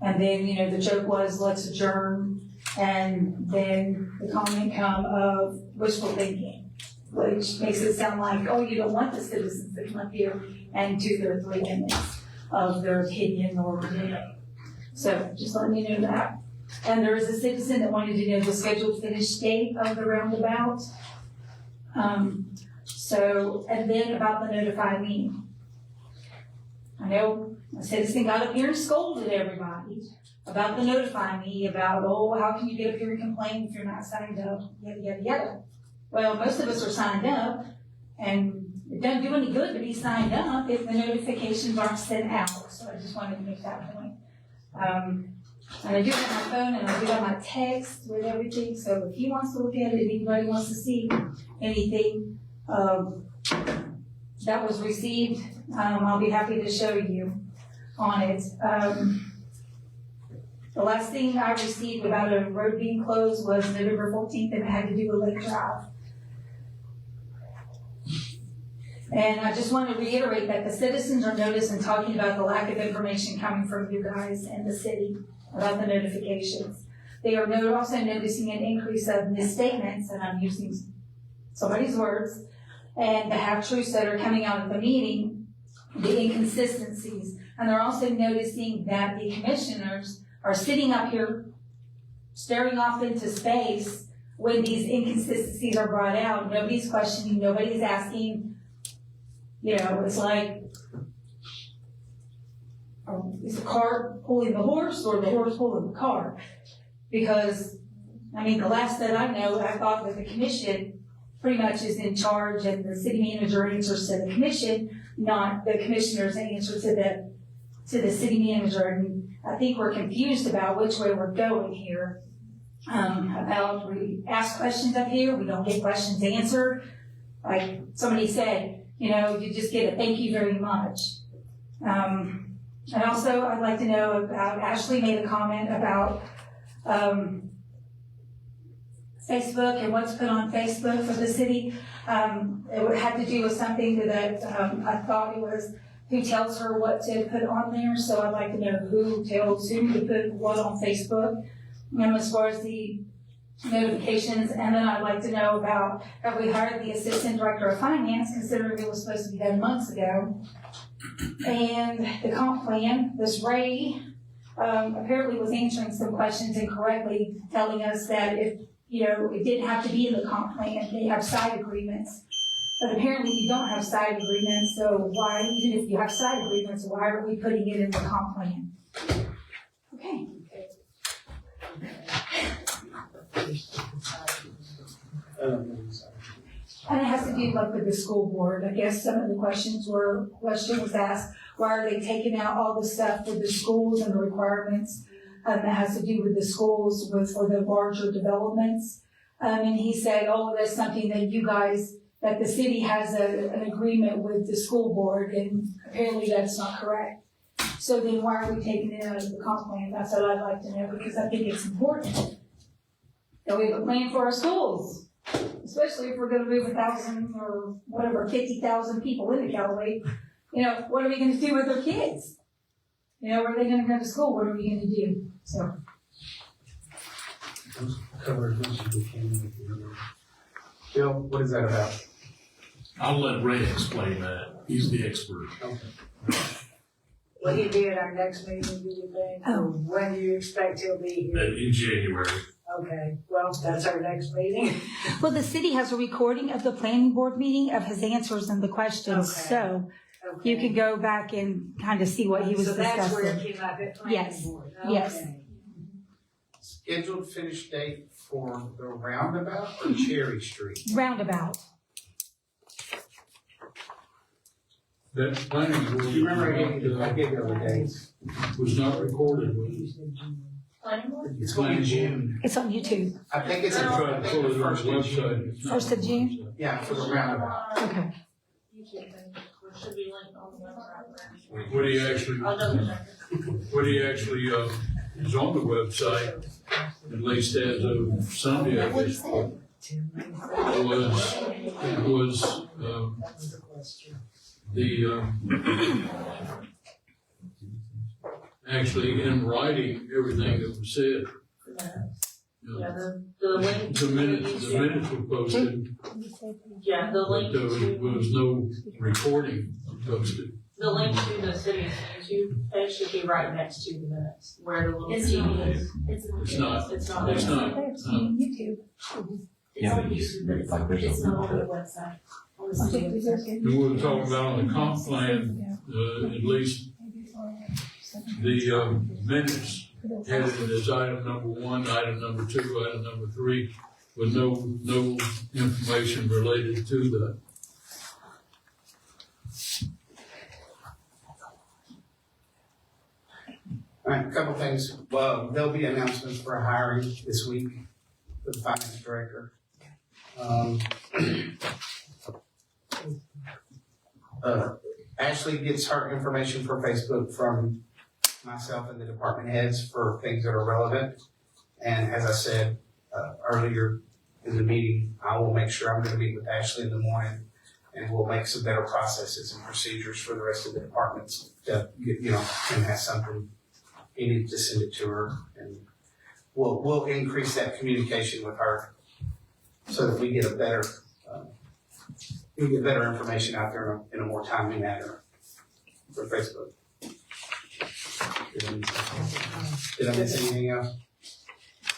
And then, you know, the joke was, let's adjourn. And then the comment come of wishful thinking, which makes it sound like, oh, you don't want the citizens to come up here and do their 3 minutes of their opinion or review. So just letting you know that. And there is a citizen that wanted to know the scheduled finish date of the roundabout. And then about the notified meeting. I know a citizen got up here and scolded everybody about the notify me, about, oh, how can you get up here and complain if you're not signed up, yada, yada, yada. Well, most of us are signed up, and it doesn't do any good to be signed up if the notifications aren't sent out. So I just wanted to make that point. And I do have my phone and I do have my text with everything, so if he wants to look at it, if anybody wants to see anything that was received, I'll be happy to show you on it. The last thing I received about a road being closed was November 14th, and it had to do with Lake Drive. And I just want to reiterate that the citizens are noticing and talking about the lack of information coming from you guys and the city about the notifications. They are also noticing an increase of misstatements, and I'm using somebody's words, and the half-truths that are coming out of the meeting, the inconsistencies. And they're also noticing that the commissioners are sitting up here staring off into space when these inconsistencies are brought out. Nobody's questioning, nobody's asking. You know, it's like, is the cart pulling the horse or the horse pulling the cart? Because, I mean, the last that I know, I thought that the commission pretty much is in charge, and the city manager answers to the commission, not the commissioners answer to the city manager. And I think we're confused about which way we're going here. About we ask questions up here, we don't get questions answered. Like somebody said, you know, you just get a thank you very much. And also, I'd like to know about, Ashley made a comment about Facebook and what's put on Facebook for the city. It had to do with something that I thought it was who tells her what to put on there. So I'd like to know who tells who to put what on Facebook. As far as the notifications, and then I'd like to know about, have we hired the assistant director of finance, considering it was supposed to be done months ago? And the comp plan, this Ray apparently was answering some questions incorrectly, telling us that if, you know, it didn't have to be in the comp plan, they have side agreements. But apparently you don't have side agreements, so why, even if you have side agreements, why are we putting it in the comp plan? Okay. And it has to do like with the school board. I guess some of the question was asked, why are they taking out all the stuff with the schools and the requirements that has to do with the schools for the larger developments? And he said, oh, that's something that you guys, that the city has an agreement with the school board, and apparently that's not correct. So then why are we taking it out of the comp plan? That's what I'd like to know, because I think it's important that we have a plan for our schools, especially if we're going to move 1,000 or whatever, 50,000 people into Callaway. You know, what are we going to do with our kids? You know, are they going to go to school? What are we going to do? So. Cover as much as we can. Bill, what is that about? I'll let Ray explain that. He's the expert. Okay. Will he be at our next meeting, do you think? Or when do you expect he'll be here? In January. Okay, well, that's our next meeting. Well, the city has a recording of the planning board meeting of his answers and the questions, Okay. so you can go back and kind of see what he was So discussing. that's where it came up at planning Yes. board. Yes. Okay. Scheduled finish date for the roundabout or Cherry Street? Roundabout. That planning board. Do you remember I gave you all the dates? Was not recorded, was it? Planning board? It's going to be June. It's on YouTube. I think it's in Try to pull it on first the of June. website. 1st of June? Yeah, for the roundabout. Okay. YouTube, or should be linked on the website. What he actually, I'll double check. what he actually, is on the website, at least as of Sunday, I guess, was, actually in writing, everything that was said. Yeah, the link. The minutes were posted, Yeah, the but link there to, was no recording posted. the link to the city's YouTube page should be right next to the minutes, where the little It's TV not. is. It's not. It's not. It's not. It's on YouTube. It's on YouTube, but it's not on the website. On the city website. And we were talking about on the comp plan, at least the minutes had it as item number 1, item number 2, item number 3, with no information related to that. All right, a couple things. Well, there'll be announcements for hiring this week for the finance director. Ashley gets her information from Facebook from myself and the department heads for things that are relevant. And as I said earlier in the meeting, I will make sure I'm gonna meet with Ashley in the morning and we'll make some better processes and procedures for the rest of the departments to get, Kim has something, he needs to send it to her, and we'll increase that communication with her so that we get better information out there in a more timely manner for Facebook. Did I miss anything else?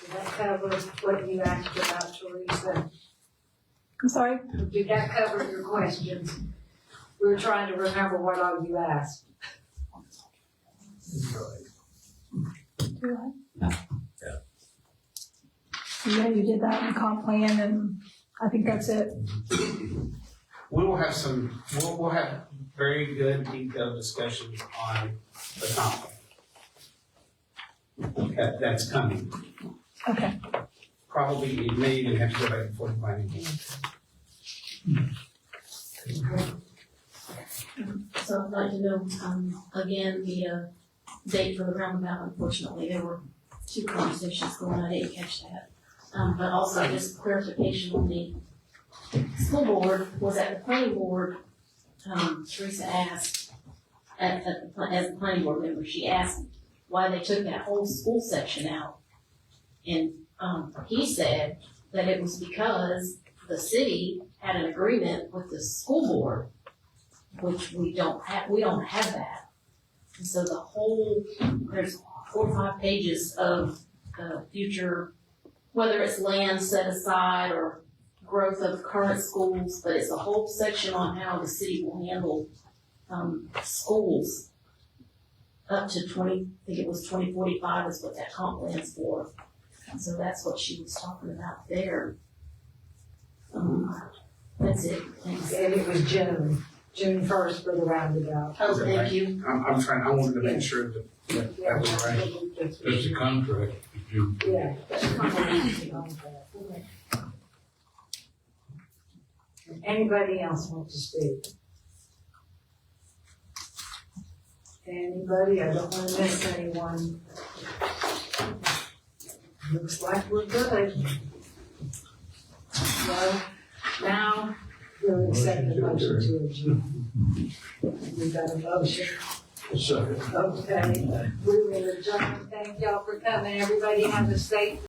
Did that cover what you asked about, Teresa? I'm sorry? Did that cover your questions? We were trying to remember what all you asked. Yeah, you did that in the comp plan, and I think that's it. We will have we'll have very good detailed discussions on the comp plan. That's coming. Okay. Probably, you may even have to go back before the planning board. So I'd like to know, again, the date for the roundabout. Unfortunately, there were 2 conversations going on, I didn't catch that. But also just clarification on the school board, was at the planning board, Teresa asked, as a planning board member, she asked why they took that whole school section out. And, he said that it was because the city had an agreement with the school board, which we don't have that. And so there's 4 or 5 pages of, future, whether it's land set aside or growth of current schools, but it's a whole section on how the city will handle, schools up to 2045 is what that comp plan's for. And so that's what she was talking about there. That's it, thanks. And it was June 1st for the roundabout. Oh, thank you. I wanted to make sure that was right. That's a contract. Yeah. Anybody else want to speak? Anybody? I don't want to miss anyone. Looks like we're good. Well, now we'll accept the motion to adjourn. We got a motion. Second. Okay, we will adjourn. Thank y'all for coming. Everybody have a safe